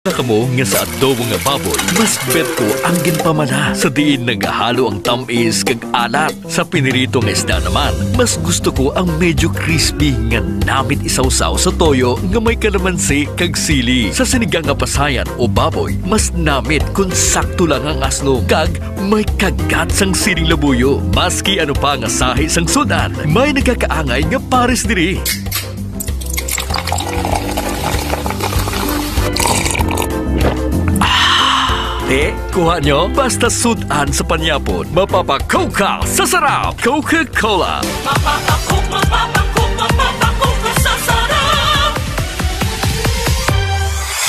Nakamo nga sa adobo nga baboy, mas bet ko ang ginpamana sa diin nagahalo ang tamis kag alat. Sa pinirito nga isda naman, mas gusto ko ang medyo crispy nga namit isawsaw sa toyo nga may kalamansi kag sili. Sa sinigang nga pasayan o baboy, mas namit kung sakto lang ang asno kag may kagat sang siling labuyo. Maski ano pa nga sahi sang sudan, may nagkakaangay nga pares diri. Kuha nyo, basta sudan sa panyapon, mapapakoka sa sarap. Coca-Cola. Mapapakoka sa sarap.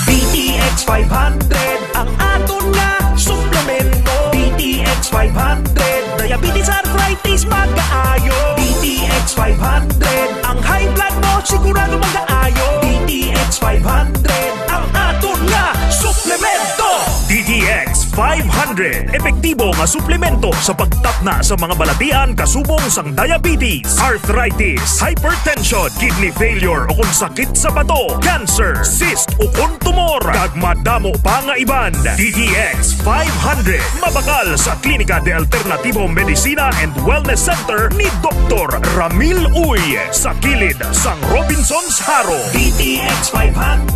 BTX 500, ang aton nga suplemento. BTX 500, diabetes, arthritis, mag-aayo. BTX 500, ang high blood mo, sigurado mag-aayo. BTX 500, ang aton nga suplemento. DTX 500, epektibo nga suplemento sa pagtapna sa mga balatian kasubong sang diabetes, arthritis, hypertension, kidney failure o kung sakit sa bato, cancer, cyst o kung tumor, kag madamo pa nga iban. DTX 500, mabakal sa Klinika de Alternativo Medicina and Wellness Center ni Dr. Ramil Uy sa kilid sang Robinson's Haro. DTX 500,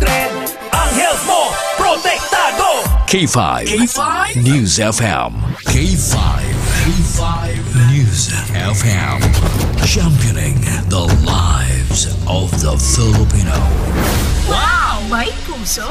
ang health mo protektado. K5 News FM. K5 News FM. Championing the lives of the Filipino. Wow! May puso!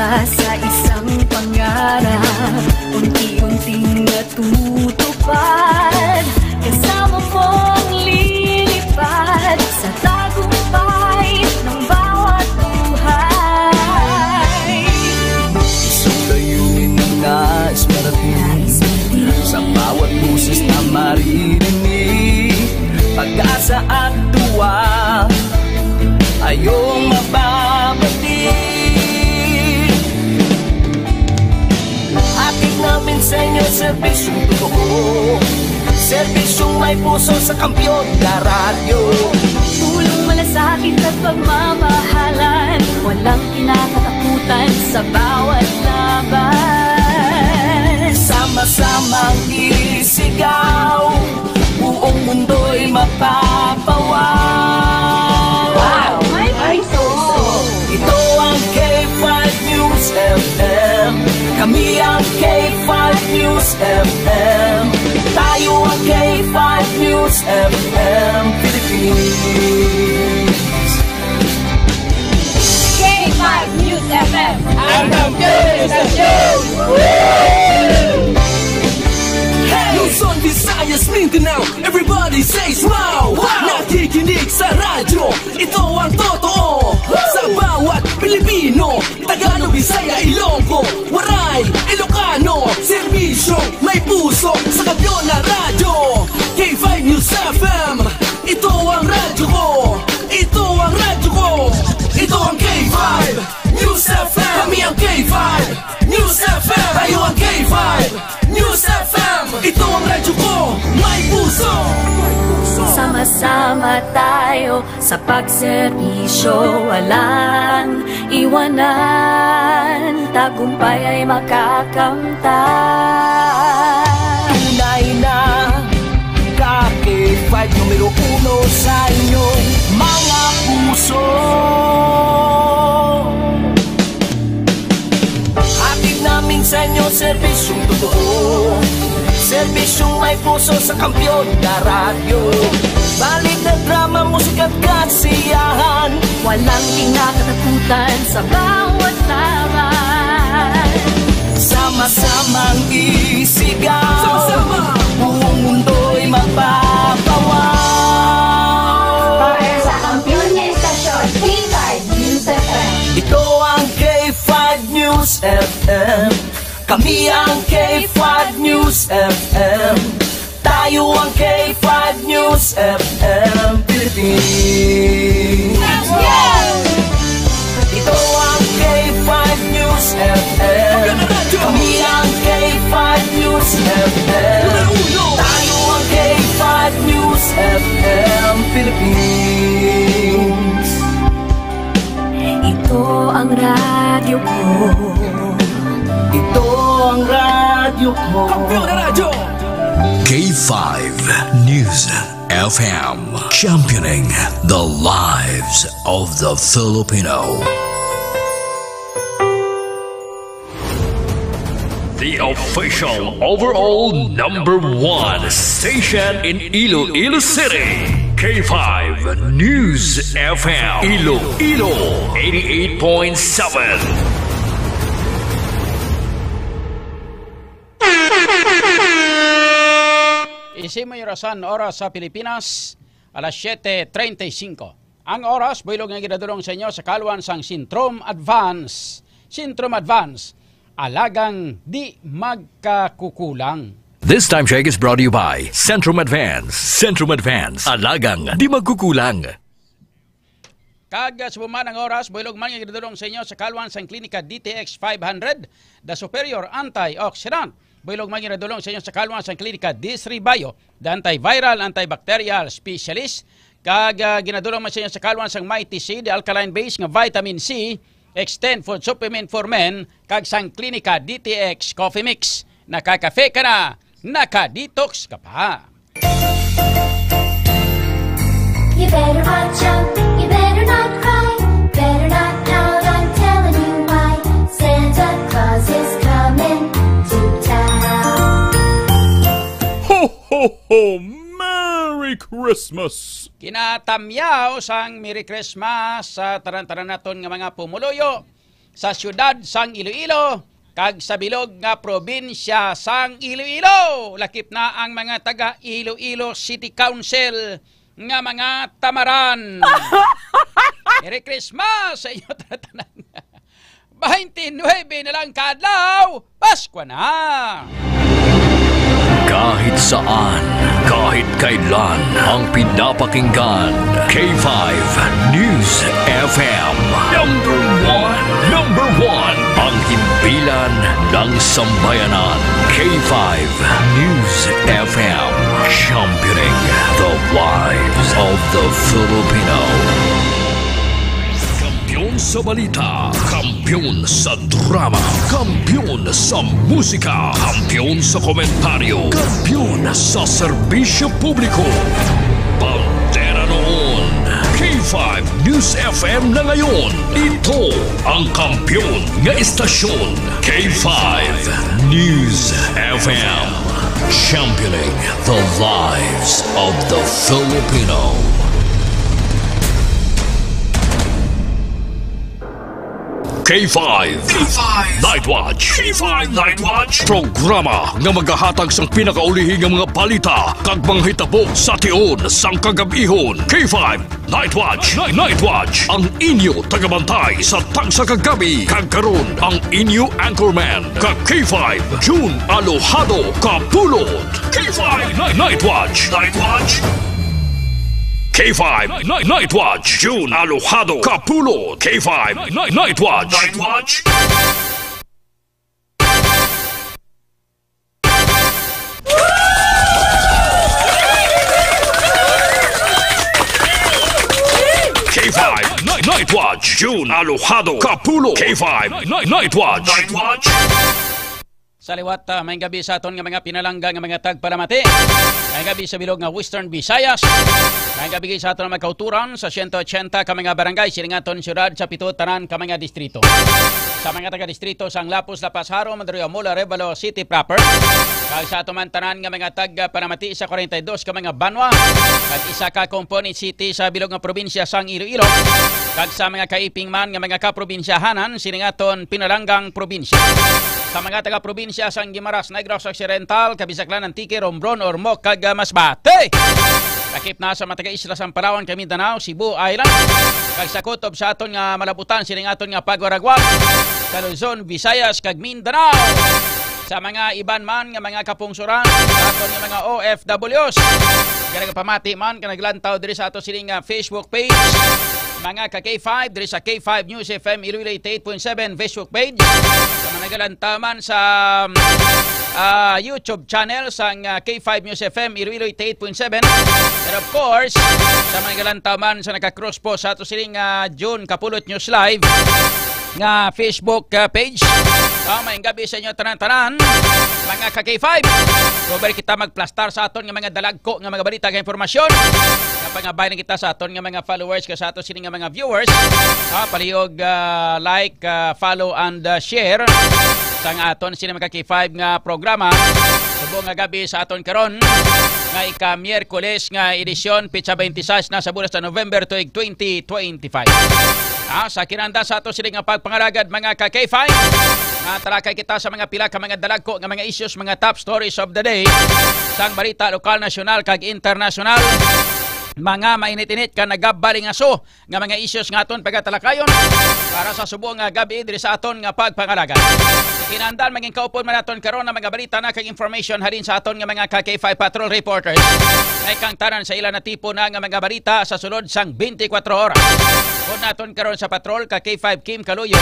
Sa isang pangarap, unti-unting natutupad, kasama mong lilipad sa tagumpay ng bawat buhay. Isang layunin ng nais marating, sa bawat busis na maririnig, pag-asa at tuwa ayong mababatid. Namin sa inyo, serbisyong totoo, serbisyong may puso sa kampyon na radyo. Tulong malasakit at pagmamahalan, walang kinakatakutan sa bawat laban. Sama-samang isigaw, buong mundo'y mapapawaw. Wow! May puso! Ito ang K5 News FM, kami ang K5 News FM, tayo ang K5 News FM Philippines. K5 News FM, ang kampiyon sa show! Luzon, Visayas, Mindanao, everybody says wow! Nakikinig sa radyo, ito ang totoo. Sa bawat Pilipino, Tagalog, Bisaya, Ilonggo, Waray, Ilocano, serbisyo, may puso sa kampiyon na radyo. K5 News FM, ito ang radyo ko, ito ang radyo ko, ito ang K5 News FM. Kami ang K5 News FM, tayo ang K5 News FM, ito ang radyo ko, may puso. sama-sama tayo sa pagserbisyo, walang iwanan, tagumpay ay makakamtan. Tunay na K5 numero 1 sa inyong mga puso. Hatid namin sa inyo serbisyong totoo, serbisyong may puso sa kampiyon na radyo. Balik na drama, musika at kasiyahan, walang kinakatakutan sa bawat laban. Sama-samang isigaw, sama-sama, buong mundo'y magpapawaw. Para sa kampiyon na istasyon, K5 News FM. Ito ang K5 News FM. Kami ang K5 News FM. Tayo ang K5 News FM Philippines. Ito ang K5 News FM. Kami ang K5 News FM. Tayo ang K5 News FM Philippines. Ito ang radyo ko. Ito ang radyo ko. K5 News FM, championing the lives of the Filipino. The official overall #1 station in Iloilo City. K5 News FM, Iloilo 88.7. Isimo Yurasan, oras sa Pilipinas, alas 7:35. Ang oras, builog nga ginadulong sa inyo sa kaluan sang Sintrom Advance. Sintrom Advance, alagang di magkakukulang. This time check is brought to you by Centrum Advance. Centrum Advance, alagang di magkukulang. Kag sa bumanang oras, builog man nga ginadulong sa inyo sa kaluan sang klinika DTX 500, the superior antioxidant. Builog man ginadulong sa inyo sa kaluan sang klinika D3 Bio, the antiviral, antibacterial specialist. Kag ginadulong man sa inyo sa kaluan sang Mighty C, the alkaline base nga vitamin C, extend food supplement for men, kag sang klinika DTX Coffee Mix. Nakakafe ka na, naka-detox ka pa. You better watch out, you better not cry, better not pout, I'm telling you why. Santa Claus is coming to town. Ho, ho, ho! Merry Christmas! Kinatamyaw sang Merry Christmas sa taran-taran naton nga mga pumuluyo sa syudad sang Iloilo kag sa bilog nga probinsya sang Iloilo. Lakip na ang mga taga Iloilo City Council nga mga tamaran. Merry Christmas sa inyo tanan. 29 na lang kadlaw, Pasko na. Kahit saan, kahit kailan, ang pinapakinggan. K5 News FM. Number one, ang himpilan ng sambayanan. K5 News FM, championing the lives of the Filipino. Kampiyon sa balita, kampiyon sa drama, kampiyon sa musika, kampiyon sa komentaryo, kampiyon sa serbisyo publiko. Pantera noon, K5 News FM na ngayon. Ito ang kampiyon nga istasyon, K5 News FM, championing the lives of the Filipino. K5 Night Watch. K5 Night Watch, programa nga magahatag sang pinakaulihing nga mga balita kag mga hitabo sa tion sang kagabihon. K5 Night Watch. Night Watch, ang inyo tagabantay sa tagsa kagabi kag karon ang inyo anchorman kag K5 June Alojado Kapulot. K5 Night Watch. K5 Night Watch, June Alojado Kapulot. K5 Night Watch. K5 Night Watch, June Alojado Kapulot. K5 Night Watch. Sa liwat, may gabi sa aton nga mga pinalangga nga mga tagpalamati. May gabi sa bilog nga Western Visayas. May gabi sa aton mga kauturan sa 180 ka mga barangay silingaton syudad sa pito tanan ka mga distrito. Sa mga taga-distrito sang Lapus, Lapas, Haro, Mandurrio, Mula, Revalo City proper. Kag sa aton man tanan nga mga tagpalamati sa 42 ka mga banwa. Kag isa ka component city sa bilog nga probinsya sang Iloilo. Kag sa mga kaiping man nga mga kaprobinsyahanan silingaton pinalanggang probinsya. Sa mga taga-probinsya sang Guimaras, Negros Occidental, Kabisaklan, Antique, Romblon, Ormoc, kag Masbate. Takip na sa mga taga-isla sang Palawan, Mindanao, Cebu Island. Kag sa kutob sa aton nga malabutan siling aton nga Pagwaragwag. sa Luzon, Visayas, kag Mindanao. Sa mga iban man nga mga kapungsuran, sa aton nga mga OFWs. Ganang pamati man kanaglantaw diri sa ato sining Facebook page. Mga ka K5 diri sa K5 News FM Iloilo 88.7 Facebook page. Sa mga nagalantaw man sa YouTube channel sang K5 News FM Iloilo 88.7. And of course, sa mga nagalantaw man sa naka-cross po sa ato sining June Kapulot News Live nga Facebook page. Mayang gabi sa inyo tanan-tanan, mga ka-K5. Robert kita magplastar sa aton nga mga dalagko nga mga balita nga informasyon. Kapag nga bayan kita sa aton nga mga followers ka sa aton sini nga mga viewers. Palihog like, follow and share sa nga aton sini mga ka-K5 nga programa. Subong nga gabi sa aton karon nga ika-Miyerkules nga edisyon pitsa 26 na sa bulan sa November tuig 2025. Sa kinanda sa ato sini nga pagpangaragad mga ka-K5. Talakay kita sa mga pila ka mga dalagko nga mga issues, mga top stories of the day sang balita lokal, nasyonal kag internasyonal. Mga mainit-init ka nagabaling aso nga mga issues nga aton pagatalakayon para sa subong nga gabi diri sa aton nga pagpangalaga. Kinahanglan maging kaupon man aton karon nga mga balita na kag information halin sa aton nga mga K5 patrol reporters. Ay kang tanan sa ila na tipo na nga mga balita sa sulod sang 24 oras. Kung naton karon sa patrol ka K5 Kim Kaluyo.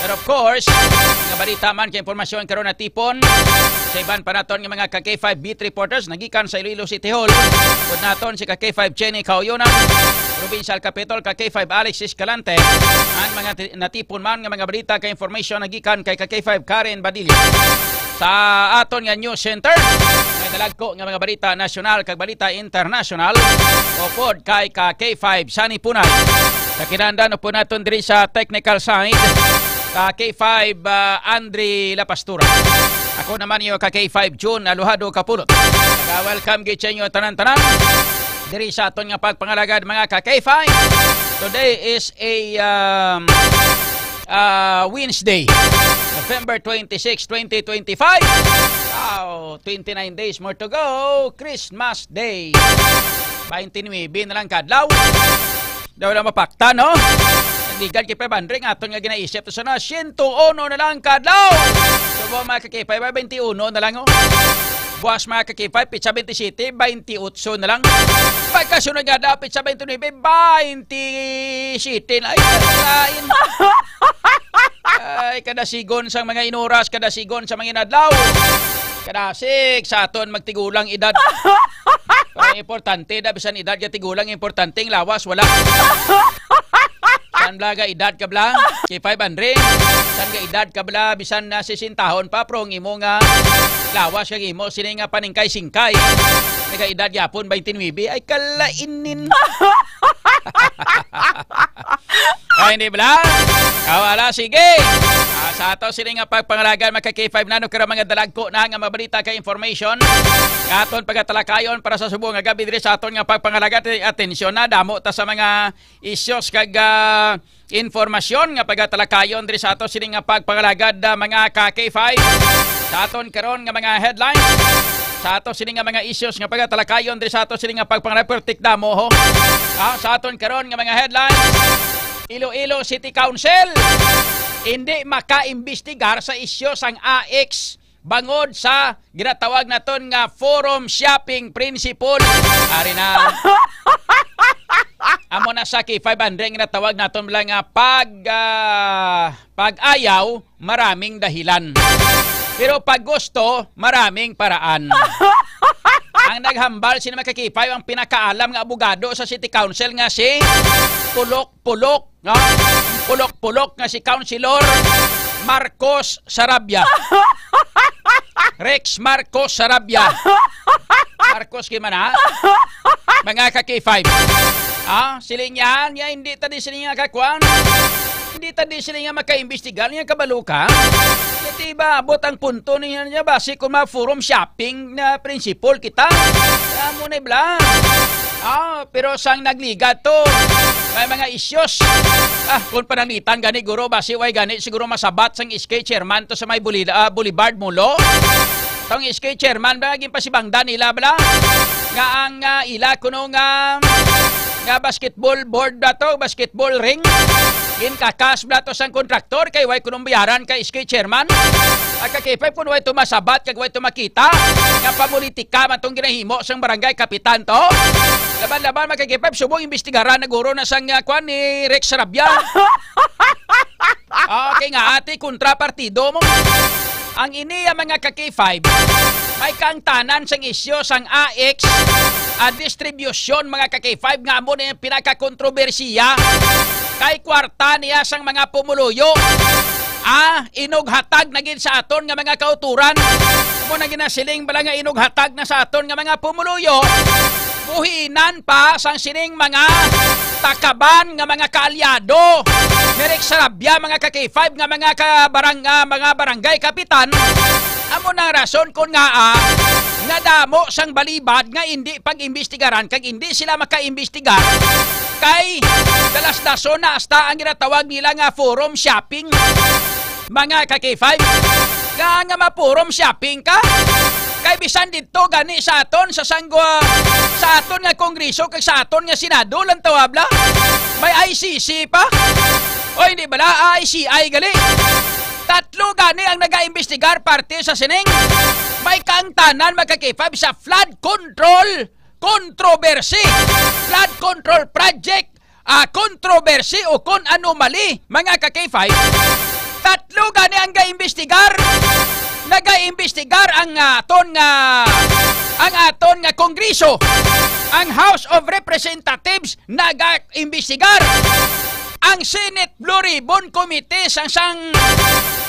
Pero of course, nga balita man kay impormasyon karon na tipon sa iban pa naton nga mga K5 beat reporters nagikan sa Iloilo City Hall. Kung naton si K5 Jenny Kauyonan, Provincial Capital K5 Alex Escalante, ang mga natipon man nga mga balita kay information nagikan kay K5 Karen Badilla. Sa aton nga news center, may dalagko nga mga balita nasyonal kag balita internasyonal o pod kay K5 Sani Punay. Sa kinahanglan po naton diri sa technical side K5 Andre Lapastura. Ako naman yung K5 June Aluhado Kapulot. Welcome gid sa inyo tanan-tanan diri sa aton nga pagpangalagad mga K5. Today is a Wednesday, November 26, 2025. 29 days more to go. Christmas Day. 29 na lang kadlaw. Daw lang mapakta, no? Nandigan kay Pebandring aton nga ginaisip. So na, 101 na lang kadlaw. So po mga K5, 21 na lang, oh. Buwas mga K5, pitsa 27, 28 na lang. Pagkasunod nga daw, pitsa 29, 27 na. Ay, kadasigon sa mga inuras, kadasigon sa mga inadlaw. Kadasig sa aton magtigulang edad. Pero importante, bisan edad ka tigulang, importanteng lawas, wala. San blaga edad ka bla? K500. San ka edad ka bla? Bisan na sisintahon pa, prong imo nga lawas kag imo sini nga paningkay-singkay. Naga edad yapon 29 ay kalainin. Ay hindi bla? Kawala sige. Sa ato sini nga pagpangalagan maka K5 nano kara mga dalagko na nga mabalita kay information. Aton pagatalakayon para sa subong nga gabi diri sa aton nga pagpangalagan. Atensyon na damo ta sa mga issues kag informasyon nga pagatalakayon diri sa ato sini nga pagpangalagad mga K5. Sa aton karon nga mga headlines, sa ato sini nga mga issues nga pagatalakayon diri sa ato sini nga pagpangalagad damo ho. Sa aton karon nga mga headlines, Iloilo City Council hindi makaimbestigar sa isyu sang AX bangod sa ginatawag naton nga forum shopping principle. Ari na. Amo na sa K500 ginatawag naton lang nga pag-ayaw maraming dahilan. Pero pag gusto maraming paraan. Ang naghambal sino K5 ang pinakaalam nga abogado sa City Council nga si Pulok-Pulok, no? Pulok-Pulok nga si Councilor Marcos Sarabia. Rex Marcos Sarabia. Marcos kimana? Mga K5. Siling yan, hindi tadi siling nga kakwan. Hindi tadi siling nga makaimbestigar niya kabaluka. Diba, abot ang punto niya base kung mga forum shopping na principle kita. Amo na ibla. Pero sang nagliga to, may mga issues. Kung panangitan gani guro, base way gani siguro masabat sang SK chairman to sa may Boulevard Mulo. Tong SK chairman ba naging pasibangdan nila bala? Nga ang ila kuno nga basketball board na to, basketball ring. Kakas blato sang kontraktor kay way kunong bayaran kay iski chairman. Kay 5 kun way tumasabat kag way tumakita nga pamulitika man tong ginahimo sang barangay kapitan to. Laban-laban makay 5 subong imbestigaran na guro na sang kwan ni Rex Sarabia. Okay nga ate kontrapartido mo. Ang iniya mga ka-K5 may kang tanan sang isyo sang AX distribution mga ka-K5 nga mo na yung pinaka-kontrobersiya kay kwarta niya sang mga pumuluyo. Inughatag na gid sa aton nga mga kauturan. Mo na ginasiling bala nga inughatag na sa aton nga mga pumuluyo. Buhinan pa sang sining mga takaban nga mga kaalyado. Merek Sarabia mga ka-K5 nga mga barangay kapitan. Amo nang rason kon nga nga damo sang balibad nga hindi pag-imbestigaran kag hindi sila maka-imbestigar kay dalas-daso na hasta ang ginatawag nila nga forum shopping. Mga ka-K5 nga ma-forum shopping ka kay bisan dito gani sa aton sa sangwa sa aton nga kongreso kag sa aton nga senado lang tawabla may ICC pa o hindi bala ICI gali. Tatlo gani ang naga-imbestigar parte sa sining may kangtanan magka-K5 sa flood control controversy, flood control project, controversy o kon anomaly mga ka-K5. Tatlo gani ang ga-imbestigar. Naga-imbestigar ang aton nga kongreso. Ang House of Representatives naga-imbestigar. Ang Senate Blue Ribbon Committee sang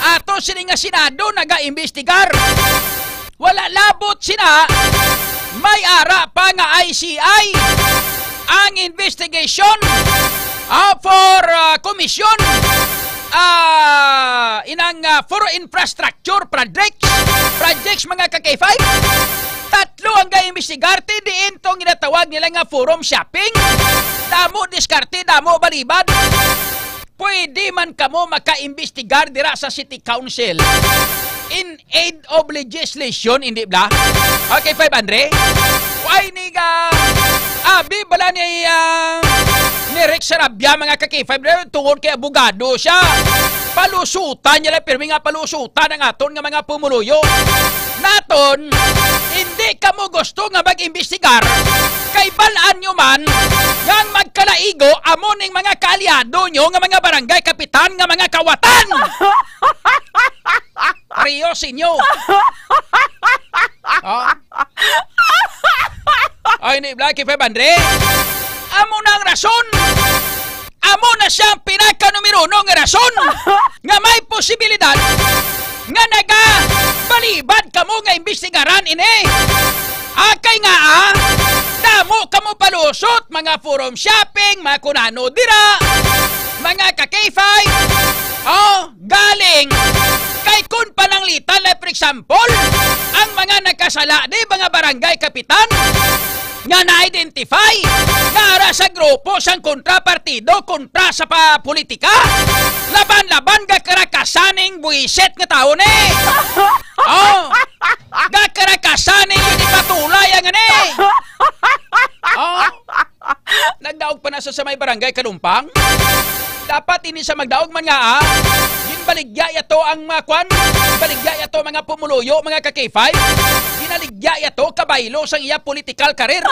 ato sini nga Senado naga-imbestigar. Wala labot sina may ara pa nga ICI ang investigation for commission for infrastructure projects mga ka-K5. Tatlo ang ga-imbestigarte diin tong ginatawag nila nga forum shopping. Damo diskarte, damo balibad. Pwede man kamo maka-imbestigar dira sa City Council in aid of legislation, hindi ba? Okay, 500. Why ni ka? Abi bala ni Rex Sarabia mga ka-K5 tungod kay abogado siya. Palusutan niya lang, pirmi nga palusutan ang aton nga mga pumuluyo. Naton, hindi ka mo gusto nga mag-imbestigar kay balaan nyo man ngang magkalaigo amoning mga kaalyado nyo nga mga barangay kapitan nga mga kawatan. Seryosin nyo. Ay, ni Blacky 500. Amo na ang rason. Amo na siyang pinaka-numero 1 nga rason nga may posibilidad nga balibad kamo nga imbestigaran ini. Akay nga damo kamo palusot mga forum shopping, mga kunano dira, mga ka-K5. Galing kay kun pananglitan like for example ang mga nagkasala di mga barangay kapitan nga na-identify nga sa grupo sang kontrapartido kontra sa politika. Laban-laban ga karakasaning buiset nga tao ni. Ga karakasaning yun ipatulay ang ani. Nagdaog pa na sa may barangay Kalumpang. Dapat ini sa magdaog man nga baligya ito ang makwan, baligya ito mga pumuluyo, mga ka-K5, ginaligya ito kabaylo sang iya political career.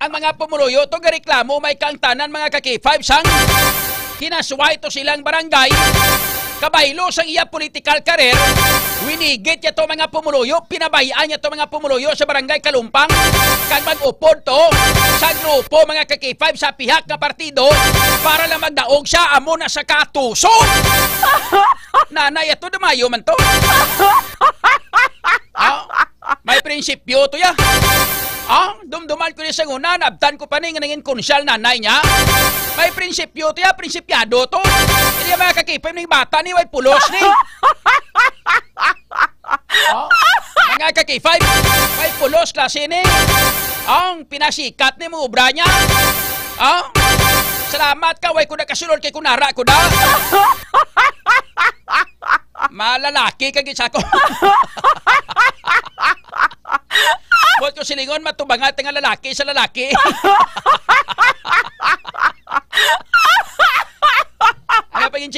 Ang mga pumuluyo ito gareklamo may kangtanan mga ka-K5 sang kinaswa ito silang barangay, kabaylo sang iya political career, winigit ito mga pumuluyo, pinabayaan ito mga pumuluyo sa barangay Kalumpang, kag mag-upod to sa grupo mga ka-K5 sa pihak na partido para lang magdaog siya amo na sa katuso. Nanay ito dumayo man to. May prinsipyo to ya. Dumduman ko niya sa una, nabtan ko pa ni nga nangin konsyal nanay niya. May prinsipyo to ya, prinsipyado to. Hindi mga ka-K5 ni bata ni, way pulos ni. Mga ka-K5, may pulos klase ni. Ang pinasikat ni mo obra niya. Salamat ka, way ko na kasunod kay kunara ko da. Malalaki kagit sa ako. Huwag ko silingon matubangat nga lalaki sa lalaki.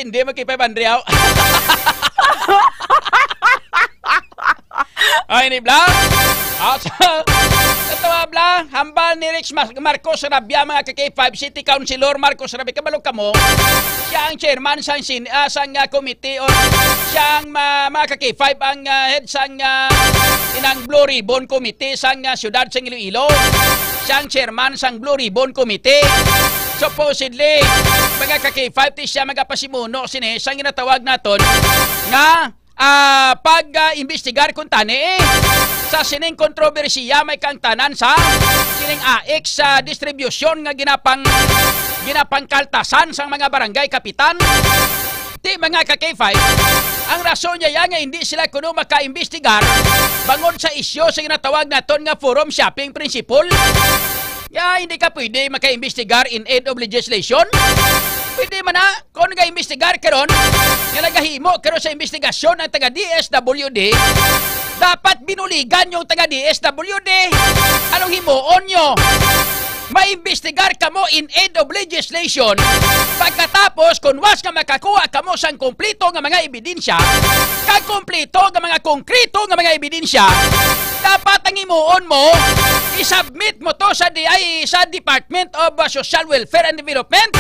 hindi magkipay-bandriyaw. Ay, ni Bla. Ito Bla, hambal ni Rex Marcos Rabia, mga ka-K5, City Councilor Marcos Rabia, kabalog ka mo. Siya ang chairman sang committee o siya ang mga ka-K5 ang head sang inang Blue Ribbon Committee sang siyudad sang Iloilo. Siya ang chairman sang Blue Ribbon Committee. Supposedly, mga ka-K5 siya magapasimuno sang ginatawag naton nga pag-imbestigar kung tani sa sining kontrobersiya may kang tanan sa sining AX sa distribusyon nga ginapang kaltasan sang mga barangay kapitan. Ti mga ka-K5, ang rason niya nga hindi sila kuno maka-imbestigar bangon sa isyo sa ginatawag naton nga forum shopping principle. Hindi ka pwede maka-imbestigar in aid of legislation. Pwede man na, kung nag-imbestigar karon, nga nagahimo karon sa investigasyon ng taga-DSWD, dapat binuligan yung taga-DSWD. Anong himuon nyo? Maimbestigar ka mo in aid of legislation. Pagkatapos, kung was ka makakuha ka mo sang kumplito nga mga ebidensya, kakumplito nga mga konkreto nga mga ebidensya, dapat ang himuon mo, isubmit mo to sa Department of Social Welfare and Development,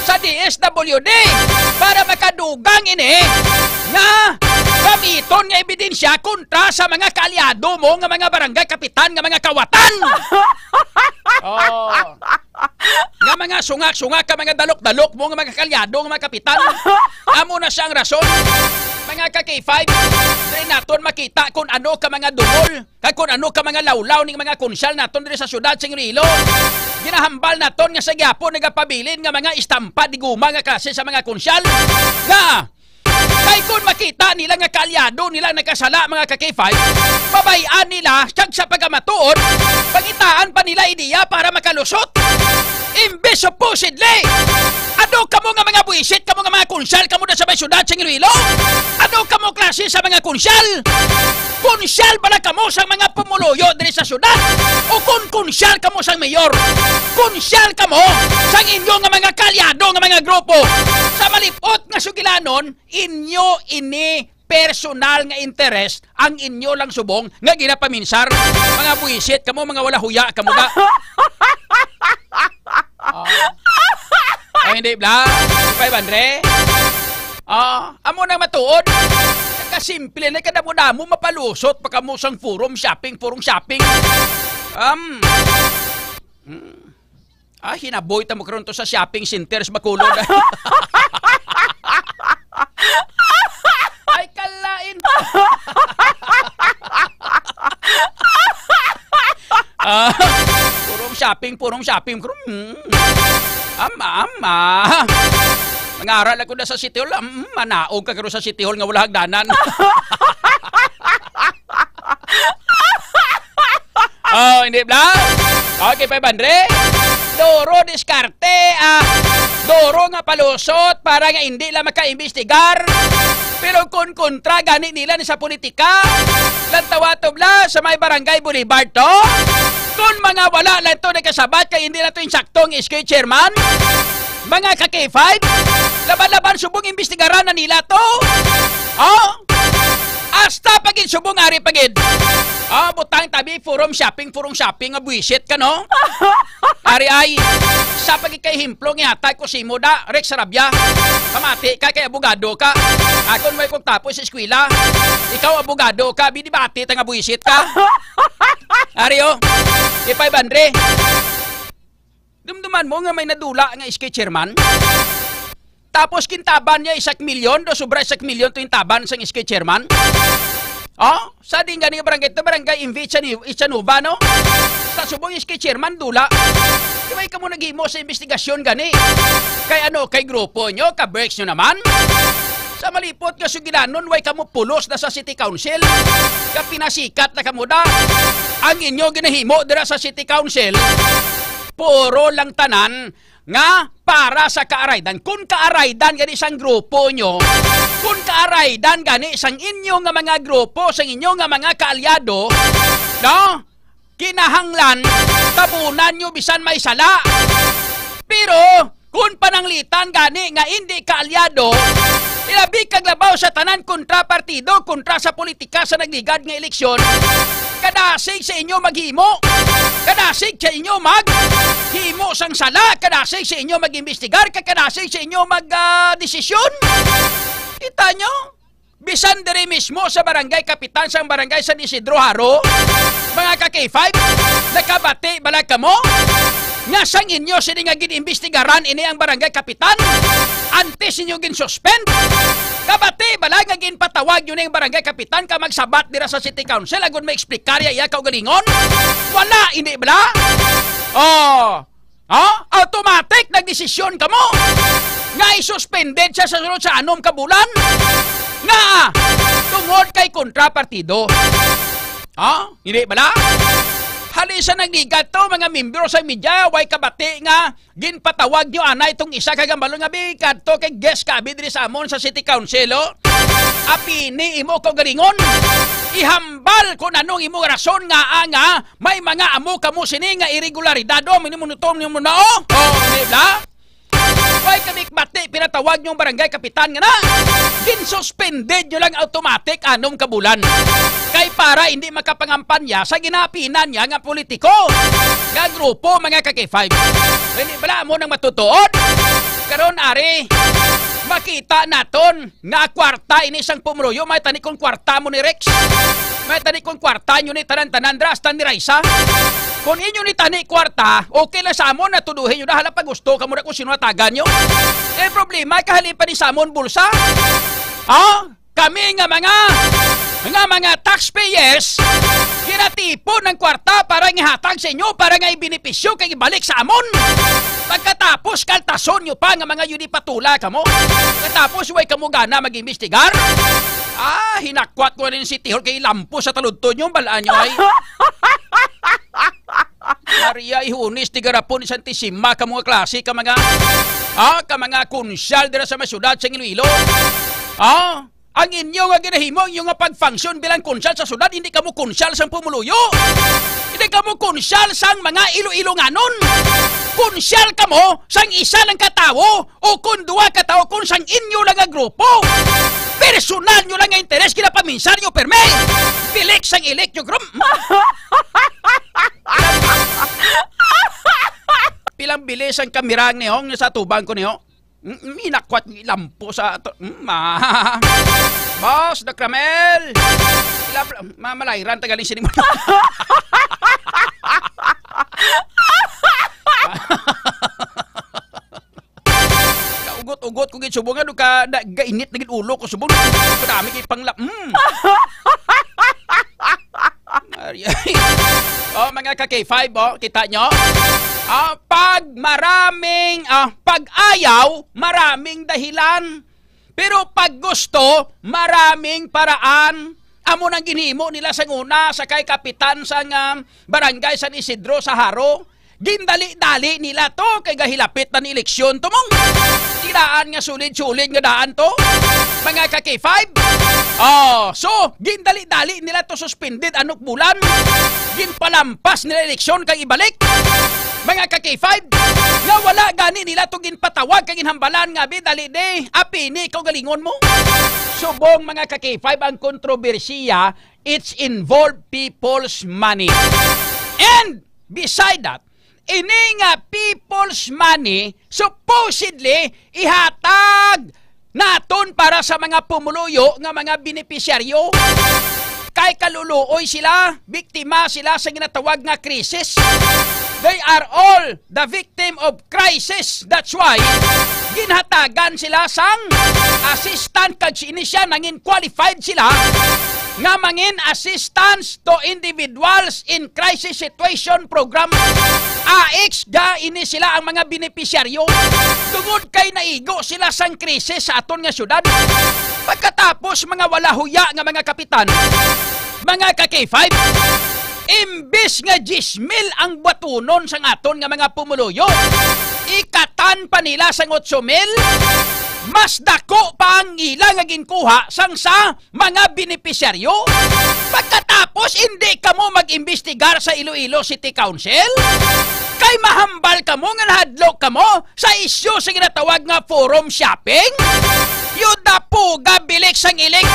sa DSWD, para makadugang ini nga gamiton nga ebidensya kontra sa mga kaalyado mo nga mga barangay kapitan nga mga kawatan. Nga mga sungak-sungak ka mga dalok-dalok mo nga mga kaalyado nga mga kapitan. Amo na siyang rason. Mga ka-K5, dili naton makita kung ano ka mga dumol, kung ano ka mga lawlaw ning mga konsyal naton diri sa syudad sa Iloilo. Ginahambal naton nga sa gyapon nagapabilin nga mga istampa di guma nga klase sa mga konsyal. Nga kay kung makita nila nga kaalyado nila nagkasala mga ka-K5, babayan nila siyag sa pagkamatuod, pangitaan pa nila ideya para makalusot. Imbes supposedly, ano ka mo nga mga buisit, ka mo nga mga konsyal, ka mo na sa may syudad sa Iloilo? Ano ka mo klase sa mga konsyal? Konsyal pala ka mo sa mga pumuluyo diri sa syudad? O kung konsyal ka mo sa mayor? Konsyal ka mo sa inyo nga mga kalyado nga mga grupo? Sa malipot nga sugilanon, inyo ini personal nga interest ang inyo lang subong nga ginapaminsar. Mga buisit ka mo, mga wala huya ka mo ga. Ay, hindi bla, 500. Amo nang matuod. Kasimple na kadamo-damo mapalusot pagka mo sang forum shopping. Hinaboy ta mo karon to sa shopping centers makulod. Ay, kalain. Forum shopping. Ama. Nangaral ako na sa City Hall. Manaog ka karon sa City Hall nga wala hagdanan. Hindi bla? Okay, 500. Doro diskarte. Doro nga palusot para nga hindi lang maka-imbestigar. Pero kung kontra gani nila ni sa politika, lantawa to bla sa may Barangay Boulevard to. Kung mga wala lang to nagkasabat kay hindi na to yung saktong SK chairman, mga ka-K5, laban-laban subong imbestigaran na nila to. Hasta pagin subong ari pagin. Butang tabi forum shopping nga buisit ka no. Ari ay sa pagin kay himplo nga hatay ko simo da Rex Rabia. Pamati ka kay abogado ka. Akon may kung tapos sa eskwela. Ikaw abogado ka, binibati ta nga buisit ka. Ari kay 500. Dumduman mo nga may nadula nga SK chairman. Tapos kintaban niya 1 milyon, do sobra 1 milyon to yung taban sang SK chairman. Sa din gani barangay to barangay Ichanuba no. Sa subong SK chairman dula. Di ba ikaw mo naghimo sa investigasyon gani? Kay grupo nyo, ka-breaks nyo naman. Sa malipot nga sugilanon, way kamo pulos na sa City Council. Pinasikat na kamo da. Ang inyo ginahimo dira sa City Council, puro lang tanan nga para sa kaaraydan. Kung kaaraydan gani isang grupo nyo, kung kaaraydan gani isang inyo nga mga grupo, sang inyo nga mga kaalyado, no? Kinahanglan, tabunan nyo bisan may sala. Pero, Kung pananglitan gani nga hindi ka alyado, ilabi kag labaw sa tanan kontra partido, kontra sa politika sa nagligad nga eleksyon, kadasig sa inyo maghimo, kadasig sa inyo maghimo sang sala, kadasig sa inyo mag-imbestigar, kadasig sa inyo mag-desisyon. Kita nyo? Bisan diri mismo sa barangay kapitan sang barangay San Isidro Haro, mga ka-K5, nakabati bala ka mo? Nga sang inyo sini nga giniimbestigaran ini ang barangay kapitan? Antes inyo gin-suspend? Kabati bala nga ginpatawag yun ang barangay kapitan ka magsabat dira sa city council agon may eksplikarya iya kaugalingon? Wala, hindi bala? Automatic nagdesisyon ka mo? Nga i-suspended siya sa sunod sa 6 ka bulan? Nga, tungod kay kontrapartido. Hindi bala? Halisa nagligat to, mga membro sa media, way kabati nga, ginpatawag nyo anay itong isa kagambalo nga bigat to kay guest kabi diri sa amon sa City Council. Apini imo ko galingon. Ihambal kung anong imo rason nga may mga amo kamo sini nga irregularidad o minimunutom niyo mo na hindi bala? Way kami bati, pinatawag nyo barangay kapitan nga na. Ginsuspended nyo lang automatic 6 ka bulan. Kay para hindi makapangampanya sa ginapinan niya nga politiko. Nga grupo mga ka-K5. Hindi bala mo nang matutuod? Karon ari, makita naton nga kwarta ini sang pumuluyo. May tani kong kwarta mo ni Rex. May tani kong kwarta nyo ni tanan-tanan drasta ni Raisa. Kung inyo ni tani kwarta, okay lang sa amon na tuduhin nyo na hala pag gusto ka muna kung sino natagan nyo. Eh problema, kahalipan ni sa amon bulsa. Kami nga mga taxpayers, ginatipon ng kwarta para ihatag sa inyo, para nga ibinipisyo kay ibalik sa amon. Pagkatapos, kaltason nyo pa nga mga yun ipatula ka mo. Pagkatapos, huwag ka mo gana mag-imbestigar. Hinakwat ko rin si Tihol kay lampo sa taludtod nyo, balaan nyo ay. Maria ihunis ti garapon ni Santissima ka mga klase ka mga konsyal dira sa masyudad sa Iloilo. Ang inyo nga ginahimo yung nga pag-function bilang konsyal sa syudad, hindi ka mo konsyal sang pumuluyo. Hindi ka mo konsyal sang mga Iloilonganon. Konsyal ka mo sang isa lang katawo o kung 2 katawo kung sang inyo lang nga grupo. Personal nyo lang nga interes kinapaminsan nyo perme. Bilik sang ilik nyo grum. Pilang bilis ang kamerang niyo sa tubang ko niyo. Minakwat ng lampo sa Boss, Doc Ramel. Mamalairan tagaling sinimo. Ugot-ugot ko gid subong ano ka gainit na gid ulo ko subong. Kadami kay panglap. Mga ka-K5, kita nyo? Pag ayaw, maraming dahilan. Pero pag gusto, maraming paraan. Amo nang ginhimo nila sa nguna sa kay kapitan sa barangay San Isidro sa Haro. Gindali-dali nila to kay gahilapit na ni eleksyon to mong. Tinaan nga sulit-sulit nga daan to. Mga ka-K5. So, gindali-dali nila to suspended anok bulan. Ginpalampas nila eleksyon kay ibalik. Mga ka-K5. Nga wala gani nila to ginpatawag kay ginhambalan nga dali de. Apini ikaw galingon mo. Subong mga ka-K5 ang kontrobersiya, it's involved people's money. And beside that, ini nga people's money supposedly ihatag naton para sa mga pumuluyo nga mga benepisyaryo. Kay kaluluoy sila, biktima sila sa ginatawag nga krisis. They are all the victim of crisis. That's why ginhatagan sila sang assistant kag siya nangin qualified sila nga mangin assistance to individuals in crisis situation program. AX ga ini sila ang mga benepisyaryo. Tungod kay naigo sila sang krisis sa aton nga syudad. Pagkatapos mga wala huya nga mga kapitan, mga ka-K5, imbis nga 10,000 ang batunon sang aton nga mga pumuluyo, ikatan pa nila sang 8,000. mas dako pa ang ila nga ginkuha sang sa mga benepisyaryo. Pagkatapos hindi ka mo mag-imbestigar sa Iloilo City Council, kay mahambal ka mo nga nahadlok ka mo sa isyu sa ginatawag nga forum shopping. Yuda po gabilik sang ilik.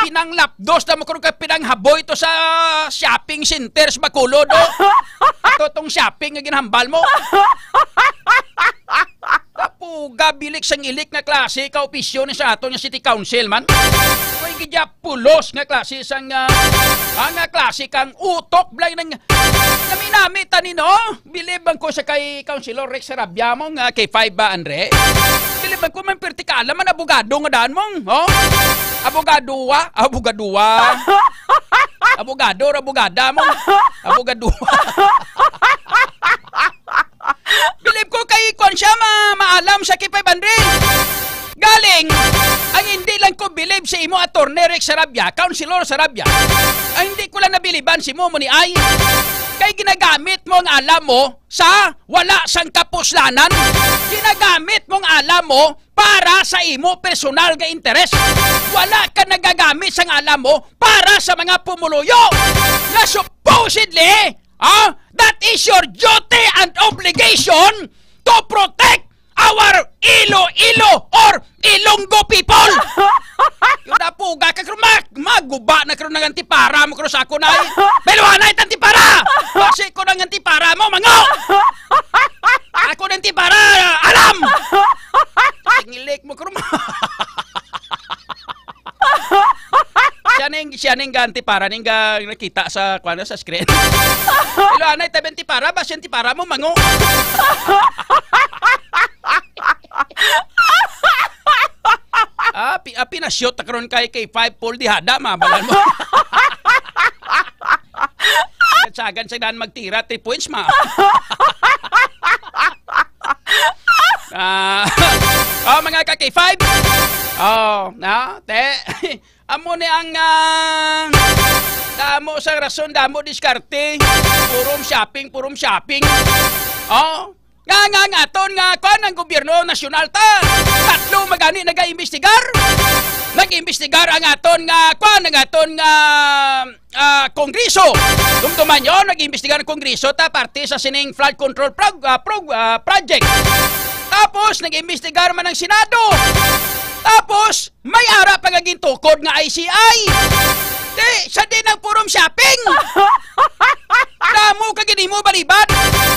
Pinanglapdos na mo kung pinanghaboy to sa shopping centers Bacolod. Ito tong shopping nga ginhambal mo. Tapuga bilik sang ilik nga klase ka opisyon sa ato nga city council man. Kung gidya pulos nga klase sang nga klase kang utok blay nang naminami tanino. Bilibang ko sa kay Councilor Rex Sarabia mo nga kay 5 ba Andre. Bilibang ko man pertikala man abogado nga daan mong. Abogadua. Abogado, abogada mo. Abogadua. Bilib ko kay Konsya maalam sa kipay Bandre. Galing, ang hindi lang ko bilib sa imo Attorney Rex Sarabia, Councilor Sarabia. Ang hindi ko lang nabiliban si mo ni ay kay ginagamit mo ang alam mo sa wala sang kapuslanan. Ginagamit mo ang alam mo para sa imo personal nga interes. Wala ka nagagamit sang alam mo para sa mga pumuluyo na supposedly that is your duty and obligation to protect our Iloilo or Ilonggo people. Yung napuga ka kung maguba na karoon ng antipara mo karoon sa ako na beluhanay antipara. Kasi ko ng antipara mo mango. Ako ng antipara alam. Ngilik mo karoon. Siya ning ganti para ning nakita sa sa screen. Hello anay tabi antipara ba siya antipara mo mango. Pinasyot na karoon kay 5 Paul Dihada, mabalan mo. Katsagan sa daan magtira, 3 points, ma. Mga ka-K5. Amo ni ang damo sa rason, damo diskarte. Purum shopping. Nga ton nga kon ang gobyerno nasyonal ta. Tatlo magani naga-imbestigar. Nag-imbestigar ang aton nga kon ang aton nga kongreso. Dumduman yon nag-imbestigar ang kongreso ta parte sa sining flood control project. Tapos nag-imbestigar man ang Senado. Tapos may ara pa nga gintukod nga ICI. Sa din ang forum shopping. Damo ka gini mo baliban.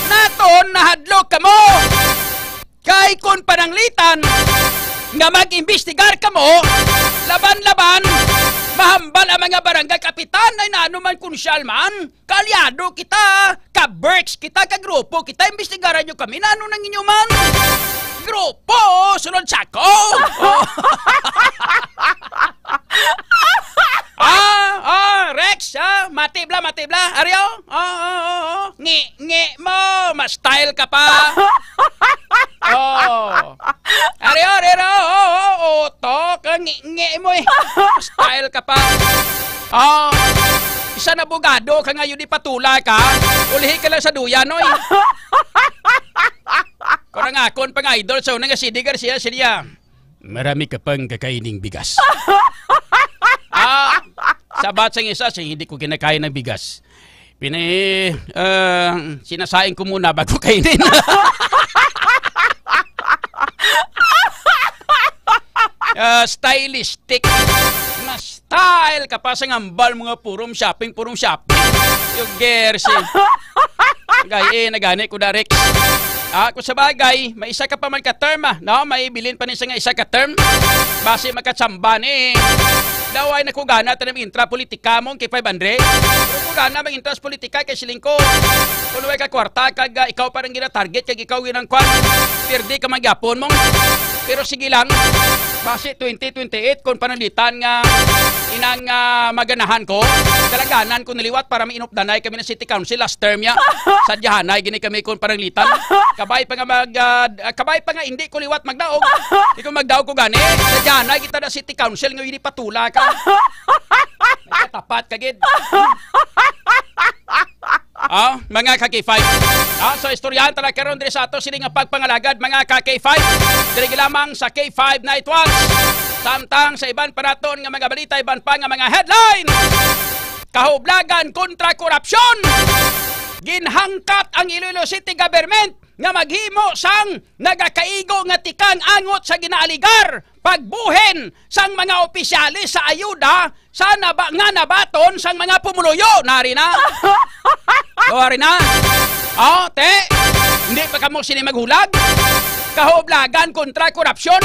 Naton nahadlok ka mo. Kay kun pananglitan nga mag-imbestigar ka mo, laban-laban, mahambal ang mga barangay kapitan ay nanuman kunsyal man, kalyado kita, ka-berks kita, ka-grupo kita, imbestigaran nyo kami, nano nang inyo man? Grupo, sunod sako! Rex, matibla, Aryo? Ngi mo, ma-style ka pa. Aryo, utok, ngi mo eh. Style ka pa. Isa na bugado ka ngayon di patula ka. Ulihi ka lang sa duyan, oy. Kurang akon pang idol sa unang CD Garcia, siya. Marami ka pang kakaining bigas. Sabat sang isa, hindi ko kinakain ng bigas. Sinasaing ko muna bago kainin. Stylistic. Na style ka pa sa ngambal mga purum shopping. Yung gersi. Gaya nagani ko na Rex. Kung sa bagay, may isa ka pa man ka-term no? May bilin pa niya nga isa ka-term. Base magkatsamban daw ay nakugana tanang intra-politika mong kay 500. Nakugana mang intra-politika kay silingko. Kung ka kwarta, kag ikaw parang gina-target, kag ikaw ginang kwan. Pirdi ka magyapon mong. Pero sige lang, base 2028, kung panalitan nga inang maganahan ko, dalaganan ko niliwat para mainupdanay kami ng City Council last term ya. Sadyahanay, gini kami kung paralitan. Kabay pa nga hindi ko liwat magdaog. Hindi ko magdaog ko gani. Sadyahanay kita na City Council ngayon di patula ka. May katapat kagid. Mga ka-K5. So istoryahan talaga karon diri sa ato sini nga pagpangalagad mga ka-K5. Diri lamang sa K5 Night Watch. Samtang sa iban pa naton nga mga balita, iban pa nga mga headline. Kahublagan kontra korupsyon. Ginhangkat ang Iloilo City Government nga maghimo sang nagakaigo nga tikang angot sa ginaaligar pagbuhen sang mga opisyalis sa ayuda sa nga nabaton sang mga pumuluyo. Nari na. Nari na. Te. Hindi pa kamo sini maghulag. Kahublagan kontra korupsyon.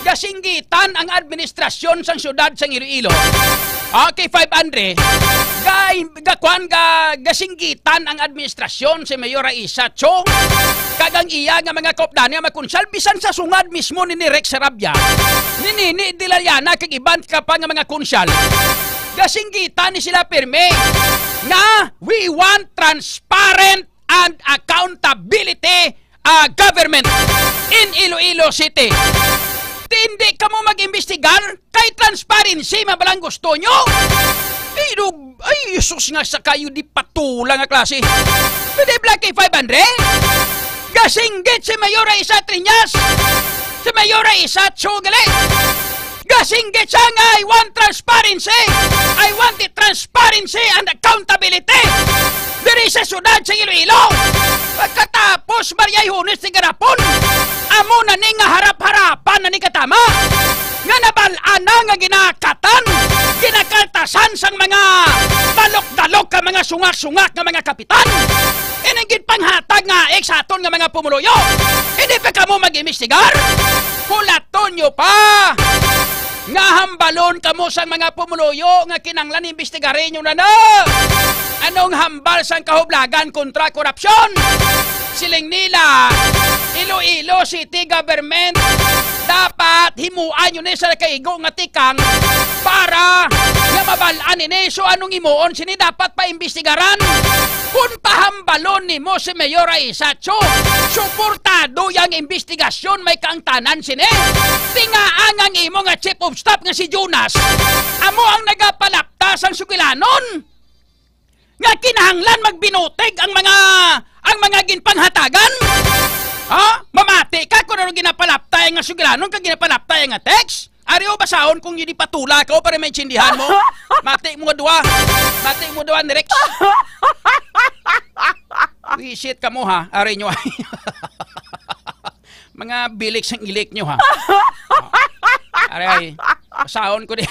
Gasinggitan ang administrasyon sang syudad sang Iloilo. K500. Gasinggitan ang administrasyon si Mayor Raisa Cho. Kagang iya nga mga kopdani nga magkonsal bisan sa sungad mismo ni Rex Sarabia. Nini Dilayana kag iban ka pa nga mga konsyal. Gasinggitan ni sila pirme nga we want transparent and accountability government in Iloilo City. Hindi ka mo mag-imbestigar kay transparency mabalang gusto nyo. Ay, Jesus nga sa kayo di patula nga klase. Pwede Black K500? Gasinggit si Mayor Raisa Triñas. Si Mayor Raisa Chugali. Gasinggit siya nga I want transparency. I want the transparency and accountability. Diri sa syudad sa Iloilo. Pagkatapos Maria Yunes ni Garapon. Amo na ni nga harap-harapan na ni katama. Nga nabalana nga ginakatan. Ginakaltasan sang mga dalok-dalok ka mga sungak-sungak nga mga kapitan. Inigit panghatag nga eksaton nga mga pumuluyo. Hindi pa ka mo mag-imistigar. Pulaton nyo pa. Nga hambalon ka mo sang mga pumuluyo nga kinanglan imbestigarin nyo na. Anong hambal sang kahublagan kontra korupsyon? Siling nila, Iloilo City Government dapat himuan yun sa kaigo nga tikang para nga mabalaan ni so anong imuon sini dapat paimbestigaran. Kung pahambalon ni mo si Mayor Raisa Cho, suportado yang investigasyon may kaangtanan sini. Tingaan ang imo nga chief of staff nga si Jonas. Amo ang nagapalaptas ang sukilanon. Nga kinahanglan magbinutig ang mga ginpanghatagan. Mamati ka kung ano ginapalaptay nga sugilanon kag ginapalaptay nga text. Ariyo basahon kung yun patula ka o para may tsindihan mo. Mati mo dua. Mati mo dua ni Rex. Wisit ka mo ha. Ari nyo ay. Mga bilik sang ilik nyo ha. Ari ay. Basahon ko di.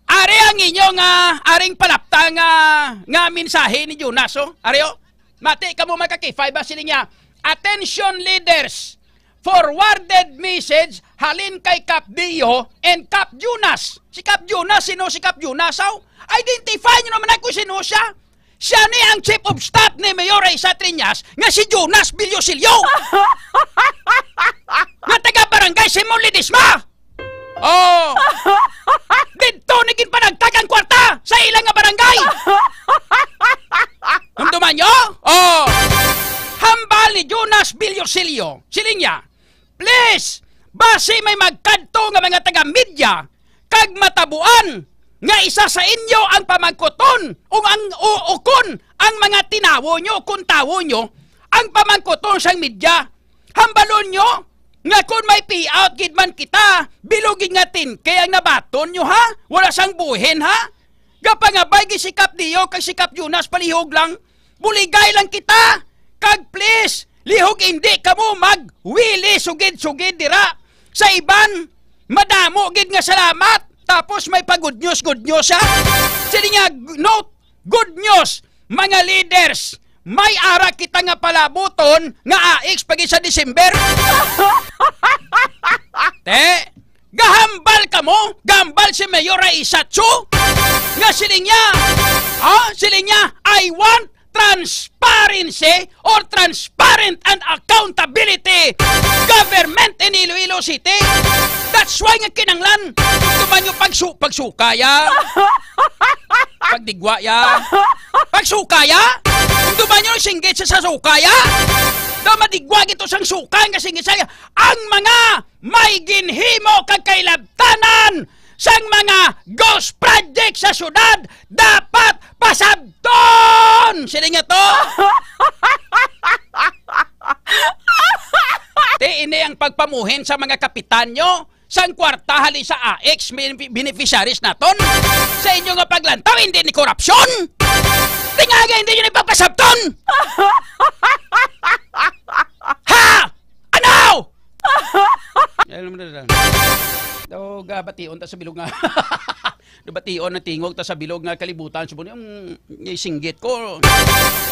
Ari ang inyong aring palapta nga mensahe ni Jonas. Ariyo. Mati ka mo magka-K5 ba sila niya. Attention leaders. Forwarded message halin kay Cap Dio and Cap Jonas. Si Cap Jonas, sino si Cap Jonas? Identify nyo naman ako sino siya. Siya ni ang chief of staff ni Mayor Raisa Triñas nga si Jonas Villosilio. Nga taga-barangay Simon Ledesma. Dito naging panagtagang kwarta sa ilang nga barangay. Humduman nyo? Hambal ni Jonas Villosilio. Siling niya, please, base may magkadto nga mga taga-media kag matabuan nga isa sa inyo ang pamangkuton ukon ang mga tinawo nyo kung tawo nyo ang pamangkuton sa media. Hambalon nyo nga kung may payout gid man kita bilugin nga 10K ang nabaton nyo ha. Wala sang buhin ha. Gapangabay gi si Cap Dio kag si Cap Jonas palihog lang. Buligay lang kita. Kag please, lihog hindi ka mo mag-wili sugid-sugid dira. Sa iban, madamo gid nga salamat. Tapos may pa-good news ha. Sili nga, note, good news, mga leaders. May ara kita nga palabuton nga AX pagi sa December. Gahambal ka mo? Gahambal si Mayor Raisa Cho? Nga siling niya, I want transparency or transparent and accountability government in Iloilo City. That's why nga kinanglan. Tuman nyo pagsukaya. Pagdigwaya. Pagsukaya. Tuman nyo singgit sa sukaya. Madigwag ito sang sukan kasi ang mga may ginhimo kag kailabtanan sang mga ghost project sa syudad dapat pasabton! Sila nga to? Ini ang pagpamuhin sa mga kapitan nyo sang kwarta halin sa AX beneficiaries naton. Sa inyo nga paglantaw, hindi ni korupsyon. Tingaga, hindi nyo nagpapasabton! Ha! Ano? Daw gabation ta sa bilog nga. Bation na tingog ta sa bilog nga kalibutan. Subunin yung singgit ko.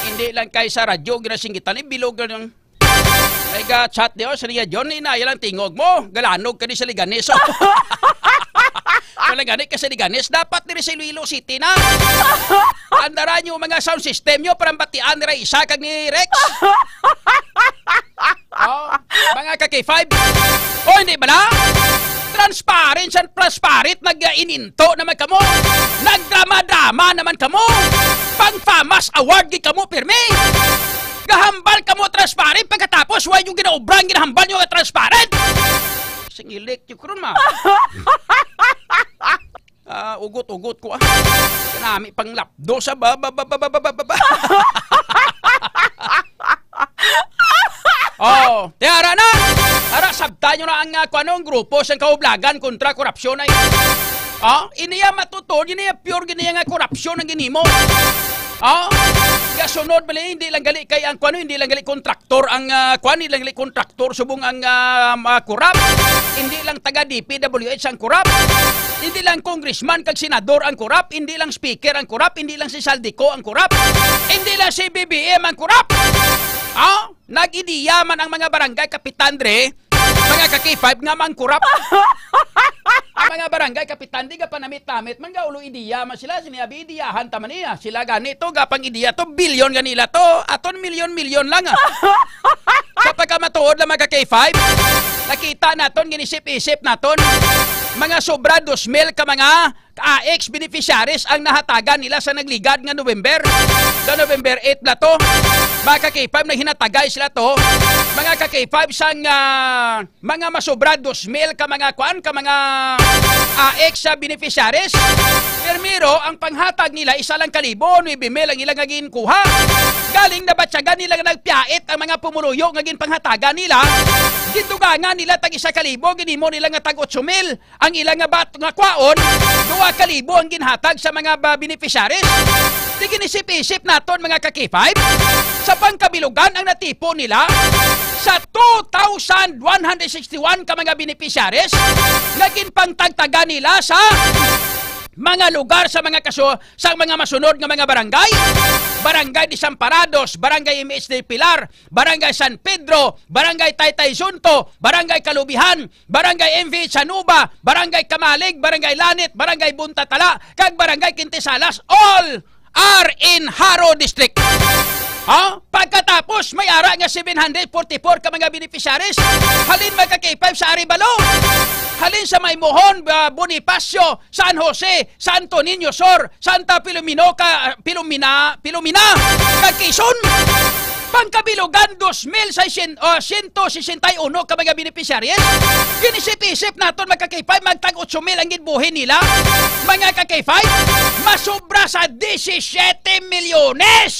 Hindi lang kay sa radyo ginasinggitan ni bilog ng ay ga chat diyo sa niya John inaya lang tingog mo. Galanog ka ni sa Liganes. Malaganik ka sa Liganes, dapat ni sa Iloilo City na. Andaran yung mga sound system nyo para batian ni Isa kag ni Rex. Oh, mga ka-K5. O hindi ba na? Transparent nag-ininto naman kamo. Nagdrama-drama naman kamo. Pang-famas award gi kamo pirmi. Gahambal kamo transparent pagkatapos why yung ginaobrang ginahambal nyo transparent. Singilik yung kurun ma. Ugot-ugot ko Kanami pang lapdo sa Oh, tiara na! Ara, sabta nyo na ang grupo sa kaublagan kontra korupsyon ay. Iniya matutod, iniya pure, iniya nga korupsyon ang ginimo. Gasunod bali, hindi lang gali kay ang hindi lang gali kontraktor ang hindi lang gali kontraktor subong ang korap. Hindi lang taga DPWH ang korap. Hindi lang congressman kag senador ang korap, hindi lang speaker ang korap, hindi lang si Saldico ang korap. Hindi lang si BBM ang korap. Nag-ideya man ang mga barangay kapitan dre, mga ka-K5 nga mang korap. Ang mga barangay kapitan di ka panamit-namit man ga ulo ideya man sila sinabi ideyahan taman niya sila ganito gapang ideya to bilyon ganila to aton milyon lang sa pagkamatuod lang mga K5 nakita naton ginisip-isip naton mga sobra 2,000 ka mga AX beneficiaries ang nahatagan nila sa nagligad nga November 8 na to mga K5 na hinatagay sila to mga K5 sang mga masobra 2,000 ka mga mga AX beneficiaries. Permiro, ang panghatag nila 1,000,000, 9,000 ang ilang ngagin kuha. Galing na batsagan nila nagpiait ang mga pumuluyo ngagin panghatagan nila. Gindugangan nila tag 1,000, ginimo nila nga tag 8,000. Ang ilang nga bat nga kwaon, 2,000 ang ginhatag sa mga beneficiaries. Di ginisip-isip naton mga ka-K5 sa pangkabilugan ang natipo nila sa 2,161 ka mga beneficiaries naging pangtagtaga nila sa mga lugar sa mga sa mga masunod nga mga barangay. Barangay Desamparados, Barangay MSD Pilar, Barangay San Pedro, Barangay Taytay Sunto, Barangay Kalubihan, Barangay MV Sanuba, Barangay Kamalig, Barangay Lanit, Barangay Buntatala, kag Barangay Quintesalas, all are in Haro District. Pagkatapos may ara nga 744 ka mga beneficiaries. Halin mga K5 sa Aribalo. Halin sa Maymohon, Bonifacio, San Jose, Santo Niño Sur, Santa Pilomina, kag Quezon. Pangkabilugan 2,161 ka mga beneficiaries. Ginisip-isip naton mga K5 magtag 8,000 ang ginbuhin nila. Mga K5 masobra sa 17 milyones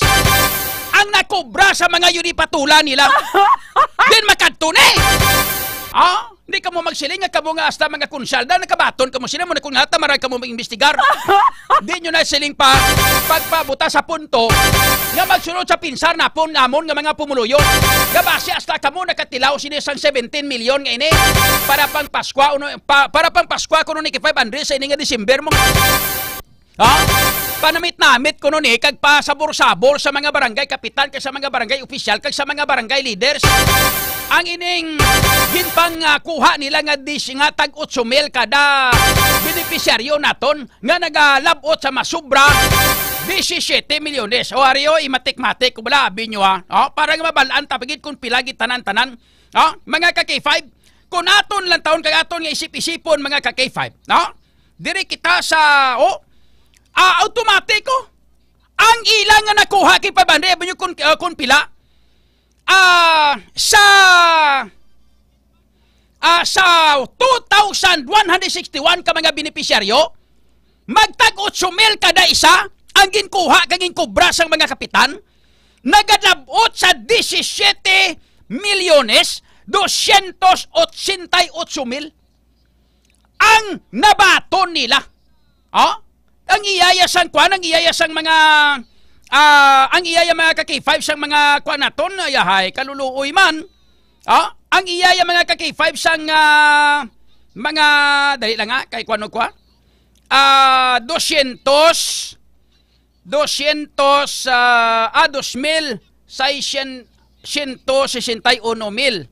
ang nakobra sa mga yunipatula nila. Din makadtunay. Hindi ka mo magsiling nga kamo nga hasta mga konsalda nakabaton kamo sila mo na kung hata marag kamo mag-imbestigar. Di nyo na siling pagpabuta sa punto nga magsunod sa pinsar napon namon nga mga pumuluyo. Nga base hasta kamo nakatilaw sinisang 17 milyon nga ini para pang Paskwa para pang Paskwa kuno ni 500 sa ini nga December mo. Panamit-namit ko nun kag pasabor-sabor sa mga barangay kapitan kag sa mga barangay opisyal kag sa mga barangay leaders. Ang ining ginpang kuha nila nga tag 8,000 kada beneficiaryo naton nga nagalabot sa masubra 17 milyones. O ariyo imatik-matik ko bala abi nyo para nga mabalaan tapigid kung pilagit tanan-tanan. Mga ka-K5 kung aton lang taon kag aton nga isip-isipon mga ka-K5. Diri kita sa automatiko ang ilang nga nakuha kay pabande abinyo kun pila sa 2,161 ka mga benepisyaryo, magtag 8,000 kada isa, ang ginkuha kaging kubra sang mga kapitan, nagadabot sa 17,288,000 ang nabaton nila. Ang iyayasang mga ang iyaya mga ka-K5 sang mga kuan naton ayahay kaluluoy man. Ang iyaya mga ka-K5 sang mga dali lang kay kuan ko 2,161,000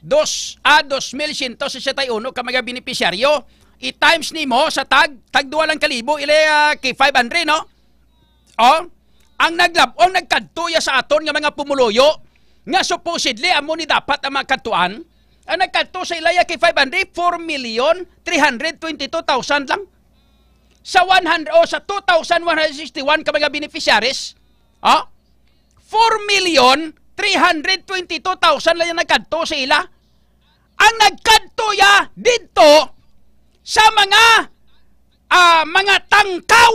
2,161 ka mga benepisyaryo, i-times nimo sa tag 2,000 K500, no? Ang nagkadtuya sa aton nga mga pumuluyo, nga supposedly amo ni dapat ang mga kadtuan, ang nagkadto sa ilaya K500 4,322,000 lang. Sa 2,161 ka mga beneficiaries, 4,322,000 lang yung nagkadto sa ila. Ang nagkadto dito sa mga tangkaw,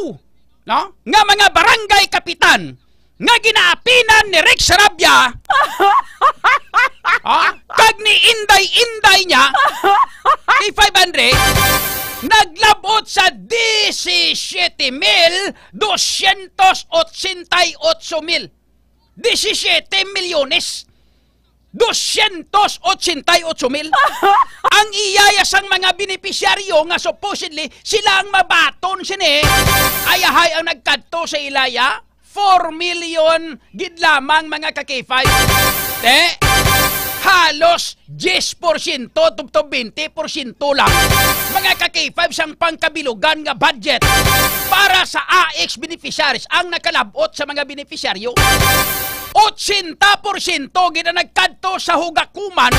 no? Nga mga barangay kapitan nga ginaapinan ni Rex Sarabia kag ni Inday niya kay 500 naglabot sa 17,288,000 17 milyones 288,000 ang iyayasang mga benepisyaryo nga supposedly sila ang mabaton sini ayahay ang nagkadto sa ilaya 4 million gid lamang mga ka-K5 halos 10% to 20% lang mga ka-K5 sang pangkabilugan nga budget para sa AX beneficiaries ang nakalabot sa mga benepisyaryo 80% gina nagkadto sa hugakuman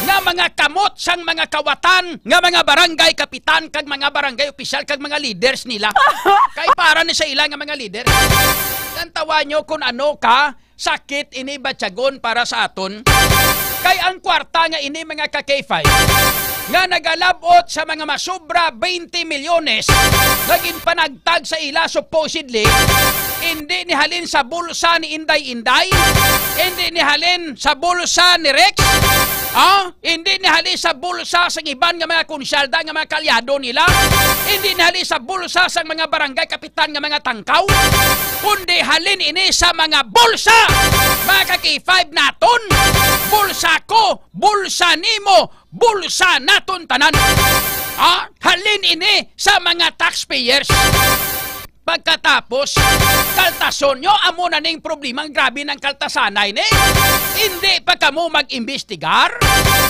nga mga kamot sang mga kawatan nga mga barangay kapitan kag mga barangay opisyal kag mga leaders nila kay para ni sa ilang nga mga leader. Tantawa nyo kung ano ka sakit ini batyagon para sa aton kay ang kwarta nga ini mga ka-K5 nga nagalabot sa mga masubra 20 milyones naging panagtag sa ila supposedly hindi nihalin sa bulsa ni Inday, hindi nihalin sa bulsa ni Rex, hindi nihalin sa bulsa sa iban nga mga konsyalda nga mga kalyado nila, hindi nihalin sa bulsa sa mga barangay kapitan nga mga tangkaw, kundi halin ini sa mga bulsa, mga ka-K5 naton, bulsa ko, bulsa nimo, bulsa naton tanan. Halin ini sa mga taxpayers. Pagkatapos, kaltason nyo, amo na ning problemang grabe ng kaltasanay ni. Hindi pa kamo mag-imbestigar?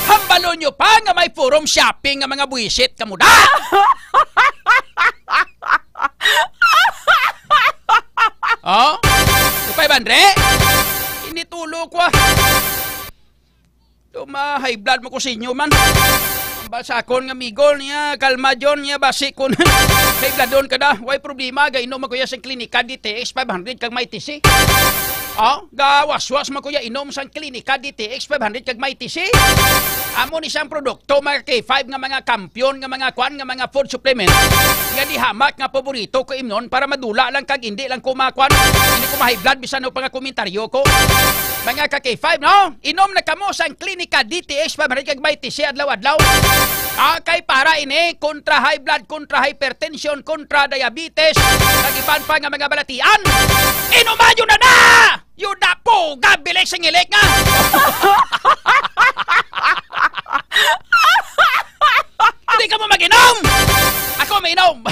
Hambalo nyo pa nga may forum shopping nga mga buwisit kamo na. Kupay Bandre? Hindi tulo ko. High blood mo ko sa inyo man. Basa kon nga migol niya, kalma dyon niya, basi kon. May bladon ka na, way problema, gainom makuya sa klinika DTX 500 kag may TC. Gawas-was makuya inom sa klinika DTX 500 kag may TC. Amo ni siyang produkto, mga K5 nga mga kampiyon, nga mga kwan, nga mga food supplement. Nga di hamak nga paborito ko imnon para madula lang kag hindi lang kumakwan. Hindi ko ma-high blood, bisan o pang komentaryo ko. Mga ka-K5, no? Inom na kamo sa klinika DTX 500 kag may TC adlaw-adlaw. Kay para ini kontra high blood, kontra hypertension, kontra diabetes, nagiban pa nga mga balatian. Inuman yun na! Yun na po! Gabilik sa ngilik nga! Hindi ka mo mag-inom! Ako may-inom!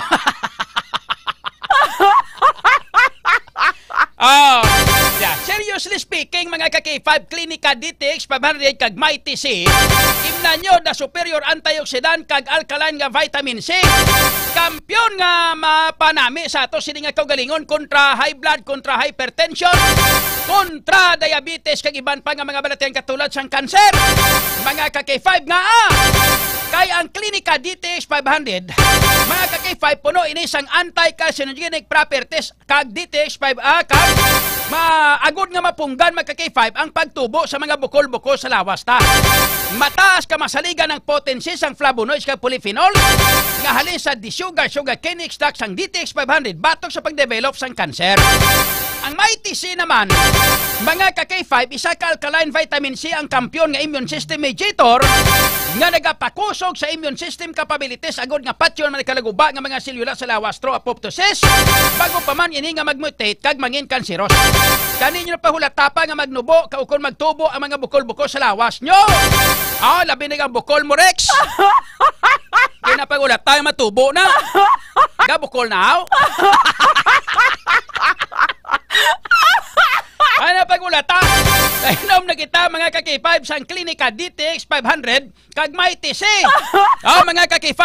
Seriously speaking, mga ka-K5, Klinika DTX 500 kag may TC, imna nyo na superior antioxidant kag alkaline nga vitamin C. Kampyon nga mapanami sa ato sini nga kaugalingon kontra high blood, kontra hypertension, kontra diabetes kag iban pa nga mga balatian katulad sang kanser. Mga ka-K5 nga kay ang Klinika DTX 500, mga ka-K5 puno ini sang anti-carcinogenic properties kag DTX 5A kag Maagod nga mapunggan magka-K5 ang pagtubo sa mga bukol-bukol sa lawas ta. Mataas ka masaligan ng potency sang flavonoids kag polyphenol nga halin sa sugar cane extract sang DTX 500 batok sa pagdevelop sang kanser. Ang Mighty C naman, mga ka-K5 isa ka alkaline vitamin C ang kampyon nga immune system mediator nga nagapakusog sa immune system capabilities agod nga patyon man kalaguba nga mga selula sa lawas through apoptosis bago pa man ini nga magmutate kag mangin kanseros. Kaninyo na pahulatapa nga magnubo kaukon magtubo ang mga bukol-bukol sa lawas nyo. Labi na ang bukol mo, Rex. Kinapagulat tayo matubo na. Bukol na, Ano pagulata? Inom na kita mga ka-K5 sang klinika DTX 500 kag Mighty C. Mga ka-K5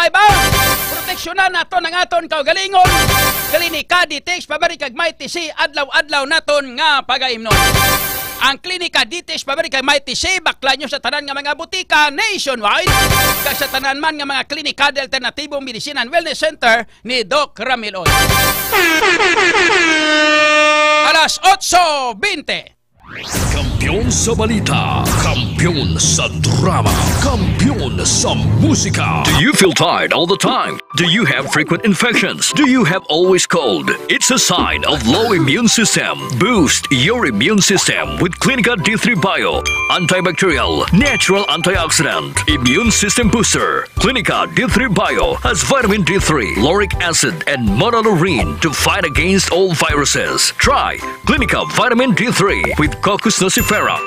proteksyonan naton ang aton kaugalingon. Klinika DTX pabari kag Mighty C adlaw-adlaw naton nga pagaimnon. Ang klinika DTX pabari kag Mighty C bakla nyo sa tanan nga mga butika nationwide kag sa tanan man nga mga klinika de alternatibong medicine and wellness center ni Doc Ramil. Alas 8:20. Kampiyon sa balita, kampiyon sa drama, kampiyon sa musika. Do you feel tired all the time? Do you have frequent infections? Do you have always cold? It's a sign of low immune system. Boost your immune system with Clinica D3 Bio, antibacterial, natural antioxidant, immune system booster. Clinica D3 Bio has vitamin D3, lauric acid, and monolurine to fight against all viruses. Try Clinica Vitamin D3 with Coccus nocifera.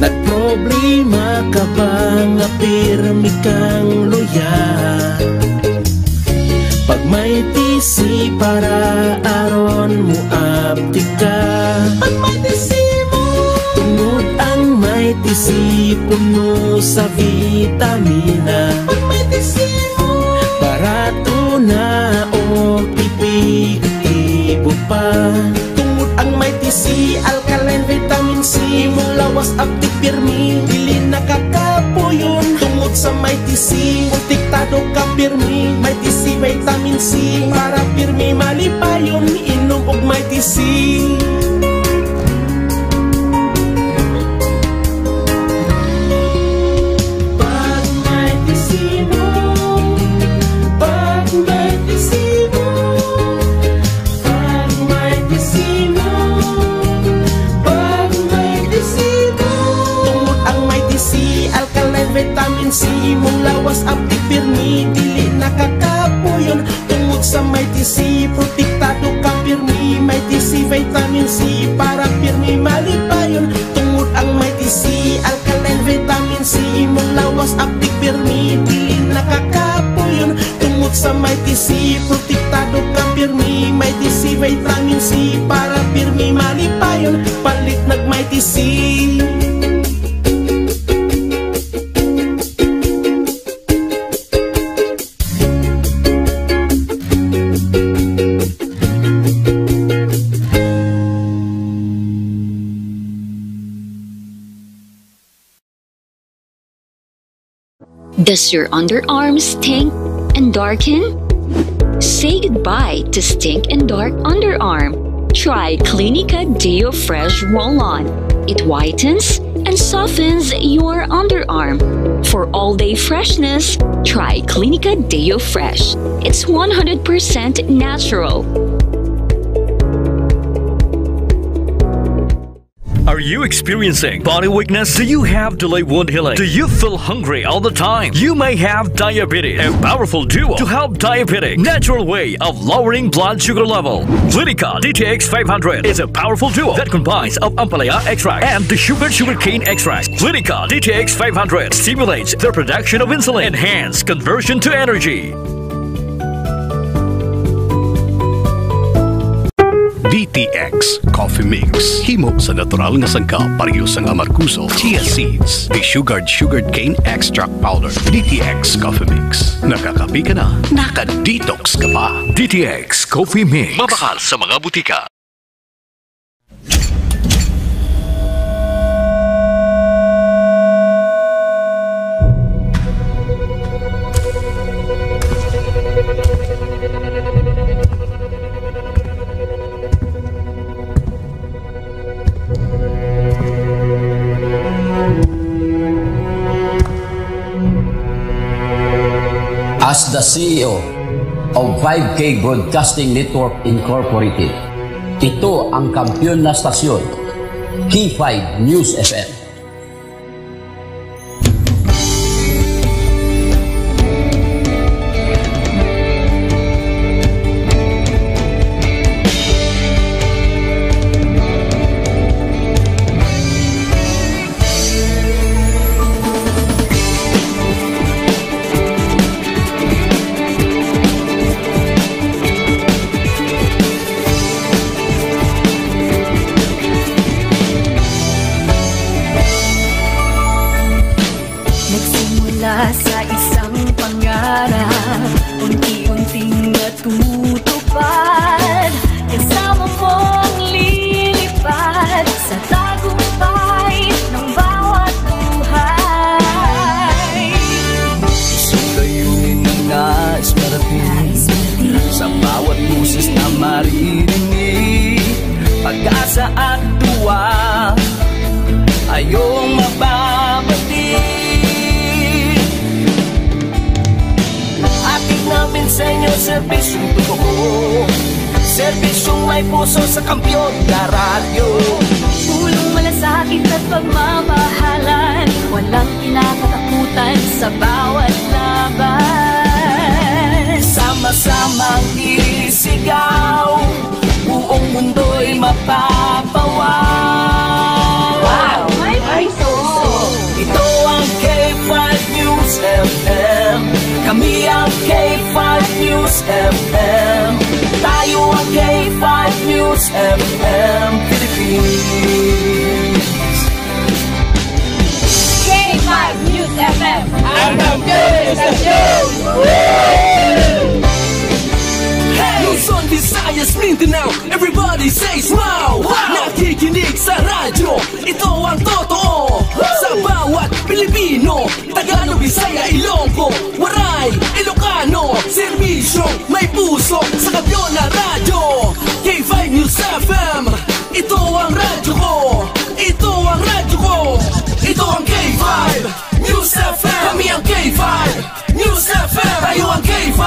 Nagproblema ka ba nga pirmi kang loyal? Pag may tisi para aron mo aptika. Pag may tisi mo, tungod ang may tisi puno sa vitamina. Pag may tisi mo, barato na o ibo pa. Tungod ang may tisi, alkaline vitamin C, mong lawas aptik pirmi, dili nakakapuyon. Tungod sa may tisi, protektado ka pirmi, may tisi vitamin C, para pirmi malipayon, inom og may tisi. Pag may tisi mo, pag may tisi mo, pag may tisi mo, pag may tisi mo. Tungod ang may tisi, alkaline vitamin C, mong lawas aptik pirmi, dili nakakapuyon. Tungod sa may tisi, protektado ka pirmi, may tisi vitamin C, para pirmi malipayon. Tungod ang may tisi, alkaline vitamin C, mong lawas aptik pirmi, dili nakakapuyon. Tungod sa may tisi, protektado ka pirmi, may tisi vitamin C, para pirmi malipayon. Palit nag may tisi. Does your underarm stink and darken? Say goodbye to stink and dark underarm. Try Clinica Deo Fresh Roll-On. It whitens and softens your underarm. For all-day freshness, try Clinica Deo Fresh. It's 100% natural. Are you experiencing body weakness? Do you have delayed wound healing? Do you feel hungry all the time? You may have diabetes. A powerful duo to help diabetic. Natural way of lowering blood sugar level. Clinica DTX 500 is a powerful duo that combines of Ampalaya extract and the sugarcane extract. Clinica DTX 500 stimulates the production of insulin, enhance conversion to energy. DTX Coffee Mix. Himo sa natural nga sangkap pareho sang amarkuso, chia seeds, sugared cane extract powder. DTX Coffee Mix. Nakakapi ka na, naka-detox ka pa. DTX Coffee Mix. Mabakal sa mga butika. As the CEO of 5K Broadcasting Network Incorporated, ito ang kampiyon na stasyon, K5 News FM. Sa isang pangarap, unti-unting natutupad. Kasama mong lilipad sa tagumpay ng bawat buhay. Isang layunin na nais marating sa bawat busis na maririnig. Pag-asa at tuwa ayong mababatid. Namin sa inyo, serbisyong totoo, serbisyong may puso sa kampiyon na radyo. Pulong malasakit at pagmamahalan, walang kinakatakutan sa bawat laban. Sama-samang isigaw, buong mundo'y mapapawaw. Wow! May puso! Ito ang K5 News FM. Kami ang K5 News FM. Tayo ang K5 News FM Philippines. K5 News FM. Ang kampiyon sa show! Luzon, Visayas, Mindanao, everybody says wow! Nakikinig sa radyo, ito ang totoo. Sa bawat Pilipino, Tagalog, Bisaya, Ilonggo, Waray, Ilocano, serbisyo, may puso sa kampiyon na radyo. K5 News FM, ito ang radyo ko, ito ang radyo ko, ito ang K5 News FM. Kami ang K5 News FM, tayo ang K5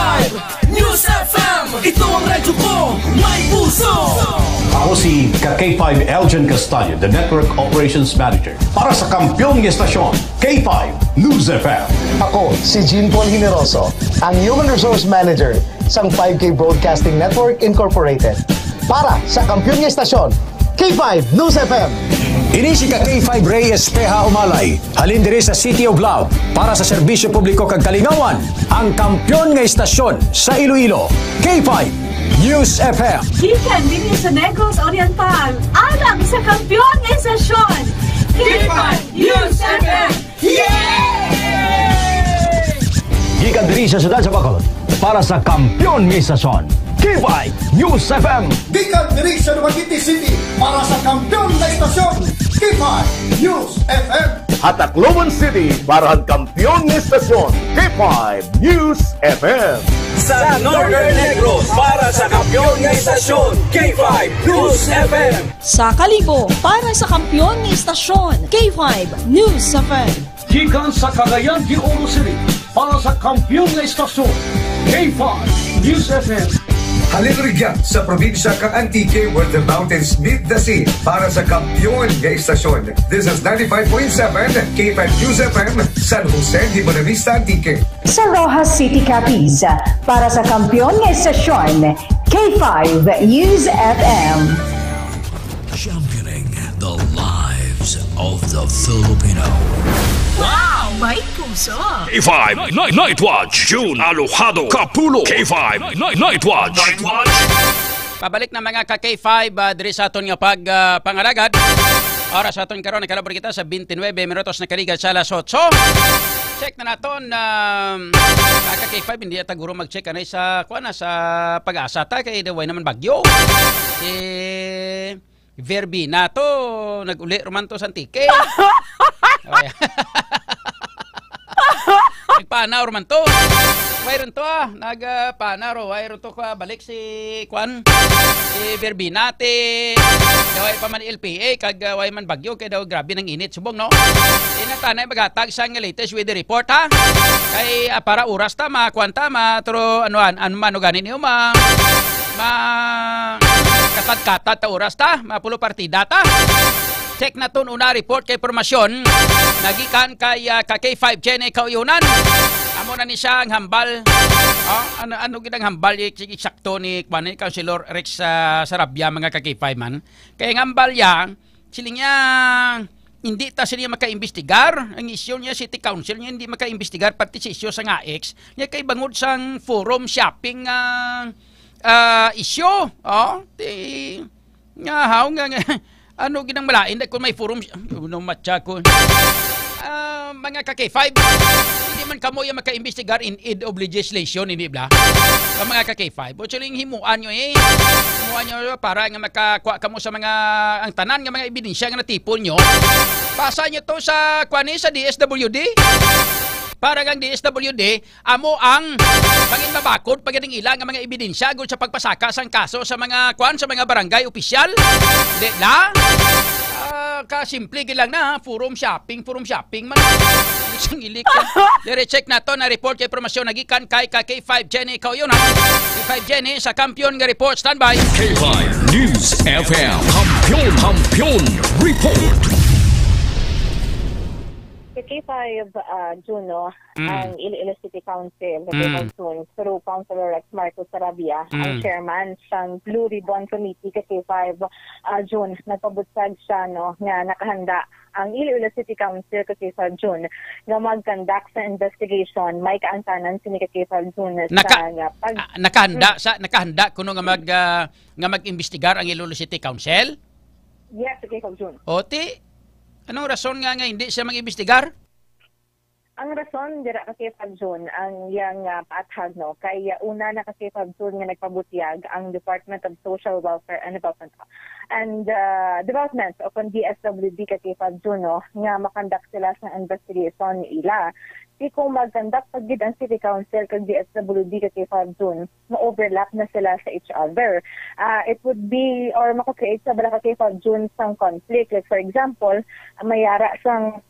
News FM. Ito ang radyo ko, may puso. Ako si K5 Elgin Castaño, the Network Operations Manager para sa kampiyon ng estasyon, K5 News FM. Ako si Jean Paul Generoso, ang Human Resource Manager sa 5K Broadcasting Network Incorporated para sa kampiyon ng estasyon, K5 News FM. Ini si K5 Reyes Peha Umalay, halin diri sa City of Love para sa serbisyo publiko kag kalingawan, ang kampiyon nga istasyon sa Iloilo, K5 News FM. Gikan din sa Negros Oriental, alang sa kampiyon nga istasyon, K5 News FM. Gikan diri sa siyudad sa Bacolod para sa kampiyon nga istasyon, K5 News FM. Gikan diri sa Dumaguete City para sa kampiyon na istasyon, K5 News FM. At Tacloban City para ang kampiyon ng istasyon, K5 News FM. Sa Northern Negros para sa kampiyon ng istasyon, K5 News FM. Sa Kalibo para sa kampiyon ng istasyon, K5 News FM. Gikan sa Cagayan de Oro City para sa kampiyon ng istasyon, K5 News FM. Halilrigya sa probinsya kang Antique where the mountains meet the sea para sa kampiyon nga istasyon. This is 95.7 K5 News FM, San Jose de Buenavista, Antique. Sa Rojas City, Capiz para sa kampiyon nga istasyon, K5 News FM. Championing the lives of the Filipino. Wow! May puso! K5 Night Watch, June Alojado, Capulo. K5 Night Watch. Pabalik na mga ka-K5 diri sa aton nga pangalagad. Oras sa aton karon nakalabor kita sa 29 minutos na kaligat sa alas 8. Check na naton mga ka-K5 hindi ata guro mag-check anay sa sa pag-asa ta kay daway naman bagyo. Verbi na to nag-uli roman to sa antike. Nagpanaw man to. Wayron to nagpanaw. Wayron to balik si si Verbinate. Daway pa man LPA kag way man bagyo kay daw grabe nang init subong no. Inatanay magatag sa nga latest weather report ha. Kay para oras ta makwanta matro anuan man ganin niyo katat-katat ta oras ta mapulo partida ta. Check na to una report kay informasyon nagikan kay K5 Jenny Kauyunan. Amo na ni siya ang hambal. Ano gidang hambal eksakto ni Councilor Rex Sarabia mga K5 man. Kay ang hambal ya siling niya hindi ta sila makaimbestigar. Ang isyu niya City Council niya hindi makaimbestigar pati si isyu sa NAEX. Niya kay bangod sang forum shopping isyu. Ano ginang malain kung may forum matcha ko. Mga K5 hindi man kamo yung maka-investigar in aid of legislation hindi ba? Mga K5 o siling himuan nyo himuan nyo para nga makakuha kamo sa mga ang tanan nga mga ebidensya nga natipon nyo pasa nyo to sa sa DSWD para ang DSWD amo ang mangin mabakod pagdating ilang ang mga ebidensya gud sa pagpasaka sang kaso sa mga sa mga barangay opisyal di la kasimple lang na forum shopping man isang ilik dire check na to na report kay informasyon nagikan kay K5 Jenny Kauyunan. K5 Jenny sa kampiyon nga report standby. K5 News FM kampiyon report. K5 June, ang Iloilo City Council, June, through Councilor Rex Marcos Sarabia, ang chairman ng Blue Ribbon Committee, K5 June, nagpabutsag siya nga nakahanda ang Iloilo City Council, K5 June, nga mag-conduct sa investigation, may kaantanan sini K5 June nakahanda kuno nga mag-imbestigar ang Iloilo City Council? Yes, K5 June. Anong rason nga hindi siya mag-imbestigar? Ang rason dira kay June ang yang paathag kay una na kay June nga nagpabutyag ang Department of Social Welfare and Development of DSWD kay June nga makandak sila sa investigation ila. Di kung mag-conduct pagid ang City Council kag DSWD kay June, ma-overlap na sila sa each other. It would be or mako-create sa bala kay June sang conflict. Like for example, mayara sang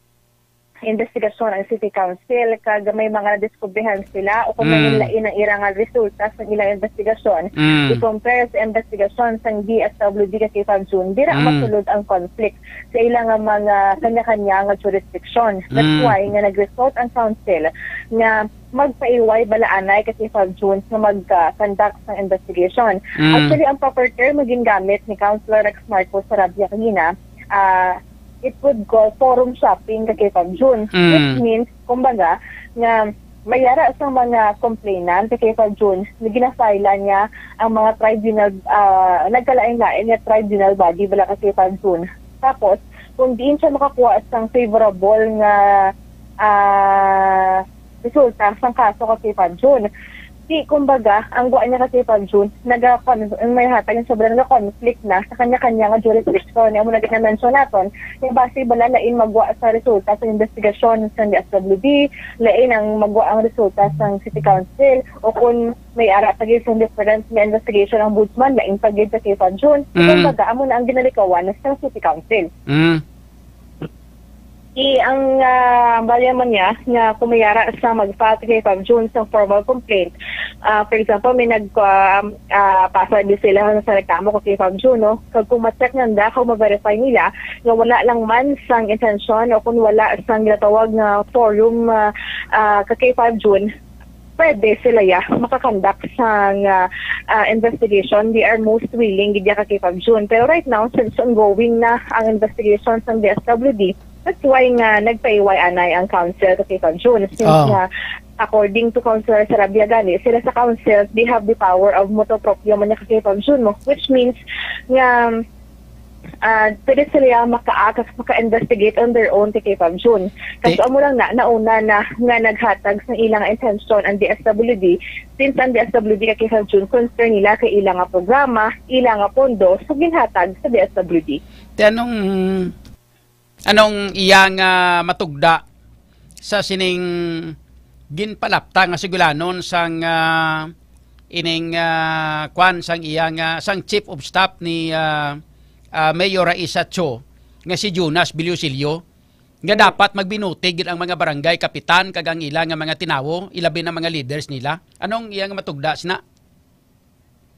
investigasyon ang City Council kag may mga nadiskubrihan sila o kung may lain ang irang resulta sa ilang investigasyon i-compare sa investigasyon sa DSWD kay June dira masulod ang conflict sa ilang mga kanya-kanya nga jurisdiction. That's why nga nag-result ang council nga magpaiway balaanay kasi June na mag-conduct ng investigation. Actually, ang proper term maging gamit ni Councilor Rex Marcos Sarabia kanina, it would go forum shopping kay June. Which means, kumbaga, na mayara sa mga complainant kay June na ginafila niya ang mga tribunal, nagkalain-lain niya tribunal body bala kay June. Tapos, kung diin siya makakuha sa favorable nga resulta sa kaso kay June, kumbaga, ang guan niya kasi June, may hatag yung sobrang conflict na sa kanya-kanya nga jurisdiction. Yung muna na-mention natin, yung base bala lain magwa sa resulta sa investigasyon sa DSWD, lain ang magwa ang resulta sa City Council, o kung may ara pagid sa different na investigation ng Ombudsman, lain pagid sa June. Kumbaga, amo na ang ginalikawan sa City Council. Ang balyaman niya na kumayara sa mag-file kay June sa formal complaint. For example, may nagpasa din sila sa reklamo ko kay June, no? Kung ma-check nanda, kung ma-verify nila na wala lang man sang intensyon o kung wala sang ginatawag na forum kay June, pwede sila makakonduct sa investigation. They are most willing gidya kay June. Pero right now, since ongoing na ang investigation sa DSWD, that's why nga nagpaiway anay ang council kay June. Since nga according to Councilor Sarabia gani, sila sa councils, they have the power of motu proprio man niya kay Fab Jun mo, which means nga pwede sila maka-investigate on their own kay Fab Jun. Kasi amo lang nauna na nga naghatag sa ilang intention ang DSWD, since ang DSWD kay Fab Jun concern nila kay ilang programa, ilang pondo so ginhatag sa DSWD. Anong iyang matugda sa sining ginpalapta nga sigulanon sang ining kwan sang iyang sang chief of staff ni Mayor Raisa Cho nga si Jonas Bilusilio nga dapat magbinutig ang mga barangay kapitan kagang ilang nga mga tinawo, ilabi na mga leaders nila. Anong iyang matugda sina?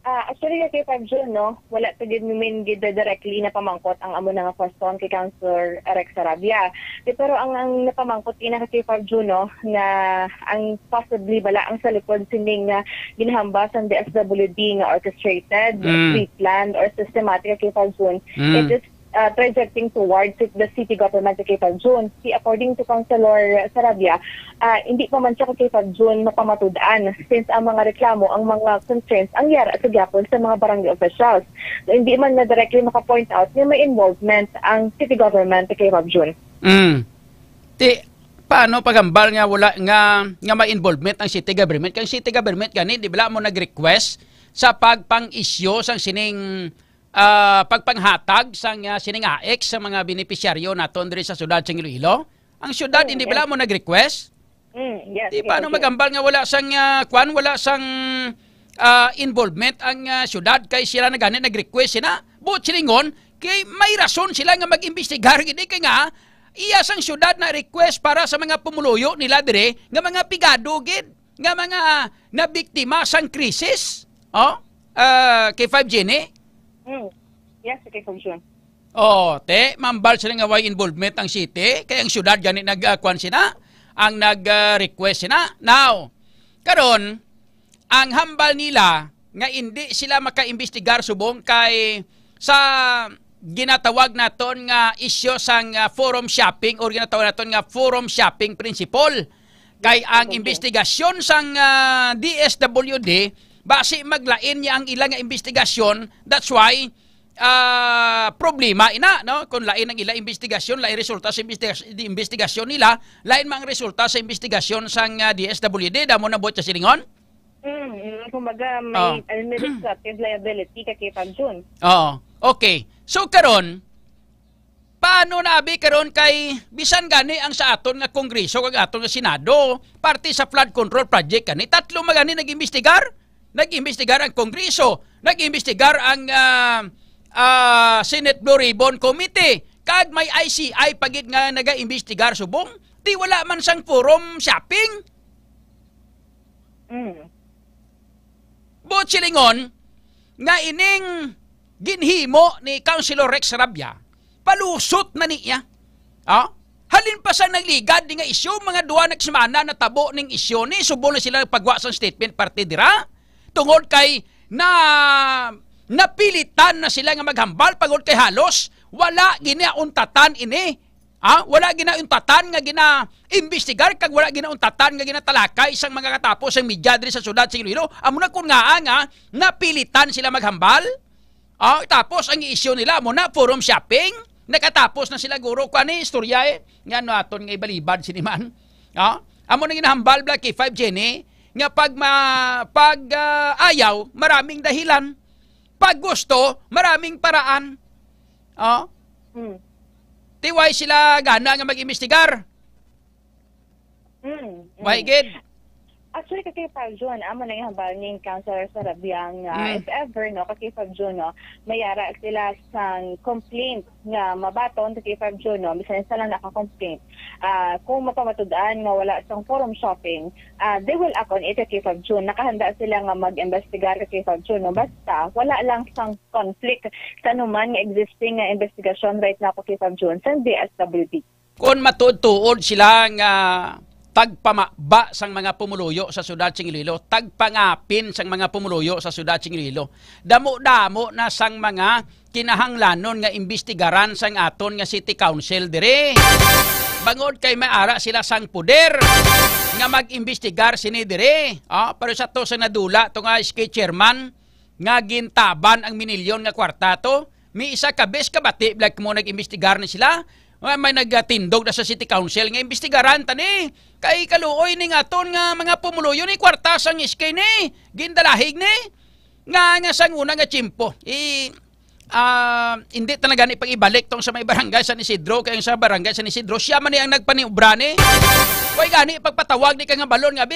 Actually, kay Fab Jun, no, wala pa din namin directly na pamangkot ang amo nga question kay Councilor Rex Sarabia. Pero ang napamangkot ina kay Fab Jun, no, na ang possibly bala ang sa likod sining ginahambas ang DSWD nga orchestrated, pre-planned, or systematic kay Fab Jun. It is trajecting towards the city government kay Fab Jun. According to Councilor Sarabia, hindi pa man siya kay Fab Jun mapamatudaan since ang mga reklamo, ang mga concerns ang yara sa gyapon sa mga barangay officials. So, hindi man na directly maka-point out na may involvement ang city government kay Fab Jun. Paano pagambal nga wala nga may involvement ang city government? Kang city government gani di bala mo nag-request sa pagpang-isyo sang sining pagpanghatag sang sining AX sa mga benepisyaryo naton diri sa syudad sa Iloilo. Ang syudad hindi bala mo nag-request? Yes. Di paano magambal nga wala sang wala sang involvement ang syudad kay sila na gani nag-request sina. But silingon kay may rason sila nga mag-imbestigar gid kay nga iya sang syudad na request para sa mga pumuluyo nila dire nga mga pigado gid nga mga nabiktima sang krisis. Kay 5G ni? Yes, okay, Commission. Mambal sila nga way involvement ang city, kaya ang syudad gani nag-kwan sina, ang nag-request sina. Now, karon ang hambal nila nga hindi sila maka-imbestigar subong kay sa ginatawag naton nga isyo sang forum shopping or ginatawag naton nga forum shopping principle. Kay ang investigasyon sang DSWD base maglain niya ang ilang investigasyon. That's why problema ina, no? Kung lain ang ilang investigasyon, lain resulta sa investigasyon nila, lain mang resulta sa investigasyon sang DSWD, damo na bot sa silingon? Kumbaga may administrative liability kay Fab Jun. Okay. So karon paano naabi karon kay bisan gani ang sa aton nga kongreso kag aton nga senado, parte sa flood control project kani, tatlo magani nag-imbestigar? Nag-imbestigar ang Kongreso, nag-imbestigar ang Senate Blue Ribbon Committee, kag may ICI pagit nga naga-imbestigar subong, di wala man sang forum shopping. But silingon, nga ining ginhimo ni Councilor Rex Sarabia, palusot na niya. Halin pa sa nagligad di nga isyo, mga duwa nagsimana na tabo ning isyo ni, subong na sila pagwa sa statement parte dira. Tungod kay napilitan na sila nga maghambal pagod kay halos wala ginauntatan ini. Wala ginauntatan nga gina-imbestigar kag wala ginauntatan nga ginatalakay isang mga katapos ang media diri sa syudad sa Iloilo. Amo na kun nga napilitan sila maghambal. Tapos ang isyu nila amo na forum shopping. Nakatapos na sila guro kani istorya nga no aton nga ibalibad siniman. Amo na ginahambal bla kay 5 Jenny nga pag ayaw, maraming dahilan. Pag gusto, maraming paraan. Tiway sila gana nga mag-imbestigar. Why good? Actually, kay Fab Jun, amo na yung hambal ni Councilor Sarabia nga if ever, no, kay Fab Jun, no, mayara sila sang complaint nga mabaton kay Fab Jun, no, bisan sa lang naka-complaint. Kung mapamatudaan nga wala sang forum shopping, they will act on it kay Fab Jun. Nakahanda sila nga mag-investigar kay Fab Jun, no, basta wala lang sang conflict sa anuman nga existing nga investigation right now kay Fab Jun sa DSWD. Kung matuod-tuod sila nga tagpamaba sang mga pumuluyo sa syudad sa Iloilo, tagpangapin sang mga pumuluyo sa syudad sa Iloilo. Damo-damo na sang mga kinahanglanon nga imbestigaran sang aton nga city council dire. Bangod kay maara sila sang puder nga mag-imbestigar sini dire. Pero sa to sa nadula to nga SK chairman nga gintaban ang minilyon nga kwarta to. May isa ka bes kabati blag mo nag-imbestigar na sila. May nagtindog na sa City Council nga imbestigaran tani. Kay kaluoy ni nga ton nga mga pumuluyo ni kwarta sang SK ni. Gindalahig ni. Nga sang una nga chimpo. Hindi talaga ni pag-ibalik tong sa may barangay San Isidro. Kaya sa barangay San Isidro, siya man ni ang nagpaniubra ni. Kaya gani pagpatawag ni ka nga balon nga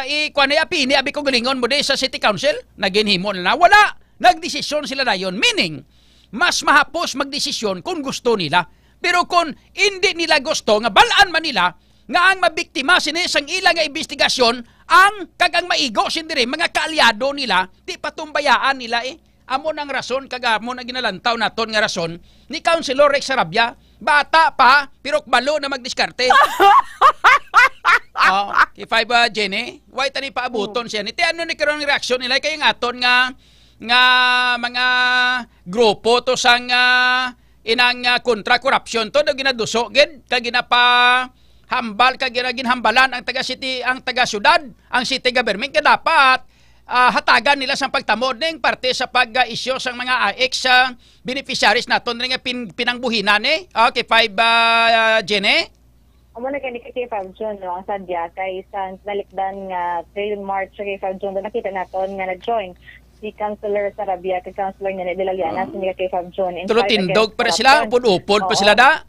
ikuan ni apini abi ko galingon mo di sa City Council. Naginhimo na wala. Nagdesisyon sila dayon. Meaning, mas mahapos magdesisyon kung gusto nila. Pero kung hindi nila gusto, nga balaan man nila, nga ang mabiktima sinisang ilang nga investigasyon, ang kagang maigo sindiri, mga kaalyado nila, di patumbayaan nila Amo nang rason, kagamo na ginalantaw naton nga rason, ni Councilor Rex Sarabia, bata pa, pero balo na magdiskarte. If I ba, Jenny, why tani paabuton siya? Iti ano ni karon reaksyon nila, kaya nga aton nga mga grupo to sang inang kontra corruption to do ginaduso gid kag ginapa hambal kag ginhambalan ang taga city ang taga syudad ang city government kay dapat hatagan nila sa pagtamod ning parte sa pag-isyo sang mga AX sa beneficiaries naton nga pinangbuhinan okay 5 Jenny Amo na kani kay 5 June no ang sadya kay sa nalikdan nga trail march kay 5 June nakita naton nga na-join si Councilor Sarabia kay Councilor Nene de la Llana sini kay 5 June. Tulo tindog para sila, upod pa sila da.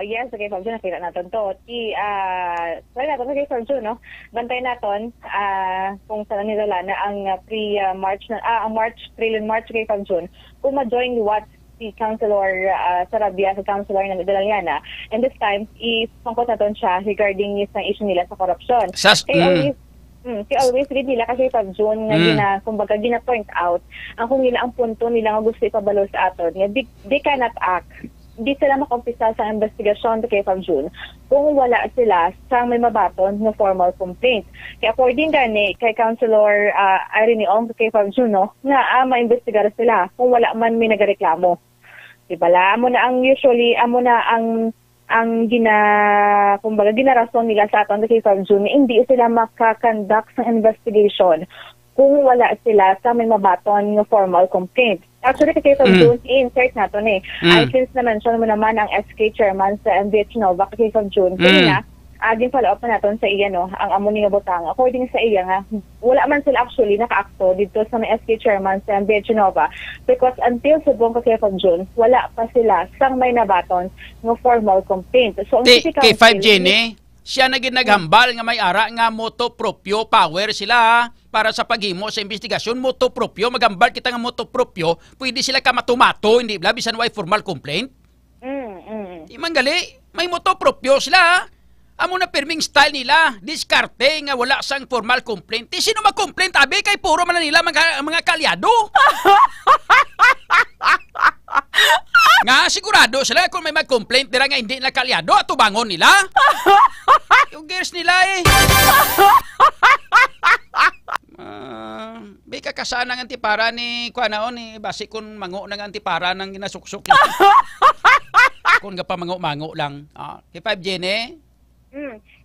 Yes, kay 5 June nakita naton to. Sorry naton kay 5 June no. Bantay naton kung saan nila Llana ang pre-march na ang March Trillion March kay 5 June. Kung ma-join what si Councilor Sarabia sa Councilor Nene de la Llana. And this time ipangkot naton siya regarding isang issue nila sa corruption. Always read nila kasi 5 June nga kumbaga gina-point out ang kung nila ang punto nila nga gusto ipabalo sa aton nga they cannot act di sila makumpisa sa investigasyon kay 5 June kung wala sila sa may mabaton nga formal complaint kaya according gani kay Councilor Irene Ong kay 5 June no nga maimbestigar sila kung wala man may nagareklamo diba amo na ang usually amo na ang kumbaga ginarason nila sa aton kay 5 June hindi sila makakonduct sa investigation kung wala sila sa may mabaton ng formal complaint. Actually, kay 5 June, i-insert natin I since na-mention mo naman ang SK chairman sa MVH Nova kay 5 June. Kaya na, aging follow up na natin sa iya, no, ang amo nga butang. According sa iya nga, wala man sila actually naka-acto dito sa may SK chairman sa MVH Nova because until subong kay 5 June, wala pa sila sang may nabaton ng formal complaint. So, kay 5 Jenny, siya na ginaghambal nga may ara nga moto proprio power sila para sa paghimo sa investigasyon moto proprio magambal kita nga moto proprio pwede sila ka matumato hindi bla bisan way formal complaint Imanggali may moto proprio sila amo na pirming style nila diskarte nga wala sang formal complaint sino mag-complaint abi kay puro man nila mga kalyado nga sigurado sila kung may mag-complaint dira nga hindi na kalyado at tubangon nila yung gears nila May kakasaan ng antipara ni Kuanaon ni basi kun mango ng antipara ng ginasuksok kung ga pa mango-mango lang kay 5 Jenny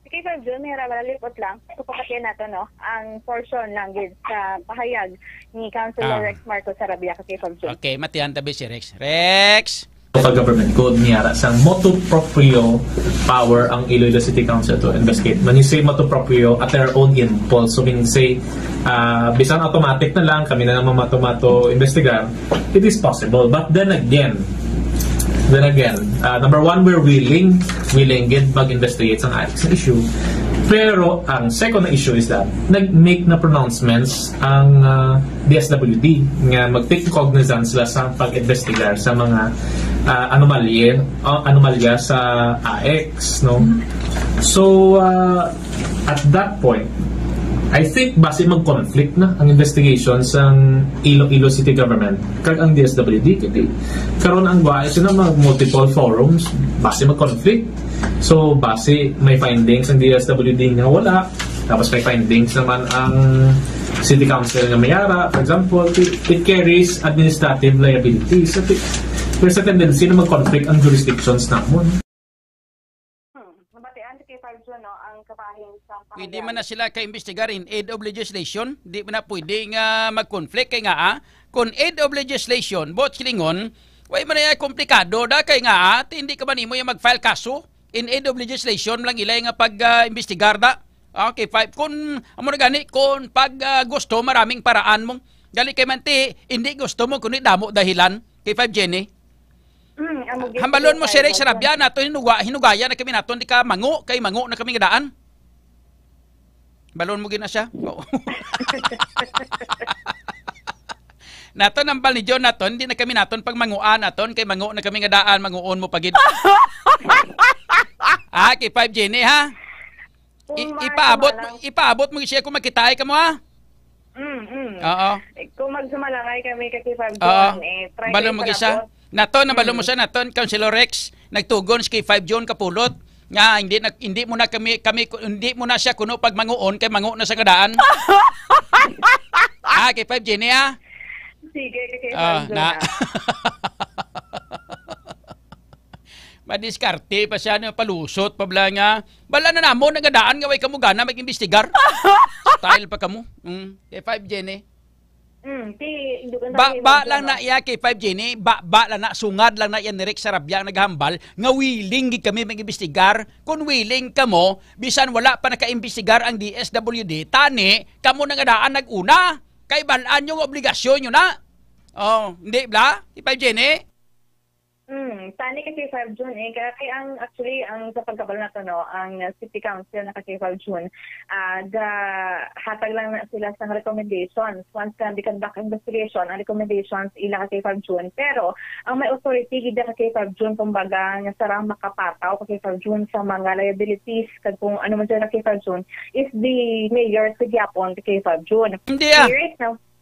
kay 5 June may lipot lang kupakatyan nato no ang portion lang gid sa pahayag ni Councilor Rex Marcos Sarabia kay 5 June okay matihan tabi si Rex Local government code niya sa motu proprio power ang Iloilo City Council to investigate. When you say motu proprio at their own impulse, so when say bisan automatic na lang kami na naman mato investigar, it is possible. But then again, number one, we're willing get mag-investigate sa issue. Pero ang second na issue is that nag-make na pronouncements ang DSWD nga mag-take cognizance sila sa pag-investigar sa mga anomalya sa AX, no? So at that point I think base mag-conflict na ang investigation sa Iloilo City Government kag ang DSWD kay karon ang bahay sila multiple forums base mag-conflict. So base may findings ang DSWD nga wala tapos may findings naman ang City Council nga mayara for example it carries administrative liability. So there's a tendency na mag-conflict ang jurisdictions namon. Mabatian kay 5 June no ang bahin sa Hindi man na sila ka-investigar in aid of legislation. Hindi man na pwede nga mag-conflict. Kaya nga, kung aid of legislation, bot silingon, way man na komplikado da. Kaya nga, hindi ka man mo yung mag-file kaso in aid of legislation lang ilay nga pag-investigar da. Okay, 5. Kung, amo na gani, kung pag gusto, maraming paraan mong. Gali kay manti, hindi gusto mo, kundi damo dahilan. Kay 5, Jenny. Hambalon mo si Rex Sarabia nato hinugaya na kami naton di ka mango kay mango na kami gadaan. Balon mo gina siya. Naton ang bal ni John naton di na kami naton pag manguan naton kay mango na kami gadaan manguon mo pagid. Kay 5 Jenny ha. Ipaabot mo siya kung magkitaay ka mo ha. Oo. Kung magsumalangay kami kay 5 John try balon mo siya. Naton na balon mo siya naton Councilor Rex nagtugon kay 5 John kapulot nga hindi mo na hindi mo na siya kuno pag manguon kay mangu na sa kadaan. Kay 5 Jenny ha. Sige kay 5 John. Madiskarte pa siya na palusot pabla nga. Bala na namo nagadaan nga way kamo gana mag-imbestigar. Style pa kamo. Kay 5 Jenny. Ba lang na iya kay 5 Jenny, ba lang na sungad lang na yan ni Rex Sarabia naghambal nga willing kami mag-imbestigar. Kung willing kamo, bisan wala pa naka-imbestigar ang DSWD, tani kamo nagadaan nag-una. Kay balaan yung obligasyon nyo na. Hindi bla? Kay 5 Jenny? Tani kasi 5 June kaya ang actually ang sa pagkabal na to no, ang City Council na kasi 5 June hatag lang na sila sa recommendations once can conduct investigation ang recommendations ila kasi 5 June pero ang may authority gid kasi 5 June kumbaga nga sarang makapataw kasi 5 June sa mga liabilities kad kung ano man sa kasi 5 June is the mayor sa Gyapon kasi 5 June. Hindi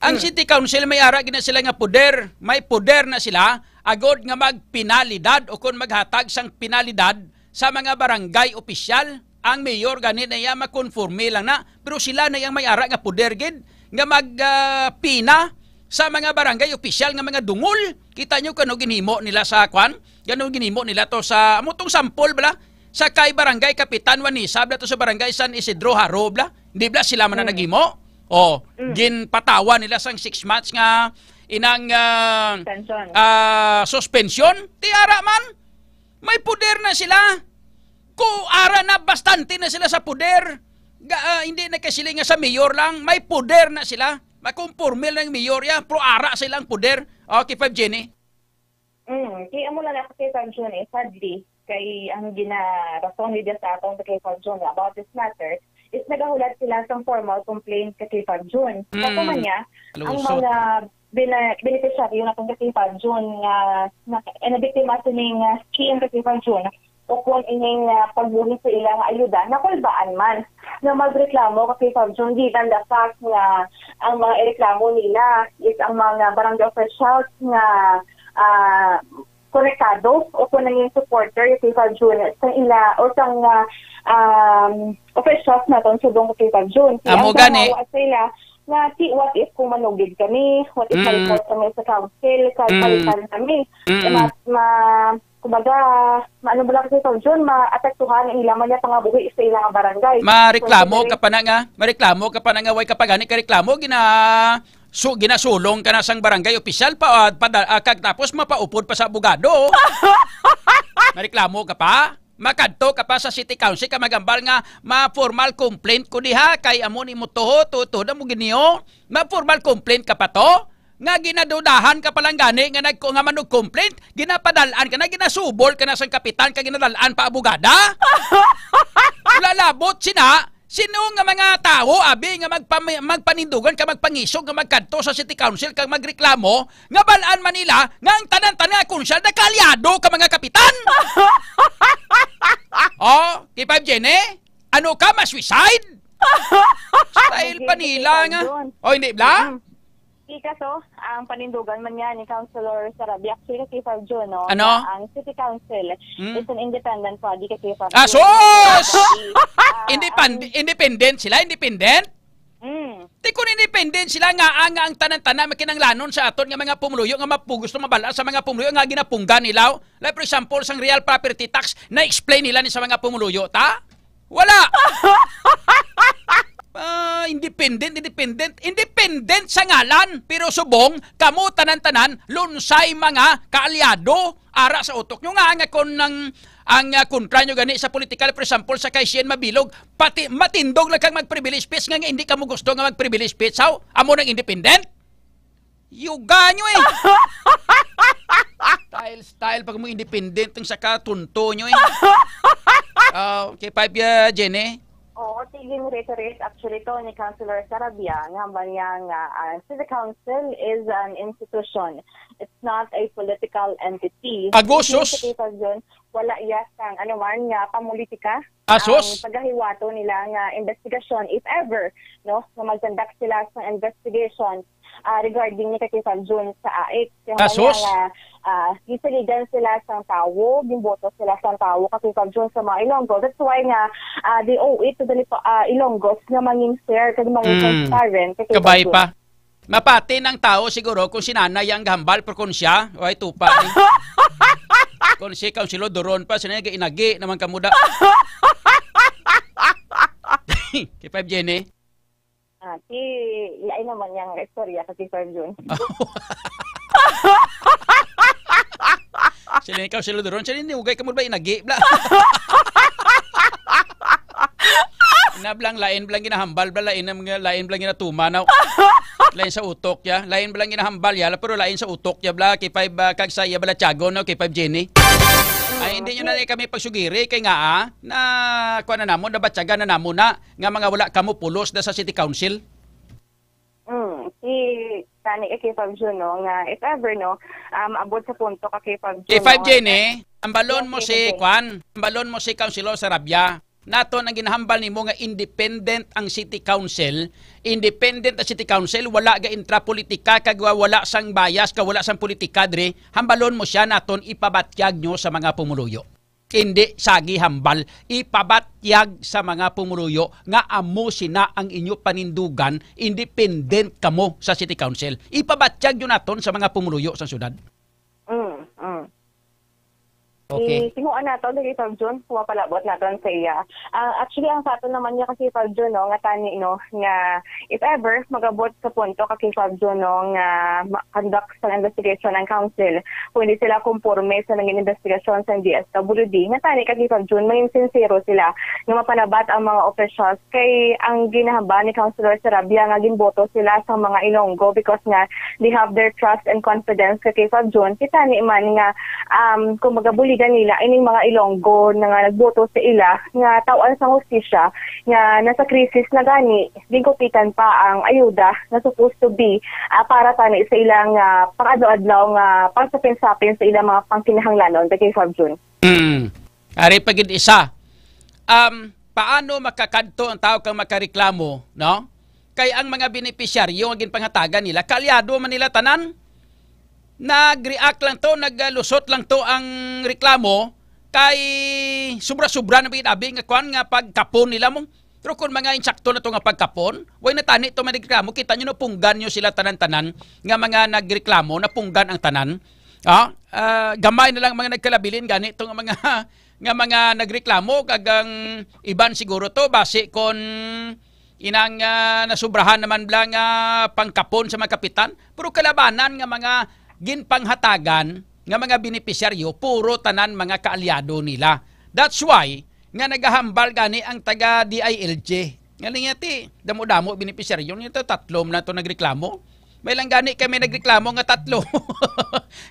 ang City Council may ara gina sila nga poder. May poder na sila agod nga magpinalidad o kung maghatag sang pinalidad sa mga barangay opisyal. Ang mayor gani na iya makonforme lang na pero sila na yang may ara nga poder gid nga magpina sa mga barangay opisyal nga mga dungol. Kita nyo kano ginhimo nila sa kwan? Gano ginhimo nila to sa amutong sampol bala sa kay barangay Kapitan Wanisab to sa barangay San Isidro Haro bla. Di bla sila man na naghimo? Ginpatawa nila sang 6 months nga inang suspension. Tiara man, may poder na sila. Ara na bastante na sila sa poder. Hindi na kasi nga sa mayor lang, may poder na sila. Makumpurmil ng mayor ya, pro ara silang poder. Okay, 5 Jenny. Kaya mo lang ako kay 5 June sadly, kay ang ginarason nila sa atong kay 5 June about this matter, is nagahulat sila sa formal complaint kay 5 June. Sa niya, ang mga beneficiary na kung kay 5 June nga nabiktima sa ning scheme kay 5 June o kung ining pagbuhi sa ilang ayuda, nakulbaan man na magreklamo kay 5 June given the fact nga ang mga ireklamo nila is ang mga barangay officials nga konektado o kung nanging supporter kay 5 June sa ila o sa officials na itong subong kay 5 June. Amo gani. Sila na what if kung manugid kami, what if ma-report kami sa council, palitan kami, kumbaga, ano ba lang kasi 5 June, maapektuhan ang ilang mga pangabuhi sa ilang barangay. Mareklamo ka pa na nga, way kapagani ka reklamo, ginasulong ka na sang barangay opisyal tapos mapaupod pa sa abogado. Mareklamo ka pa? Makadto ka pa sa City Council ka magambal nga ma-formal complaint ko diha kay amo ni mo toho na mo giniyo. Ma-formal complaint ka pa to? Nga ginadudahan ka palang gani nga nga manog complaint, ginapadalaan ka na, ginasubol ka na sang kapitan ka ginadalaan pa abogada? Lalabot sino nga mga tao abi nga magpanindugan ka magpangisog nga magkadto sa City Council kag magreklamo nga balaan Manila nga ang tanan-tanan konsyal na kalyado ka mga kapitan. Kay 5 Jenny, ano ka ma-suicide? Style pa nila nga. Hindi bla? Kaso, ang panindugan man yan ni Councilor Sarabia, actually kay 5 June, no? Ano? Ang City Council is an independent body kay 5 June. Sos! Independent sila? Independent? Di kung independent sila nga ang tanan-tanan makinanglanon sa aton nga mga pumuluyo nga gusto mabala sa mga pumuluyo nga ginapunggan nila. Like for example, sang real property tax na explain nila ni sa mga pumuluyo, ta? Wala. Independent sa ngalan, pero subong kamo tanan-tanan lunsay mga kaalyado ara sa utok nyo nga kon ang kontra nyo gani sa political, for example sa kay Sien Mabilog, pati matindog lang kang mag-privilege speech nga hindi ka mo gusto nga mag-privilege speech. How? Amo nang independent? Yuga nyo eh. Style pag mo independent ang saka tunto nyo eh. Okay, 5 Jenny. Oo, tiging rhetoric actually to ni Councilor Sarabia nga ba niya nga City Council is an institution. It's not a political entity. Agosos. Wala yasang ano man nga pamulitika. Asos. Ang paghahiwato nila nga investigasyon if ever no na mag-conduct sila sa investigation regarding ni Kakifab Jun sa AX. Asos. Gisaligan sila sa tawo, gimboto sila sa tawo Kakifab Jun sa mga Ilonggo. That's why nga they owe it to the Ilonggos na manging fair kag manging transparent. Kabay pa. Mapati ng tao siguro kung sinanay ang gambal pero kung siya, ay tupa. Kung si Councilor Doron pa, sinanay inagi naman kamuda. Kay 5 Jenny. Lain naman yung istorya kasi 5 June. Sinanay Councilor Doron, sinanay ugay kamuda ba inagi? Inablang lain blang ginahambal bla lain blang ginatumanaw. Lain sa utok ya, lain blang ginahambal ya, pero lain sa utok ya bla kay 5 kag saya bala Tiago no kay 5 Jenny. Ay hindi nyo na kami pagsugiri kay nga na kuan na namon na batyaga na namon na nga mga wala kamo pulos na sa City Council. Tani kay 5 June no nga if ever no abot sa punto kay 5 June. Kay 5 Jenny, ambalon mo si kuan, ambalon mo si Councilor Sarabia. Nato ang ginahambal nimo nga independent ang City Council, independent ang City Council, wala ga intrapolitika kag wala sang bias ka wala sang politika dre, hambalon mo siya naton ipabatyag nyo sa mga pumuluyo. Hindi sagi hambal, ipabatyag sa mga pumuluyo nga amo sina ang inyo panindugan, independent kamo sa City Council. Ipabatyag nyo naton sa mga pumuluyo sa syudad. Okay. Tinuan nato dali 5 June, pumapalabot naton sa iya. Actually ang sato naman niya kasi 5 June no nga tani no nga if ever magabot sa punto kay 5 June no nga conduct sa investigation ng council kung hindi sila kumporme sa naging investigasyon sa DSWD nga tani kay 5 June may sincero sila nga mapanabat ang mga officials kay ang ginahaba ni Councilor Sarabia nga ginboto sila sa mga Ilonggo because nga they have their trust and confidence kay 5 June kita ni man nga kung magabuli nila ining mga Ilonggo na nga nagboto sa ila nga tawan sa hustisya nga nasa krisis na gani gingkupitan pa ang ayuda na supposed to be para tani sa ilang pang-adlaw nga pagsapin-sapin sa ilang mga pangkinahanglanon kay 5 June. Ari pagid isa. Paano makakadto ang tao kang makareklamo, no? Kay ang mga benepisyaryo ang ginpanghatagan nila, kalyado man nila tanan. Nag-react lang to, naglusot lang to ang reklamo kay sobra-sobra na binabi nga kuan nga pagkapon nila mo. Pero kung mga insakto na to nga pagkapon, way na tani to magreklamo, kita nyo no punggan nyo sila tanan-tanan nga mga nagreklamo na punggan ang tanan. Gamay na lang mga nagkalabilin gani to nga mga nagreklamo kagang iban siguro to base kon inang nasubrahan naman blang pangkapon sa mga kapitan, pero kalabanan nga mga ginpanghatagan nga mga benepisyaryo puro tanan mga kaalyado nila. That's why nga nagahambal gani ang taga DILG. Nga niya ti damo-damo benepisyaryo nito tatlom na to nagreklamo. May lang gani kami nagreklamo nga tatlo.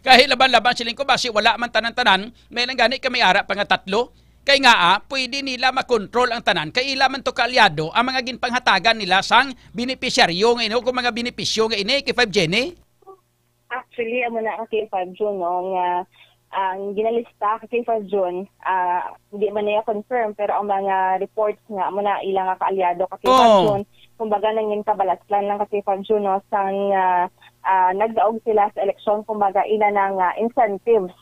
Kahit laban-laban siling ko basi wala man tanan-tanan, may lang gani kami ara pa nga tatlo. Kay nga pwede nila makontrol ang tanan kay ila man to kaalyado ang mga ginpanghatagan nila sang benepisyaryo nga ino kung mga benepisyo nga ini kay 5 Jenny. Actually, amo na kay 5 June no nga ang ginalista kay 5 June, hindi man niya confirm pero ang mga reports nga amo na ilang kaalyado kay 5 June, kumbaga nangin kabalaslan lang kay 5 June no sang nagdaog sila sa eleksyon kumbaga ila nang incentives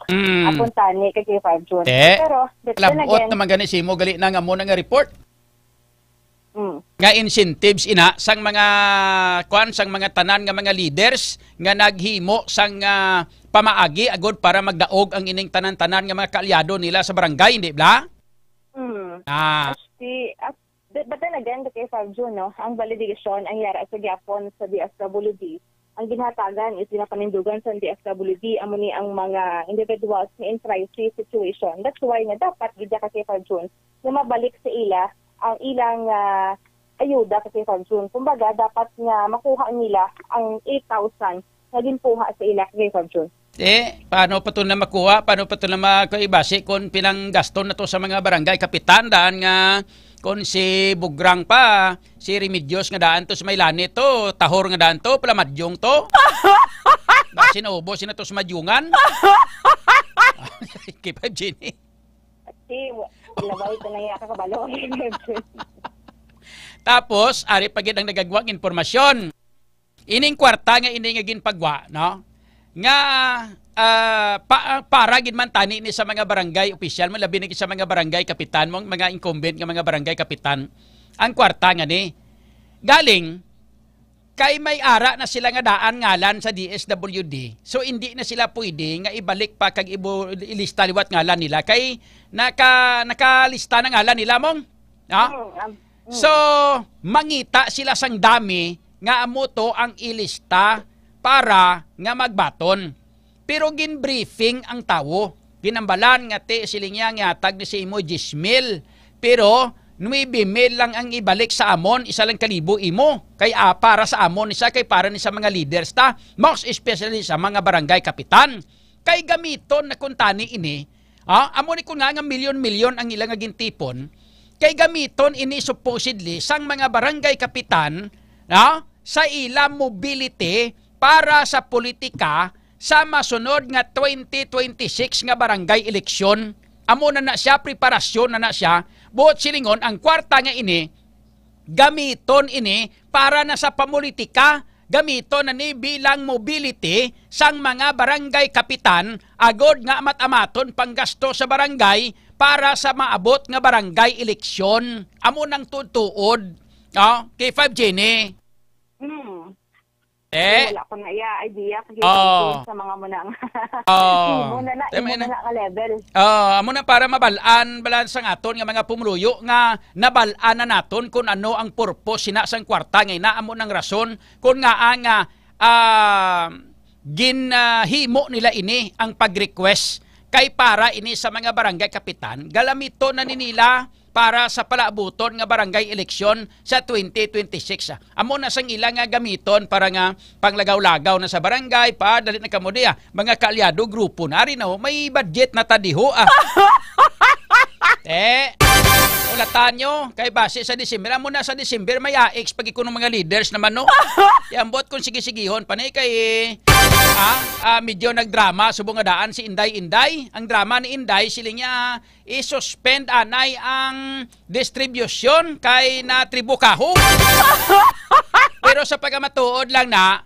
apunta ni kay 5 June. Pero labot naman gani simo gali na nga mo nga report. Nga incentives ina sang mga kuan sang mga tanan nga mga leaders nga naghimo sang pamaagi agod para magdaog ang ining tanan-tanan nga mga kaalyado nila sa barangay, hindi ba? Actually, But then again, kay 5 June, no, ang validation ang yara sa gyapon sa DSWD. Ang ginhatagan is ginapanindugan sa DSWD amo ni ang mga individuals ni in crisis situation. That's why nga dapat gidya kay 5 June na mabalik sa ila ang ilang ayuda kay 5 June. Kumbaga dapat nga makuha nila ang 8,000 na ginpuha sa ila kay 5 June. Paano pa ito na makuha? Paano pa ito na makaibasi kung pinang gaston na to sa mga barangay kapitan daan nga kung si Bugrang pa, si Remedios nga daan to sa Maylani to, Tahor nga daan to, Palamadyong to. Basin ubos na to sa Madyungan. K5 Jenny. Labay ito na yung kakabalo. Tapos, ari pagid ang nagagwang informasyon. Ining kwarta nga ining ginpagwa, no? Nga para gid man tani ni sa mga barangay opisyal mo labi na sa mga barangay kapitan mo mga incumbent nga mga barangay kapitan ang kwarta nga ni galing kay may ara na sila nga daan ngalan sa DSWD so hindi na sila pwede nga ibalik pa kag ilista liwat ngalan nila kay nakalista na ngalan nila mong no? So mangita sila sang dami nga amo to ang ilista para nga magbaton. Pero gin-briefing ang tao. Ginambalan nga silingya nga tag ni si imo 10,000. Pero 9,000 lang ang ibalik sa amon, 1,000 imo. Kay para sa amon isa kay para ni sa mga leaders ta, most especially sa mga barangay kapitan. Kay gamiton na kuntani ini, amo ni kun nga milyon-milyon ang ilang gintipon. Kay gamiton ini supposedly sang mga barangay kapitan, sa ilang mobility para sa politika sa masunod nga 2026 nga barangay eleksyon. Amo na siya, preparasyon na siya. Buot silingon, ang kwarta nga ini, gamiton ini para na sa pamulitika, gamiton na ni bilang mobility sang mga barangay kapitan, agod nga amat-amaton panggasto sa barangay para sa maabot nga barangay eleksyon. Amo nang tutuod. K5 Jenny. Wala ko na idea kasi sa mga munang muna na level. Amo na para mabalaan sang aton nga mga pumuluyo nga nabalaan na naton kung ano ang purpose sina sang kwarta nga inaamo ng rason kung nga ang ginhimo nila ini ang pag-request kay para ini sa mga barangay kapitan galamito na nila para sa palaabuton nga barangay eleksyon sa 2026. Amo na sang ilang nga gamiton para nga panglagaw-lagaw na sa barangay pa dalit na kamudi mga kaalyado grupo na rin may budget na tadiho ulatan nyo kay base sa December. Amo na sa December may AX pag ikuno mga leaders naman no. Yambot kung sige-sigihon panay kay medyo nagdrama subong nga daan si Inday. Ang drama ni Inday siling niya i-suspend anay ang distribution kay na tribukaho. Pero sa pagamatuod lang na,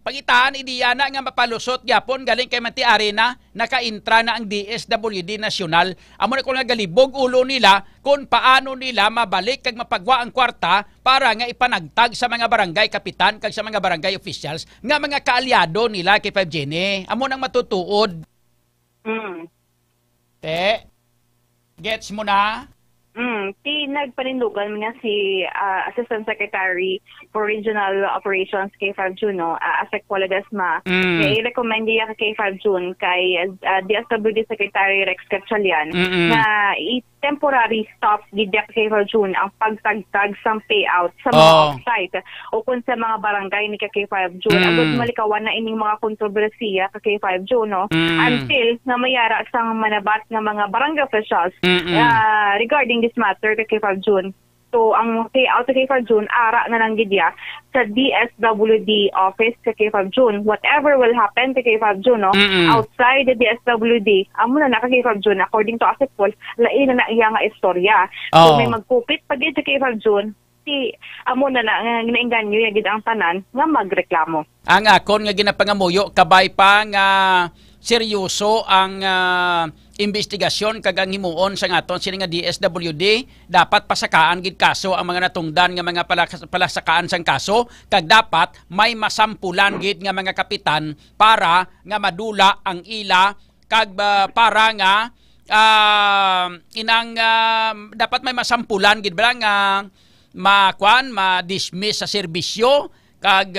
pagitaan idiya na nga mapalusot gyapon galing kay Manti Arena naka-intra na ang DSWD National. Amo na ko nga galibog ulo nila kung paano nila mabalik kag mapagwa ang kwarta para nga ipanagtag sa mga barangay kapitan kag sa mga barangay officials nga mga kaalyado nila kay 5 Jenny. Amo nang matutuod. Gets mo na? Nagpanindugan nga si Assistant Secretary for Regional Operations K5 June, Asek Poladesma. I-recommend niya kay K5 June kay DSWD Secretary Rex Gatchalian na temporary stop gidya kay K5 June ang pagtagtag sa payout sa mga off-site o kung sa mga barangay ni K5 June. Agad malikawan na ining mga kontrobersiya kay K5 June until na mayara sang manabat ng mga barangay officials regarding this matter kay K5 June. So, ang payout kay K5 June, ara na lang gidya sa DSWD office kay K5 June. Whatever will happen kay K5 June, outside the DSWD, amo na kay K5 June, according to Asset Paul, lain na iya nga istorya. So, may magkupit pag kay K5 June, amo na ginainganyo yung ang tanan nga magreklamo. Ang akon nga ginapangamuyo, kabay pa nga seryoso ang investigasyon kag ang himuon sa aton sini nga DSWD dapat pasakaan gid kaso ang mga natungdan nga mga palasakaan sang kaso kag dapat may masampulan gid nga mga kapitan para nga madula ang ila kag para nga dapat may masampulan gid ba nga ma-dismiss sa serbisyo kag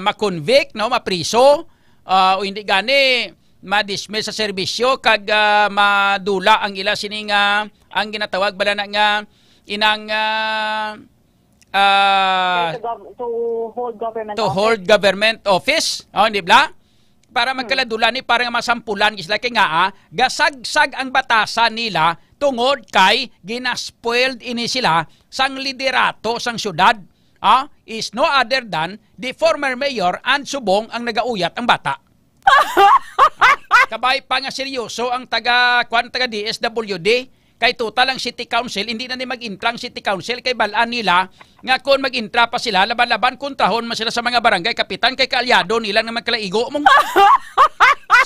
ma-convict, no, mapriso, o hindi gani ma-dismiss sa serbisyo kag madula ang ila sining ang ginatawag bala na nga inang to hold government office, hindi ba? Para magkaladula ni parang masampulan isla kay nga gasagsag ang batasan nila tungod kay ginaspoiled ini sila sang liderato sang syudad. Is no other than the former mayor and Subong ang nagauyat ang bata. Kabay pa nga seryoso ang taga DSWD kay total ang city council hindi na ni mag-intrang city council kay balaan nila nga kung mag-intra pa sila laban-laban kontrahon man sila sa mga barangay kapitan kay kaalyado nila nga magkalaigo mong.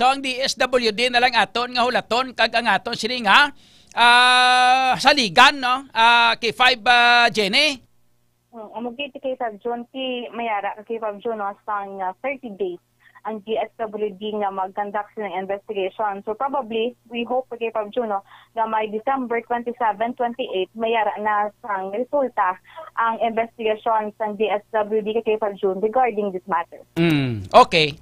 So ang DSWD na lang aton nga hulaton kag ang aton sini nga saligan, no, K5 Jenny. Amugit kay Fab June ki mayara kay Fab June no sang 30 days ang DSWD nga mag-conduct ng investigation. So probably, we hope kay Fab June no, na may December 27, 28, mayara na sang resulta ang investigation sang DSWD kay Fab June regarding this matter. Okay.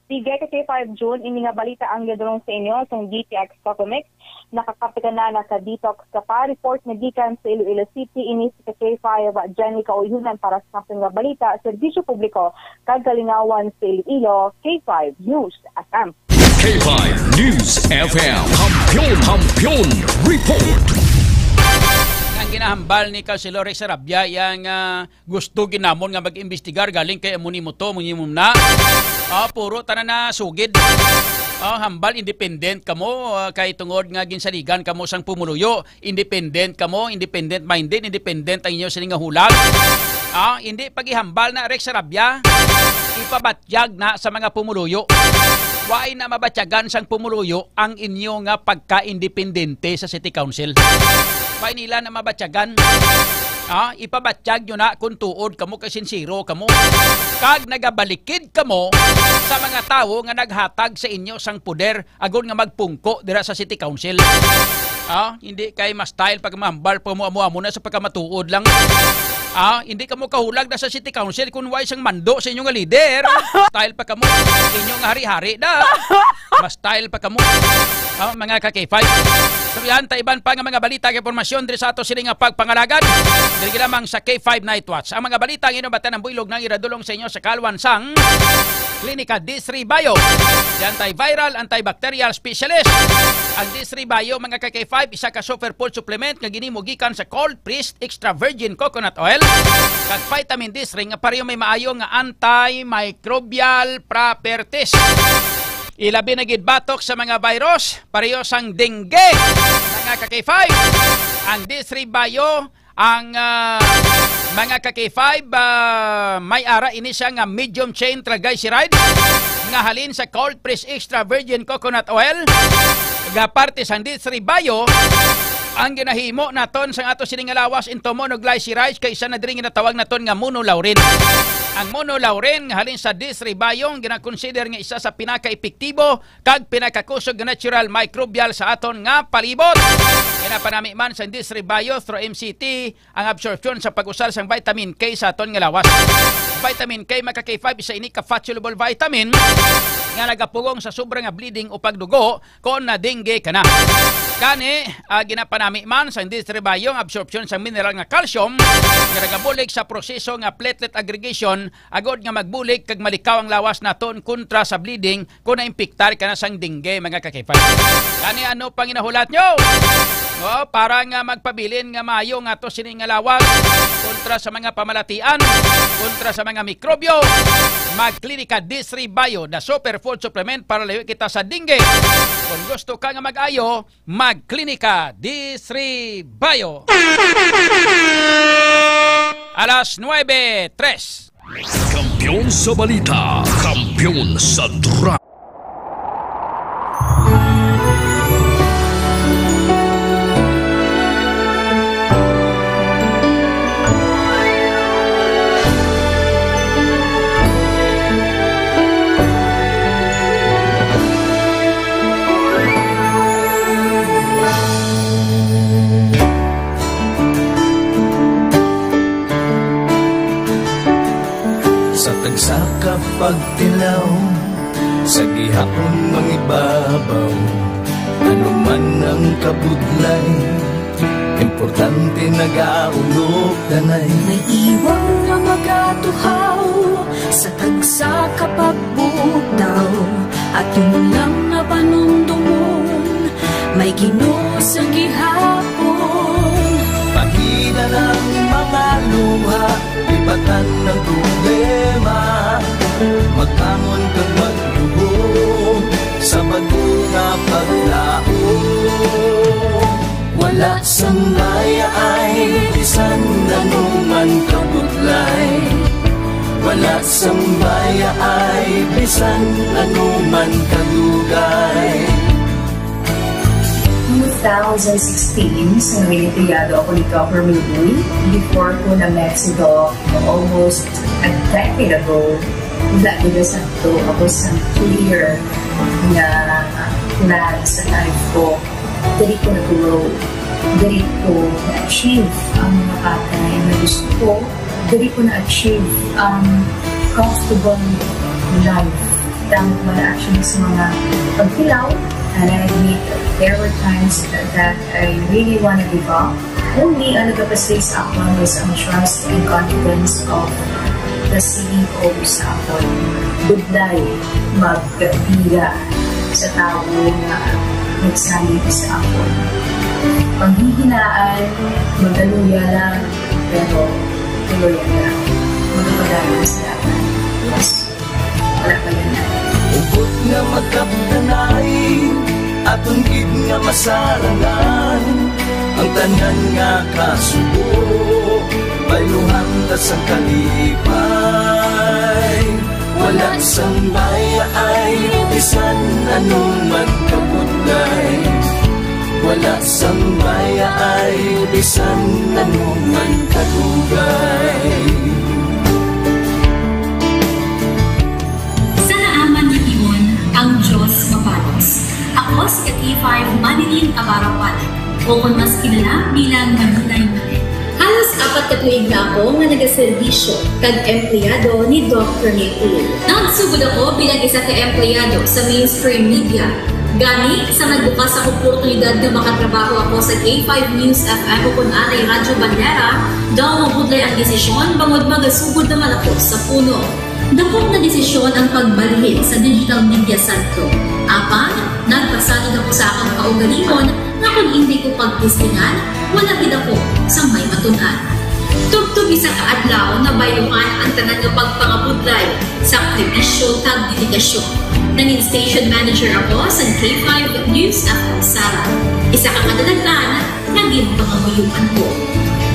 Sige kay 5 June, ini nga balita ang gadulong sa inyo sa DTX Cocomex. Nakakapit na sa detox ka pa. Report na gikan sa Iloilo City, ini si K5 Jenny Kauyunan para sa nga balita sa Serbisyo Publiko kagalingawan sa Iloilo, K5 News FM. K5 News FM. Kampiyon Report. Ang ginahambal ni Councilor Rex Sarabia yang gusto ginamon nga mag-imbestigar galing kay amuni mo to, na. Puro tanan na sugid. Hambal independent kamo kay tungod nga ginsaligan kamo sang pumuluyo. Independent kamo, independent minded, independent ang inyo sa nga hulag. Hindi pagihambal na Rex Sarabia, ipabatyag na sa mga pumuluyo. Why na mabatyagan sang pumuluyo ang inyo nga pagka-independente sa City Council? Why nila na mabatyagan? Ipabatyag nyo na kung tuod kamo kay sinsiro kamo. Kag nagabalikid kamo sa mga tao nga naghatag sa inyo sang puder agon nga magpungko dira sa City Council. Hindi kay mas style pag mahambal pamuamo na sa pagkamatuod lang. Hindi kamo kahulag na sa City Council kung why sang mando sa inyo nga leader. Style pa kamo inyo nga hari-hari da. Mas style pa kamo. Mga ka-K5. Sabihan taiban pa nga mga balita kay impormasyon diri sa ato sila nga pagpangalagan. Diri lamang sa K5 Night Watch. Ang mga balita nga inobatan ng builog nang iradulong sa inyo sa Kalwan sang Klinika D3 Bio. Antiviral, antibacterial specialist. Ang D3 Bio mga ka-K5 isa ka superfood supplement nga ginimugikan sa cold pressed extra virgin coconut oil kag vitamin D3 nga pareho may maayo nga antimicrobial properties. Ilabi na gid batok sa mga virus, pareho sang dengue. Mga ka-K5, ang D3 Bio, ang mga ka-K5, may ara ini siya nga medium chain triglyceride nga halin sa cold pressed extra virgin coconut oil. Nga parte sang D3 Bio, ang ginahimo naton sa ato sining lawas into monoglycerides kay isa na diri nga tawag naton nga monolaurin. Ang monolaurin nga halin sa D3 Bio gina-consider nga isa sa pinaka-epektibo kag pinakakusog nga natural microbial sa aton nga palibot. Ginapanami man sa D3 Bio through MCT ang absorption sa pag-usal sang vitamin K sa aton nga lawas. Vitamin K maka K5 isa ini ka fat soluble vitamin nga nagapugong sa sobra nga bleeding o pagdugo kung na dengue ka na. Kani, ginapanami man sa D3 Bio ang absorption sa mineral nga calcium nga nagabulig sa proseso nga platelet aggregation agod nga magbulig kag malikaw ang lawas naton kontra sa bleeding kung naimpiktar ka na sang dengue mga ka-K5. Kani ano pang inahulat nyo? Para nga magpabilin nga maayo nga to sining nga lawag kontra sa mga pamalatian, kontra sa mga mikrobyo. Magklinika D3 Bio na superfood supplement para layo kita sa dengue. Kung gusto ka nga mag-ayo, magklinika D3 Bio. Alas 9:03. Kampiyon sa balita, kampiyon sa drama. Tagsaka pagtilaw sa gihapon mangibabaw, ano man ang kabudlay, importante nagaulog danay. May iwang na magatuhaw sa tagsa kapag bugdaw, at yung lang na panumdumon may Ginoo sa gihapon. Pahina ng mga luha, ibatan ng problema, magkamon kag magluhog sa bagunga paglaom. Wala sang maya ay bisan nanuman kabudlay, wala sang maya ay bisan nanuman kadugay. 2016, sa Olimpiyado ako ni Dr. Miluy. Before ko na Mexico, almost a decade ago, Santo, ako sa clear na plan sa life ko. Dali ko na-grow, dali ko na-achieve ang mga patay na gusto ko, dali ko na-achieve ang comfortable life. Dahil wala actually sa mga pagkilaw. And I admit there were times that I really want to give up. Only ang nagkapasay sa ako is ang trust and confidence of the CEO sa ako. Budlay magkabila sa tao na nagsalit sa ako. Panghihinaan, magaluya lang, pero tuloy lang. Magkapagalan sa lahat. Yes, wala pa yan na. Ubot nga magkapdanay, atong gid nga masarangan, ang tanan nga kasubo, bayluhan ta sa kalipay. Wala sang baya ay bisan anuman kabudlay, wala sang baya ay bisan anuman kadugay. Ang Diyos mapalos. Ako si K5 Manilin Abarapan, o kung mas kilala bilang Manilay Manil. Halos 4 ka tuig na ako nga nagaservisyo kag empleyado ni Dr. Miluy. Nagsugod ako bilang isa ka empleyado sa mainstream media. Gani sa nagbukas sa oportunidad na makatrabaho ako sa K5 News FM o kung anay Radyo Bandera, daw mabudlay ang desisyon bangod magasugod naman ako sa puno. Dakot na desisyon ang pagbalhin sa digital media santo. Apan, nagpasanod ako sa akong kaugalingon na kung hindi ko pagpustingan, wala din ako sa may matunan. Tugtog isa kaadlaw na bayuhan ang tanan ng pagpangabudlay sa aktivisyo tag dedikasyon. Nanging station manager ako sa K5 News FM Sara. Isa ka kadalagdan na ginpanganguyuan ko.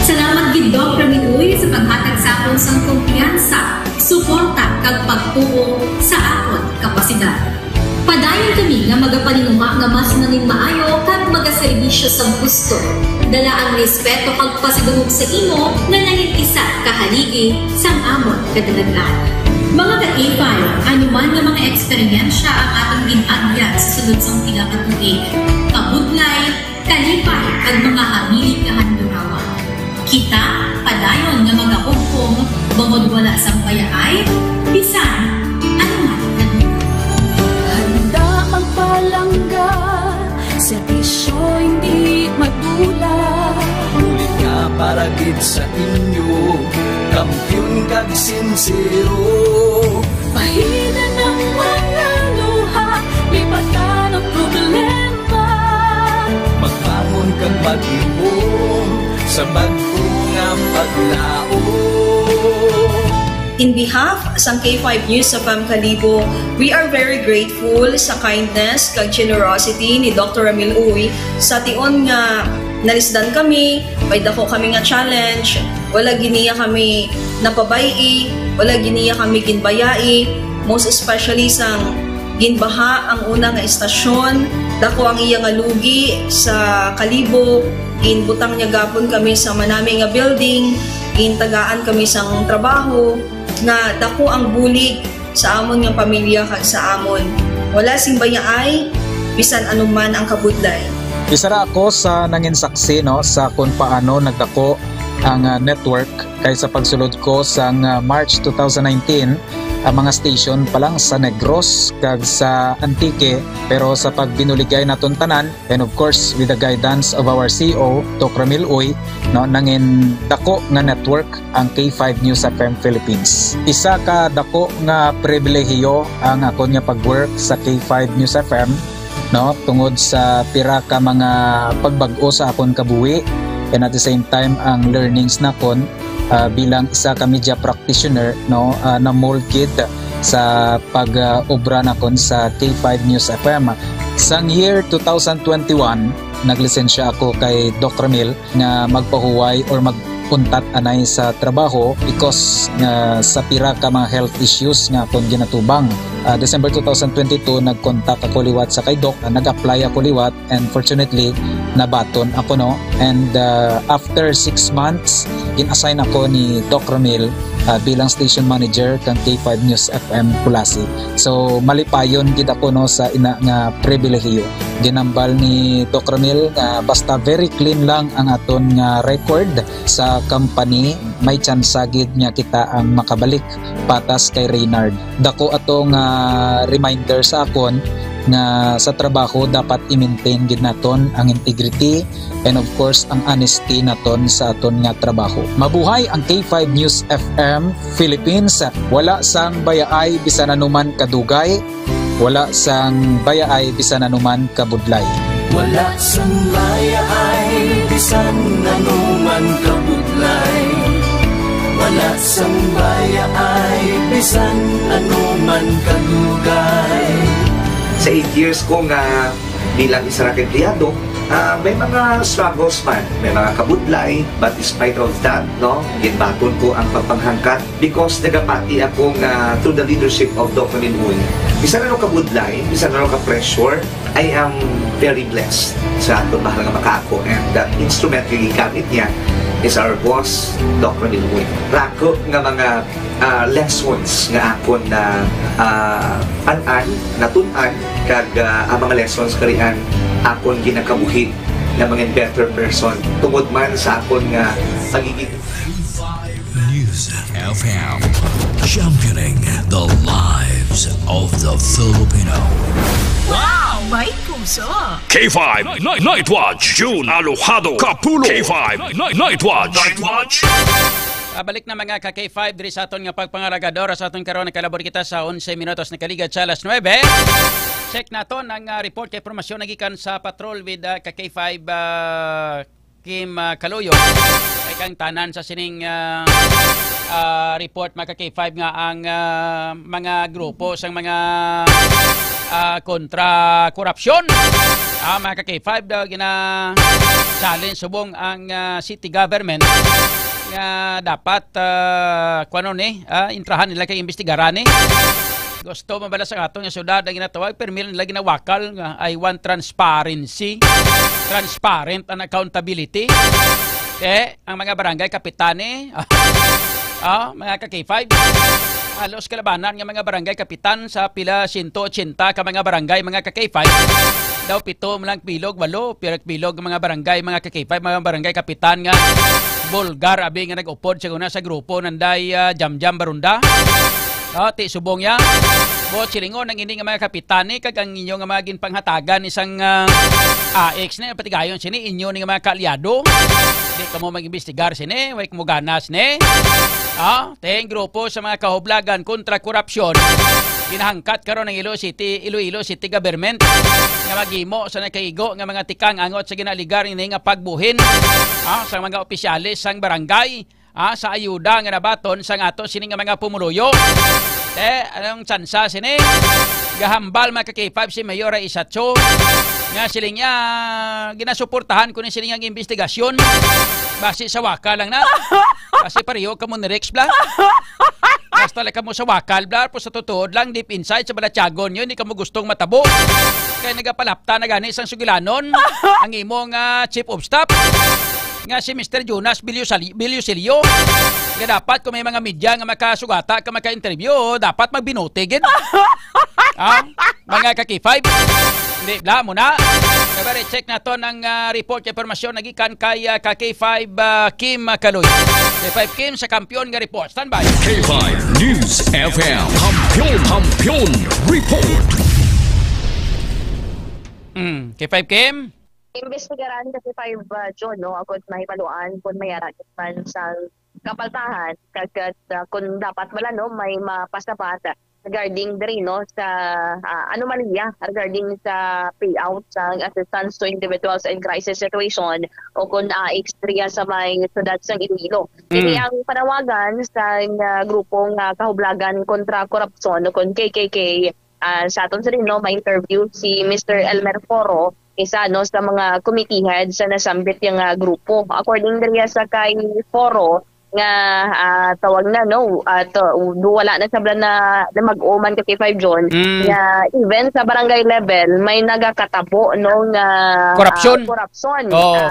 Salamat gid Dr. Miluy sa paghatag sa akon sang kumpiyansa, suporta kag pagtuo sa akon kapasidad. Padayon kami nga magapaninuma nga mas nanging maayo kag magaserbisyo sa gusto. Dala ang respeto kag pasidungog sa imo nga nanging isa kahaligi sang amon kadalagan. Mga ka-K5, anuman nga mga eksperyensya ang atong ginagyan sa sunod sang pila ka tuig. Kabudlay, kalipay kag mga habilig nga handurawan. Kita, padayon nga magahugpong, bangod wala sang payaay, bisan, anuman na handa ang palangga, servisyo hindi madula. Ulit nga para gid sa inyo, kampiyon kag sincero. Pahina ng mga luha, lipatan ang problema. Magbangon kang mag-ibong sa bago nga paglaom. In behalf sa K5 News FM Kalibo, we are very grateful sa kindness kag generosity ni Dr. Miluy sa tion nga nalisdan kami, may dako kami nga challenge, wala giniya kami napabay-i, wala giniya kami ginbayai, most especially sang ginbaha ang una nga istasyon, dako ang iya nga lugi sa Kalibo, ginbutang niya gapon kami sa manami nga building, gintagaan kami sang trabaho, nga dako ang bulig sa amon nga pamilya kag sa amon. Wala sing bayaay, bisan anuman ang kabudlay. Isa ra ako sa nangin saksi no sa kung paano nagdako ang network kay sa pagsulod ko sa March 2019 ang mga station pa lang sa Negros kag sa Antique, pero sa pagbinuligay naton tanan and of course with the guidance of our CEO Dr. Ramil Uy, no, nangin dako nga network ang K5 News FM Philippines. Isa ka dako nga pribilehiyo ang ako nga pag-work sa K5 News FM, no, tungod sa pira ka mga pagbag-o sa akon kabuhi, and at the same time ang learnings nakon bilang isa ka media practitioner, no, na molded sa pag-obra nakon sa K5 News FM. Sang year 2021 naglisensya ako kay Doc Ramil nga magpahuway or magpuntat anay sa trabaho because sa pira ka mga health issues nga akong ginatubang. December 2022 nagkontak ako liwat sa kay Doc, nag-apply ako liwat and fortunately nabaton ako, no, and after 6 months in-assign ako ni Doc Ramil bilang station manager kang K5 News FM Kulasi. So malipayon gid ako, no, sa ina nga pribilehiyo. Ginambal ni Doc Ramil nga basta very clean lang ang aton nga record sa company, may chance gid nga kita ang makabalik patas kay Reynard. Dako atong reminder sa akon nga sa trabaho dapat i-maintain gid naton ang integrity and of course ang honesty naton sa aton nga trabaho. Mabuhay ang K5 News FM Philippines. Wala sang bayaay bisan anuman kadugay, wala sang bayaay bisan anuman kabudlay. Wala sang bayaay bisan anuman kabudlay, wala sang bayaay bisan anuman kadugay. Sa 8 years ko nga bilang isa na empleyado, may mga struggles man, may mga kabudlay, but despite of that, no, ginbaton ko ang pagpanghangkat because nagapati ako nga through the leadership of Dr. Minuy. Bisa na kabudlay, bisa na ka-pressure, I am very blessed sa ato mahal nga makako, and that instrument nga gigamit niya is our boss, Dr. Minuy. Rako nga mga lessons nga akon na natunan kag ang mga lessons karian akon ginakabuhi na mga better person tungod man sa akon nga pagiging News FM, championing the lives of the Filipino. Wow! May puso! K5 Night Watch, June Alojado Capulo. K5 Night Watch. Balik na mga ka-K5 diri sa aton nga pagpangalagador sa aton karon nakalabor kita sa 11 minutos na kaligad sa alas 9. Check naton ang report kay informasyon nagikan sa patrol with ka-K5 Kim Kaloyo. Kay kang tanan sa sining report mga ka-K5 nga ang mga grupo sang mga kontra korupsyon. Mga ka-K5 gina challenge subong ang city government nga dapat intrahan nila kay investigaran ni. Gusto mabala sa ato nga syudad ang ginatawag permil nila ginawakal nga I want transparency, transparent and accountability. Ang mga barangay kapitane mga ka-K5 halos kalabanan nga mga barangay kapitan sa pila 180 ka mga barangay mga ka-K5 daw 7 lang bilog 8 pirak bilog mga barangay mga ka-K5 mga barangay kapitan nga bulgar abi nga nag-upod siguna sa grupo nanday jam-jam barunda. Ti subong ya. Bo silingon ang ini nga mga kapitane kag ang inyo nga mga ginpanghatagan isang AX na pati gayon sini inyo ni nga mga kaalyado. Di kamo mag-imbestigar sini, way mo ganas ni. Teng grupo sa mga kahublagan kontra korupsyon. Ginahangkat karon ng Iloilo City Government nga maghimo sa nakaigo nga mga tikang angot sa ginaligar ini nga pagbuhin sa mga opisyalis sang barangay sa ayuda nga nabaton sang ato sini nga mga pumuluyo. Anong tsansa sini? Gahambal mga ka-K5 si Mayor Isatso nga siling niya ginasuportahan ko ni siling ang investigasyon base sa waka lang na kasi pareho ka mo ni Rex Bla. Basta lang ka mo sa wakal, blar, po sa tutuod lang, deep inside, sa balatyagon yun, hindi ka mo gustong matabo. Kaya nagapalapta na gani isang sugilanon, ang imong chief of staff, nga si Mr. Jonas Biliosilio. Kaya dapat kung may mga media nga makasugata, ka maka-interview, dapat magbinutigin. Mga ka-K5. Hindi, bla mo na. Kabari, check na to ng report kay informasyon nagikan kay K5 Kim Kaloy. K5 Kim sa kampiyon nga report. Stand by. K5 News FM Kampiyon Report. K5 Kim? Investigaran kasi 5 John, no? Ako mahipaluan kung may man sa kapaltahan kagat kung dapat wala, no? May mapasapat regarding diri, no, sa anomalya regarding sa payout sa assistance to individuals in crisis situation o kung ekstra sa may sudad sa Iloilo. Ini ang panawagan sa grupong kahublagan kontra korupsyon o kung KKK. Sa aton sa rin, no, may interview si Mr. Elmer Foro, isa, no, sa mga committee heads sa nasambit yung grupo. According diri sa kay Foro, nga tawag na, no, at wala na sabla na mag-uman ka kay 5 John nga even sa barangay level may nagakatabo, no, nga korupsyon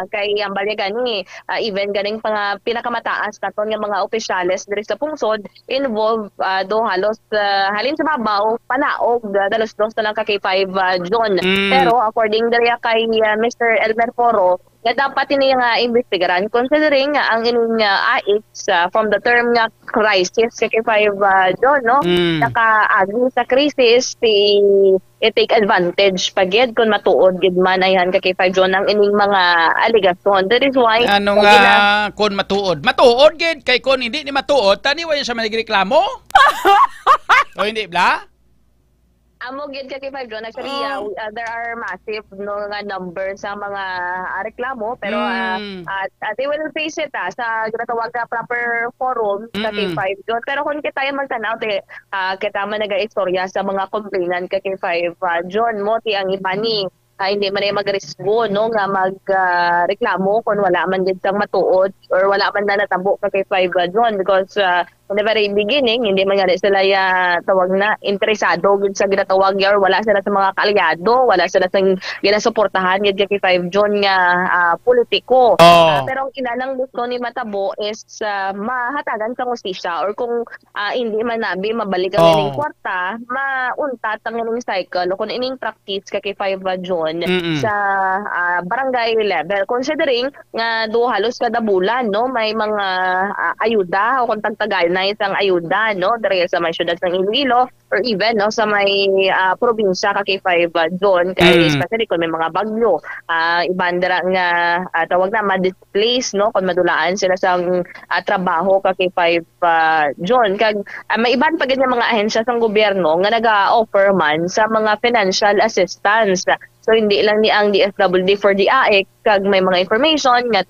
kay ang balya gani even ganing pinakamataas naton nga mga opisyales diri sa pungsod involved do halos halin sa babaw panaog dalos-dos na lang ka kay 5 John. Pero according diri kay Mr. Elmer Foro, nga dapat ini nga investigaran considering nga ang ining AX from the term nga crisis kay 5 John, no, nakaagi sa crisis i-take advantage pagid kung matuod gid man ayan kay 5 John ang ining mga allegation. That is why ano nga kung matuod gid kay kung hindi ni matuod tani wa sa manigreklamo o hindi bla. Amo gid kay 5 John actually there are massive, no, nga number sa mga reklamo pero they will face it sa ginatawag na proper forum sa kay 5 John. Pero kung kita magtanaw kita man naga-istorya sa mga complainant kay 5 John mo ti ang iba ni hindi man ay magresgo, no, nga magreklamo kung wala man gid sang matuod or wala man na natabo kay 5 John because from the very beginning, hindi man sila tawag na interesado sa ginatawag or wala sila sa mga kaalyado, wala sila sa ginasuportahan yung kay 5 John nga politiko. Pero ang inalang gusto ni matabo is mahatagan sa hustisya or kung hindi man nabi mabalik ang ining kwarta, mauntat ang ining cycle o kung ining practice kay 5 John sa barangay level. Considering nga do halos kada bulan, no, may mga ayuda o kung tagtagay na isang ayuda, no, dahil sa may syudad ng Iloilo or even, no, sa may probinsya kay 5 John kay especially kung may mga bagyo ibandera nga tawag na ma-displace, no, kung madulaan sila sa trabaho kay 5 John kag may iban pa gid nga mga ahensya sa gobyerno nga naga-offer man sa mga financial assistance. So hindi lang ni ang DSWD for the AEC kag may mga information nga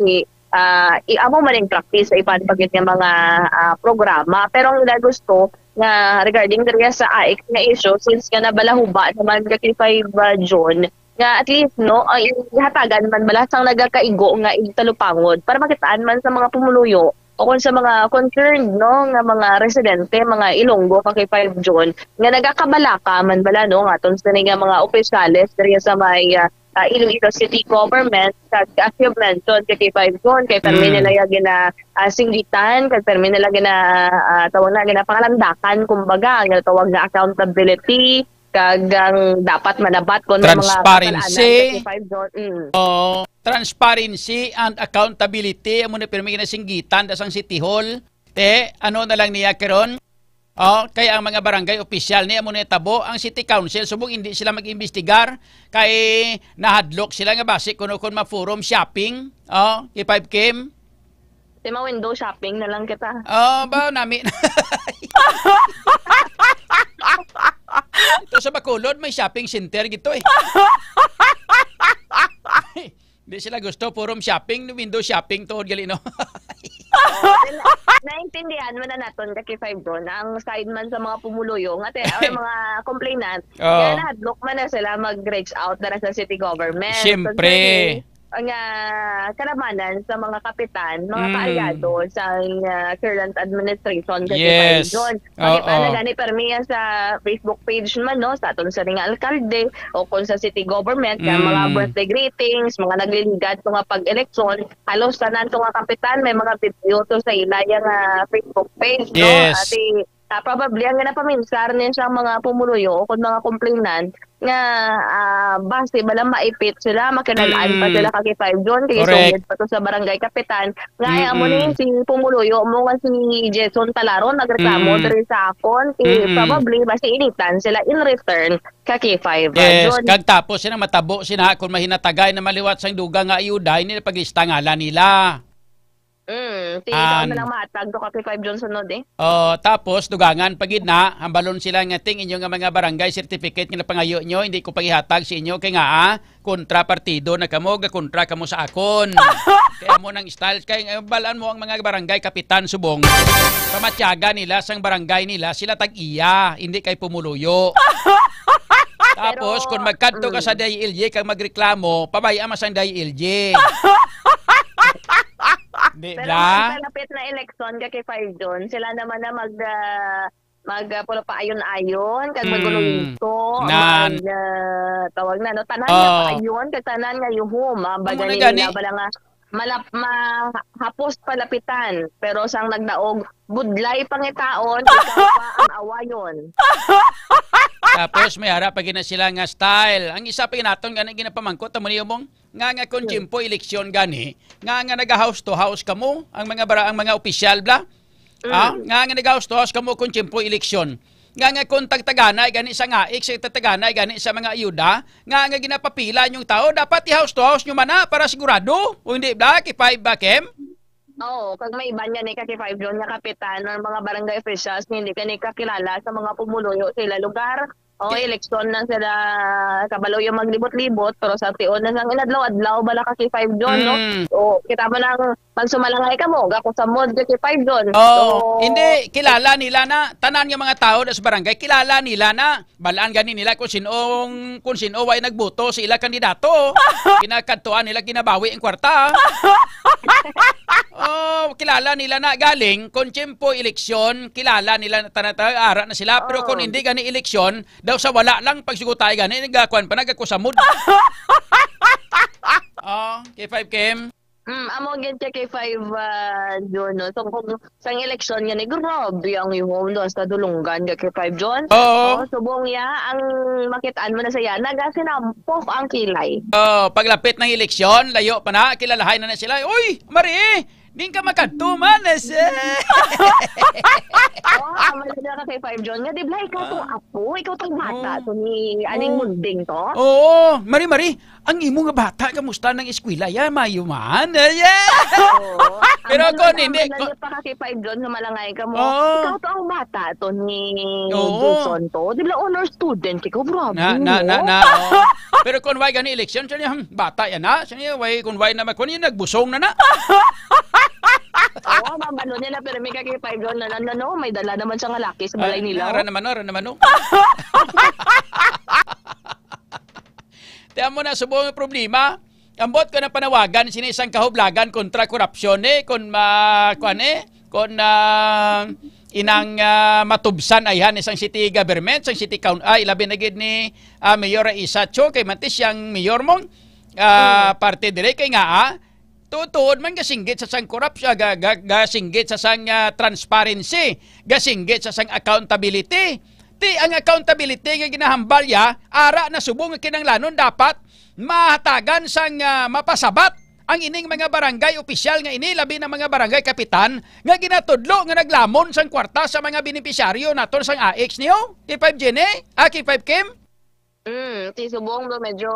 amo man yung practice sa ipan pagit ng mga programa. Pero ang gusto nga regarding diriya sa AIC nga issue since nga nabalahuba naman kay 5 John nga at least, no, ihatagan man balasang nagakaigo nga igtalupangod para makitaan man sa mga pumuluyo o kung sa mga concerned, no, nga mga residente, mga Ilonggo kay 5 John nga nagakabalaka man bala, no, nga aton sa nga mga opisyales diriya sa may Iloilo City Government as you've mentioned kay 5 John kay permi nila gina singgitan kay permi nila gina tawag na gina pangalandakan kumbaga ang tawag na accountability kag dapat manabat kon transparency kay 5 John. Transparency and accountability amo na permi gina singgitan dasang City Hall ano na lang niya karon. Kaya ang mga barangay opisyal niya muna tabo ang City Council subong hindi sila mag-imbestigar kay nahadlok sila nga base kuno kun ma-forum shopping kay 5 Kim. Tema window shopping na lang kita. Ba nami. Ito sa Bacolod may shopping center gito Hindi sila gusto forum shopping, window shopping tuod gali no. Naintindihan mo na naton kay 5 John ang side man sa mga pumuluyo nga or mga complainant kaya nahadlok man na sila mag-reach out na sa city government. Siyempre. Ang karamanan sa mga kapitan, mga kaalyado sa current administration kasi 5 John. Makita na gani permiya sa Facebook page man, no, sa aton sa ring alkalde o kung sa city government kaya mga birthday greetings, mga nagliligat mga pag-eleksyon, halos tanan tong mga kapitan may mga video to sa ila yung Facebook page, no, probably ang napaminsar nin sa mga pumuluyo o kung mga complainant nga base balang maipit sila, makinalaan pa sila kay 5 John, kaya sungit pa to sa barangay kapitan. Ngaya mo ni si pumuluyo mo nga si Jason Talaron nagreklamo diri sa akon, probably basta initan sila in return kay 5 John. Kag tapos sila matabo sina kung mahinatagay na maliwat sang duga nga ayuda, hindi na paglista ngalan nila. Ikaw na lang matag do kay 5 John sunod tapos dugangan pagid na hambalon sila nga ting inyo nga mga barangay certificate nga napangayo nyo, hindi ko pagihatag sa inyo kay nga kontra partido na kamo, kontra kamo sa akon. Kaya mo nang style kay balaan mo ang mga barangay kapitan subong. Pamatyaga nila sang barangay nila sila tag-iya, hindi kay pumuluyo. Tapos kung magkadto ka sa DILG kag magreklamo, pabaya man sang DILG. Pero kung malapit na eleksyon kay 5 John, sila naman na pulo pa ayon-ayon kag magulo ito tawag na tanan nga ayon kag tanan nga yuhom baga nila bala nga mahapos palapitan pero sang nagdaog budlay pangitaon ikaw pa ang awayon. Tapos may harap pag na sila nga style. Ang isa pa naton gani ginapamangkot amo niyo mong nga kung timpo eleksyon gani nga nag-house to house kamo ang mga opisyal bla. Nga nag-house to house kamo kung timpo eleksyon. Nga kung tagtaganay gani sa ngaik sa tagtaganay gani sa mga ayuda nga ginapapila yung tao dapat i-house to house nyo mana para sigurado o hindi bla kay 5 Bakem. Kag may iba niya ni kay 5 John nga kapitan ng mga barangay officials hindi kani kakilala sa mga pumuluyo sila lugar. Eleksyon na sila kabalo yung maglibot-libot pero sa tion na sang inadlaw-adlaw bala ka kay 5 John no. Kita mo nang magsumalangay ka mo gako sa mod kay 5 John. Hindi kilala nila na tanan nga mga tao sa barangay kilala nila na balaan gani nila kung sino way nagboto sa ila kandidato. Kinakadtuan nila ginabawi ang kwarta. Kilala nila na galing kung tiyempo eleksyon, kilala nila na tanatara na sila pero kung hindi gani eleksyon daw sa wala lang pagsugutay gani nagakuan pa nagakusamod. Kay 5 Kim. Amo gid kay 5 John no. So kung sang eleksyon nga ni grabe ang yuhom do sa dulungan kay 5 John. Subong ya ang makitaan mo na saya nagasinampok ang kilay. Paglapit ng eleksyon layo pa na kilalahay na sila. Uy, Marie, din ka makatuman na siya. Malala ka kay 5 John nga, di ba ikaw itong apo, ikaw itong bata to ni aning munding to? Marie, ang imo nga bata, kamusta ng eskwela yan, mayuman. Pero kung hindi... Malala pa ka kay 5 John nga malangay ka mo, ikaw to ang bata to ni Wilson to. Di ba honor student, ikaw grabe mo. Pero kung way gani eleksyon, siya niya, bata yan na. Siya niya, kung way naman, kung niya nagbusong na. Mabalo nila pero may kay 5 John na may dala naman sa lalaki sa balay nila. Ara naman. Tiyan mo na subong yung problema. Ambot ko na panawagan sinisang kahublagan kontra korupsyon kung inang matubsan ayhan isang city government, isang city council labi na gid ni Mayor Isacho kay matis yang mayor mong parte dire kay nga tutuod man gasinggit sa sang korupsyon, gasinggit sa sang transparency, gasinggit sa sang accountability. Ang accountability nga ginahambal ara na subong kinanglanon dapat mahatagan sang mapasabat ang ining mga barangay opisyal nga ini labi ng mga barangay kapitan nga ginatudlo nga naglamon sang kwarta sa mga benepisyaryo naton sang AX niyo. Kay 5 Jenny, kay 5 Kim. Si Subong do medyo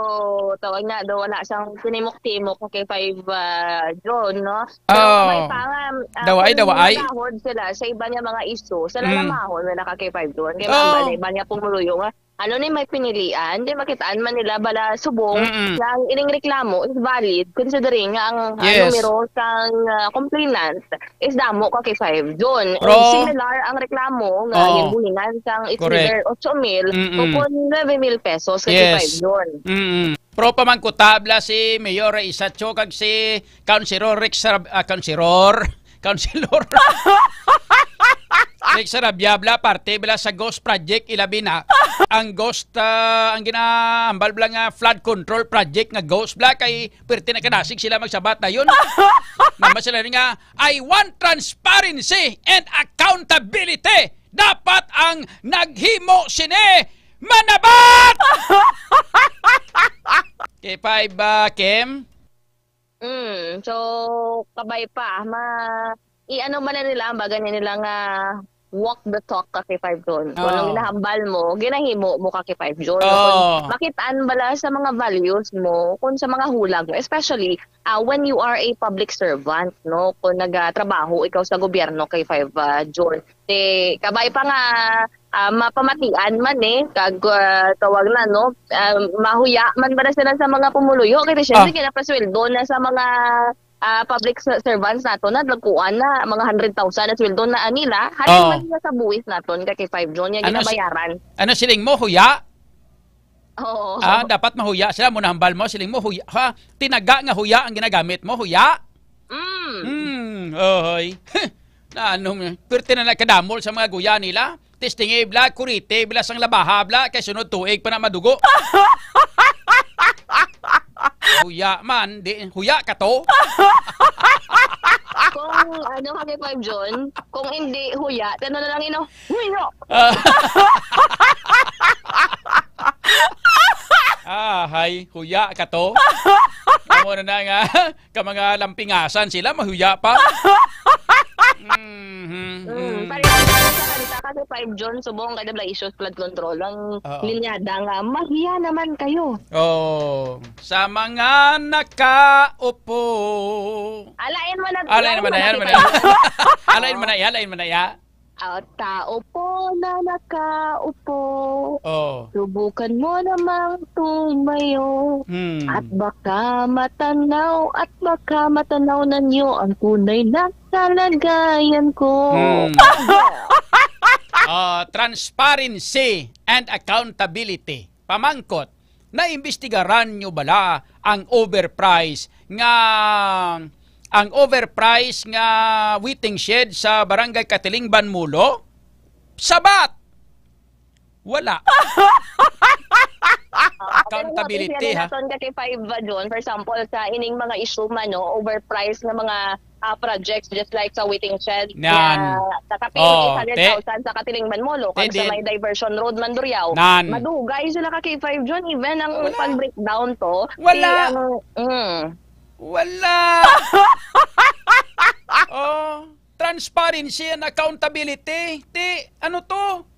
tawag na do wala siyang tinimok-timok kay 5 John no. May pangam daway mahod sila sa iba niya mga isu. Sila lang mahod na kay 5 John. Kay iba niya pumuluyo nga ni may pinilian, di makitaan man nila bala subong na ang ining reklamo is valid considering nga ang numero sang complainant is damo ka kay 5 John. Similar ang reklamo nga gibuhingan sang it's either 8,000 o 9,000 pesos kay 5 John. Pro pamangkutabla si Mayor Isacho kag si Councilor Rex Rex Rabiabla parte bala sa Ghost Project ilabi na ang Ghost ang ginaambal bala nga flood control project nga Ghost bala kay perti na kanasig sila magsabat na yun. Naman sila nga I want transparency and accountability. dapat ang naghimo sini manabat. K5 Kim. So kabay pa i-ano man na nila ang bagay nila nga walk the talk ka kay 5 John. Kung anong ginahambal mo, ginahimo mo ka kay 5 John. Kung makitaan bala sa mga values mo, kung sa mga hulag mo, especially when you are a public servant, no? Kung nagtrabaho ikaw sa gobyerno kay 5 John. Kabay pa nga mapamatian man kag tawag na no, mahuya man ba na sila sa mga pumuluyo kay syempre kinapasweldo na sa mga public servants nato na dagkuan na mga 100,000 na sweldo na nila halin man sa buwis naton kay 5 John yung ginabayaran. Ano siling mo huya? Oo. Dapat mahuya sila mo nahambal mo siling mo huya ha, tinaga nga huya ang ginagamit mo huya. Oy. Na anong perti na nakadamol sa mga guya nila. Testing bla kurite bla sang labaha bla kay sunod tuig pa na madugo. Huya man, huya ka to. Kung ano kay 5 John, kung hindi huya, ano na lang huya. Hay, huya ka to. Amo na nga, ka mga lampingasan sila mahuya pa. Kasi 5 John, subong kada bla issues flood control ang linyada nga mahiya naman kayo. Sa mga nakaupo. Alain mo na. Alain mo na ya. Tao po na nakaupo. Subukan mo namang tumayo. At baka matanaw na niyo ang tunay na kalagayan ko. Transparency and accountability. Pamangkot, naimbestigaran nyo bala ang overprice nga waiting shed sa Barangay Katiling Banmulo? Sabat! Wala. Accountability ha. Kay 5 John, for example, sa ining mga issue man overpriced na mga projects just like sa waiting shed tatapin 100,000 sa Katiling Banmulo kung sa may diversion road Mandurriao. Madugay sila kay 5 John even ang pag-breakdown to. Wala. Wala. Transparency and accountability. Ano to?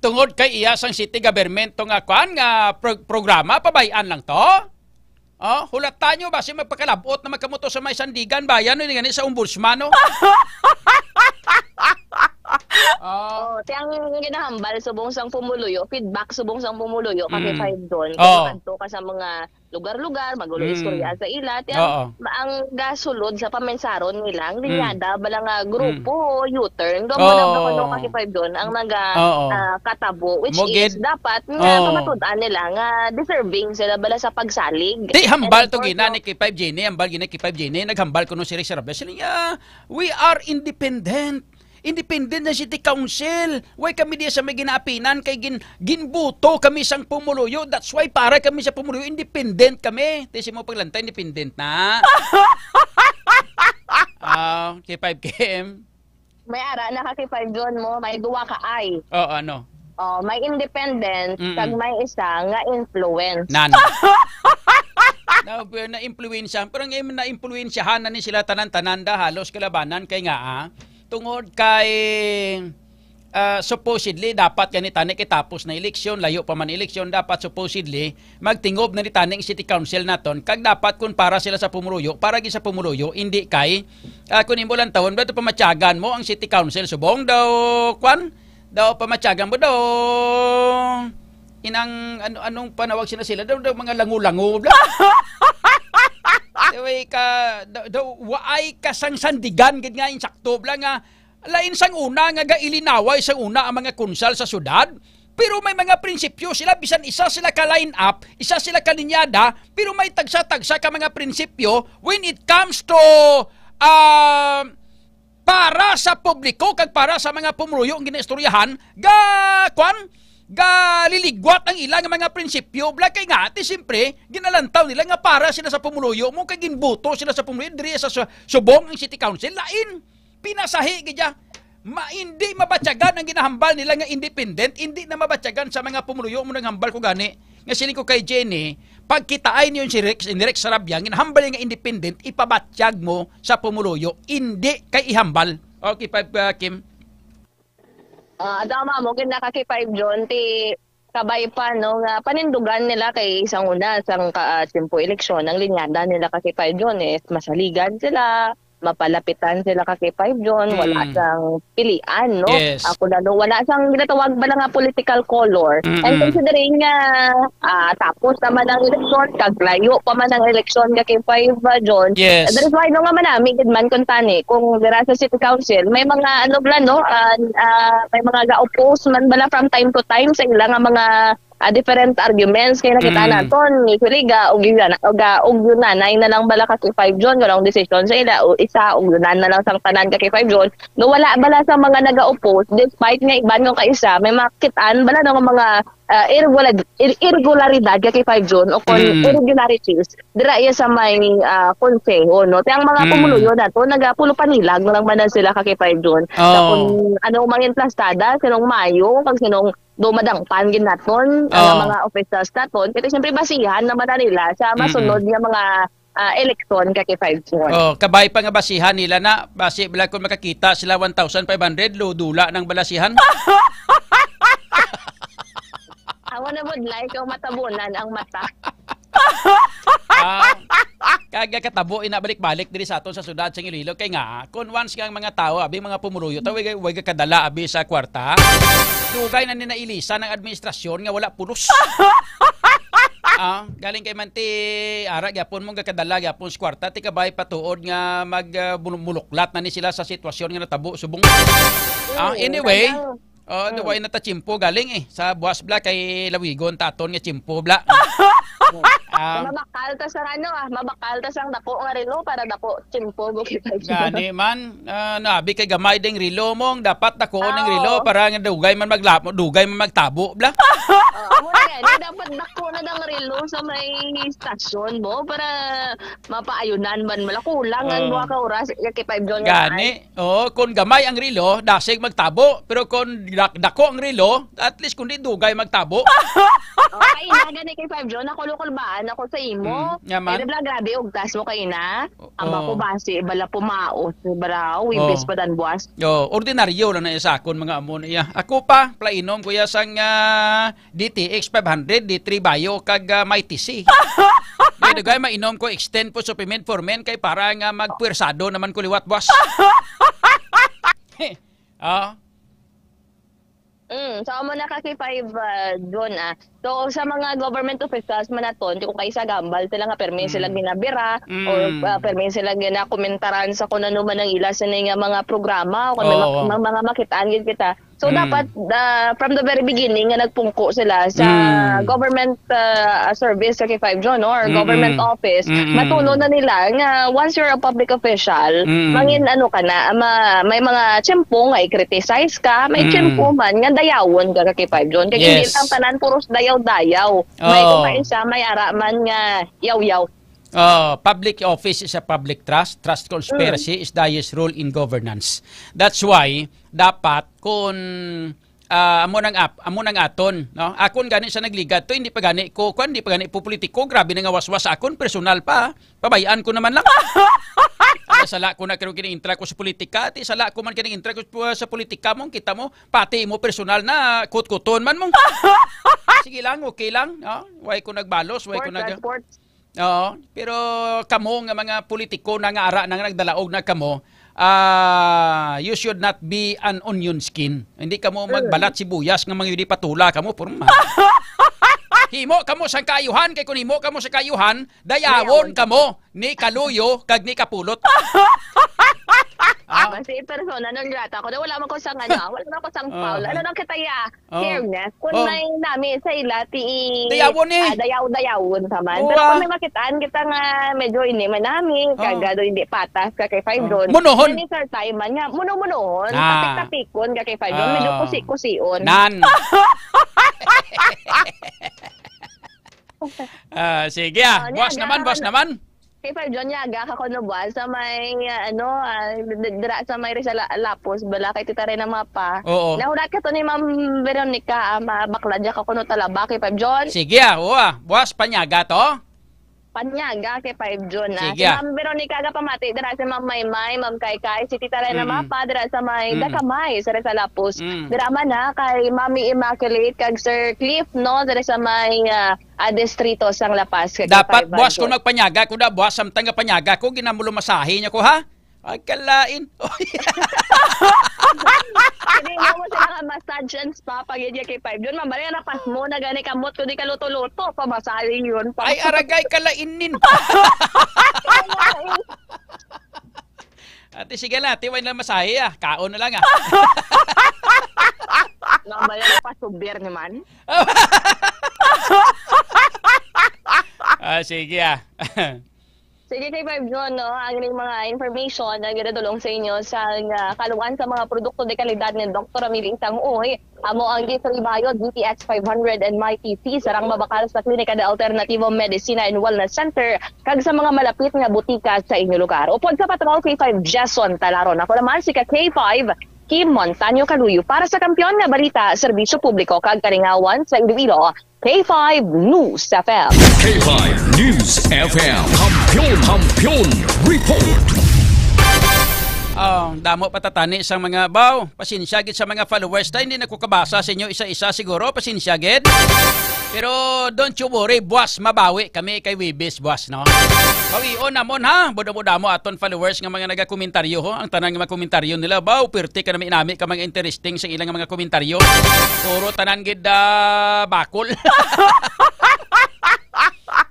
Tungod kay iya sang city government to nga programa pabayan lang to. Hulatan nyo ba si magpakalabot na magkamuto sa may sandigan bayan no sa ombudsman no? Tiyang ginahambal subong sang pumuluyo, feedback subong sang pumuluyo kay 5 John. Kadto ka sa mga lugar-lugar, magulo istorya sa ila. Ang gasulod sa pamensaron nilang linyada bala nga grupo U-turn. Doon kay 5 John ang katabo which is dapat nga pamatud-an nila nga deserving sila bala sa pagsalig. Hambal to gina ni kay 5 Jenny, hambal gina kay 5 Jenny, naghambal ko no si Rex Rabes. We are independent. Independent na City Council. Why kami diya sa may ginaapinan kay ginbuto kami sang pumuluyo. That's why para kami sa pumuluyo independent kami. Tesi mo paglanta independent na. Kay 5KM. May ara na kay 5 John mo, may duwa ka ay. Ano? May independent kag may isa nga influence. Na-influensya. Pero ngayon na-influensyahan na ni sila tanan-tanan da halos kalabanan kay nga tungod kay supposedly dapat ganitani kitapos na eleksyon, layo pa man eleksyon, dapat supposedly magtingob na nitani ang City Council naton kag dapat kun para sila sa pumuluyo, para gi sa pumuluyo hindi kay kun imo lang tawon ba pamatyagan mo ang City Council subong daw pamatyagan mo daw inang anong panawag sila daw mga langu-langu bla. Waay ka sang sandigan gid nga insakto bla nga lain sang una nga gailinaway sang una ang mga konsal sa syudad pero may mga prinsipyo sila bisan isa sila ka line up, isa sila ka linyada pero may tagsa-tagsa ka mga prinsipyo when it comes to para sa publiko kag para sa mga pumuluyo ang ginaistoryahan liligwat ang ilang mga prinsipyo bla kay nga ati siyempre ginalantaw nila nga para sila sa pumuluyo mo kay ginbuto sila sa pumuluyo diri sa subong ang City Council lain pinasahi gidya hindi mabatyagan ang ginahambal nila nga independent, hindi na mabatyagan sa mga pumuluyo mo nang hambal ko gani. Nga siling ko kay Jenny, pagkitain niyo si Rex Sarabia, ginahambal nga independent, ipabatyag mo sa pumuluyo, hindi kay ihambal. Okay, Kim. Adama mo, kinakakipay John, ti kabay pa, no, nga panindugan nila kay isang una, isang simpo eleksyon, ang linyada nila kakipay John, masaligan sila, mapalapitan sila kay 5 John, wala siyang pilian, no? Yes. Ako na, no, wala siyang ginatawag ba na nga political color. And considering nga, tapos naman ang eleksyon, kaglayo pa man ang eleksyon kay 5 John. Yes. That is why, no nga manami, man kung tani, kung dira sa City Council, may mga, may mga ga-oppose man bala from time to time sa ilang mga different arguments kay nakita naton ni Kuliga og yun nanay na lang bala ka kay 5 John walang decision sa ila o isa og yun na lang sang tanan ka kay 5 John no wala bala sa mga naga-oppose despite nga iban nga kaisa may makitaan bala ng mga irregularidad kay 5 John o kon irregularities dira iya sa may konseho no tayang mga pumuluyo nato nagapulo panilag lang man sila kay 5 John kung ano mangin plastada sinong mayo kag sinong dumadang pangin naton ang mga officials naton kasi siyempre basihan naman na nila sa masunod nga mga eleksyon kay 5 John. Kabay pa nga basihan nila na basi bila kung makakita sila 1,500 dula ng balasihan. Ako na would like ang matabunan ang mata. Kaya katabo inabalik-balik diri sa aton sa syudad sa Iloilo kay nga kung once nga mga tao abi mga pumuruyo taw way kadala abi sa kwarta dugay na ninailisan ng administrasyon nga wala pulos. Galing kay manti ara gyapon mo kadala gyapon sa kwarta ti kabay patuod nga magbuluklat na ni sila sa sitwasyon nga natabo subong. Anyway, duway na ta chimpo galing sa Buwas Bla kay Lawigon taton nga chimpo bla. Mabakal ta sa mabakal ta sang dako nga relo para dako chimpo go kita. Gani man nabi kay gamay ding relo mong dapat dako ning relo para nga dugay man maglapo, dugay man magtabo bla. Mo na dapat dako na dang relo sa may stasyon mo para mapaayunan man malakulang ang 2 ka oras kay 5 John. Gani. Kung gamay ang relo, dasig magtabo, pero kung dako ang relo, at least kundi dugay magtabo. Kay na gani kay 5 John ako lokal baan ako sa imo. Ay bla grabe og tas mo kay na. Amba ko base bala pumaos bala wibes pa dan buwas. Ordinaryo lang na sa akon mga amon iya. Ako pa plainom kuya sang DTX 500 D3 Bio kag may TC. Dugay mainom ko extend po supplement for men kay para nga magpuwersado naman ko liwat boss. So amo na kasi 5 John So sa mga government officials manaton kung kay sa gambal sila nga permi sila ginabira or permi sila ginakomentaran sa kung ano man ang ila sa nga mga programa o kung mga makitaan gid kita. So dapat from the very beginning nga nagpungko sila sa government service sa kay 5 John or government office matuno na nila nga once you're a public official mangin ano ka na may mga tiyempo nga i-criticize ka may tiyempo man nga dayawon ka kay 5 John kay hindi ang tanan puros dayaw. May kung isa may ara man nga yaw-yaw. Public office is a public trust. Trust conspiracy is the highest rule in governance. That's why dapat kung amo nang aton, no? Akon gani sa nagligat to hindi pa gani ko, hindi pa gani po politiko, grabe na nga waswas akon personal pa. Pabayaan ko naman lang. Sala ko na kini intra ko sa politika, ti sala ko man kini intra ko sa politika mo, kita mo pati mo personal na kutkuton man mo. Sige lang, okay lang, no? Way ko nagbalos, way ko nag pero kamo nga mga politiko na nga ara nang nagdalaog na kamo, you should not be an onion skin. Hindi kamo magbalat sibuyas nga mga yudi patula kamo purma. Himo kamo sa kayuhan kay kun himo kamo sa kayuhan, dayawon kamo ni kaluyo kag ni kapulot. Kasi persona nung grata ko, wala man ko sang wala man ko sang Paul. Ano nang kitaya? Fairness. Kung may nami sa ila dayawon dayawon taman. Pero kung may makitaan kita nga medyo ini man namin, kagado hindi patas ka kay 5 John. Munohon. Ni sir time man nga muno-munohon, tapik-tapikon ka kay 5 John, medyo kusi-kusion. Nan. Sige boss naman. Kay Five John Yaga kako no buwan sa may dira sa may Rizal Lapos bala kay tita Rena Mapa. Oo. Nahulat ka to ni Ma'am Veronica bakla diya kako no talaba kay Five John. Sige buwas panyaga to. Panyaga kay Five John na. Sige. Si Ma'am Veronica ga pamati dira sa Ma'am Maymay, Ma'am Kaykay, si tita Rena Mapa dira sa may Dakamay sa Rizal Lapos. Dira man na kay Mami Immaculate kag Sir Cliff no dira sa may distrito sang Lapas. Dapat buwas ko nagpanyaga ko na buwas samtang nga panyaga ko ginamulo masahe niya ko ha. Ay kalain. Hindi mo sila massage and spa pag yun kay Five John. Mabali na pas mo na gani kamot ko di ka luto-luto pamasahe yun. Ay aragay kalainin. Ate sige na, tiway na masahe kaon na lang Mabali na pas subir naman. Sige Sige kay Five John, no, ang mga information na ginadulong sa inyo sa kaluan sa mga produkto de kalidad ni Dr. Ramil Isang Uy. Amo ang G3 Bio, GTX 500 and MyTC sarang mabakal sa Klinika de Alternativo Medicina and Wellness Center kag sa mga malapit nga butika sa inyong lugar. Upod sa patrol kay 5 Jason Talaron. Ako naman si K5 Kim Montaño Caluyo para sa Kampiyon nga Balita, Serbisyo Publiko kag Kalingawan sa Iloilo. K5 News FM. K5 News FM. Kampiyon Report. Damo patatani sa mga baw. Pasensya gid sa mga followers tayo. Hindi na ko kabasa sa inyo isa-isa siguro. Pasensya gid. Pero don't you worry, boss, mabawi kami kay Wibis, boss, no? Bawion namon ha. Buda-buda mo aton followers nga mga nagakomentaryo ho. Ang tanan nga mga komentaryo nila, baw, pirti ka namin inami ka mga interesting sa ilang mga komentaryo. Puro tanan gid bakol.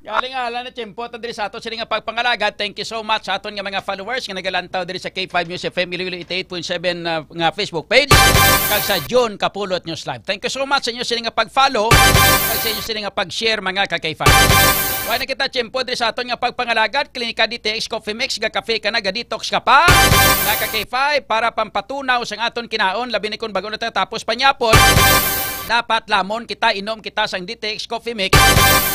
Galing ala na tiyempo ta diri sa ato sila nga pagpangalagad. Thank you so much sa aton nga mga followers nga nagalantaw diri sa K5 News FM Iloilo 88.7 nga Facebook page kag sa John Kapulot News Live. Thank you so much sa inyo sila nga pag-follow kag sa inyo sila nga pag-share mga ka-K5. Wala na kita tiyempo diri sa aton nga pagpangalagad. Klinika DTX Coffee Mix ga kafe ka na ga detox ka pa. Nga ka-K5 para pampatunaw sa aton kinaon labi ni kun bago na tapos panyapon. Dapat lamon kita, inom kita sang DTX Coffee Mix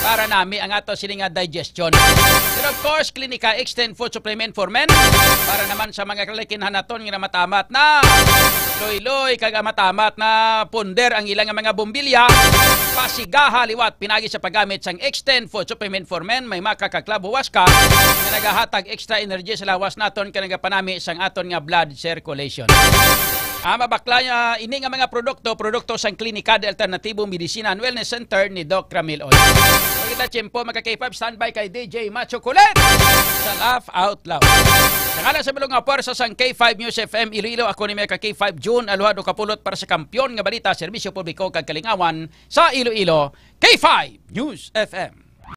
para nami ang ato sila nga digestion. Pero of course, Klinika Extend Food Supplement for Men para naman sa mga kalikinhan naton nga matamat na loy-loy kag matamat na punder ang ilang mga bombilya. Pasigaha liwat pinagi sa paggamit sang Extend Food Supplement for Men may makakaklabuwas ka na nagahatag extra energy sa lawas naton kanang panami sang aton nga blood circulation. Mabakla niya ini nga mga produkto sang Klinika de Alternativo Medicina and Wellness Center ni Doc Ramil Oy. Pagkita tiyempo mga K5 standby kay DJ Macho Kulit sa Laugh Out Loud. Sa ngalan sa bilog nga puwersa sang K5 News FM Iloilo, ako ni mga K5 June Aluhado Kapulot para sa Kampiyon nga Balita, Serbisyo Publiko kag Kalingawan sa Iloilo, K5 News FM.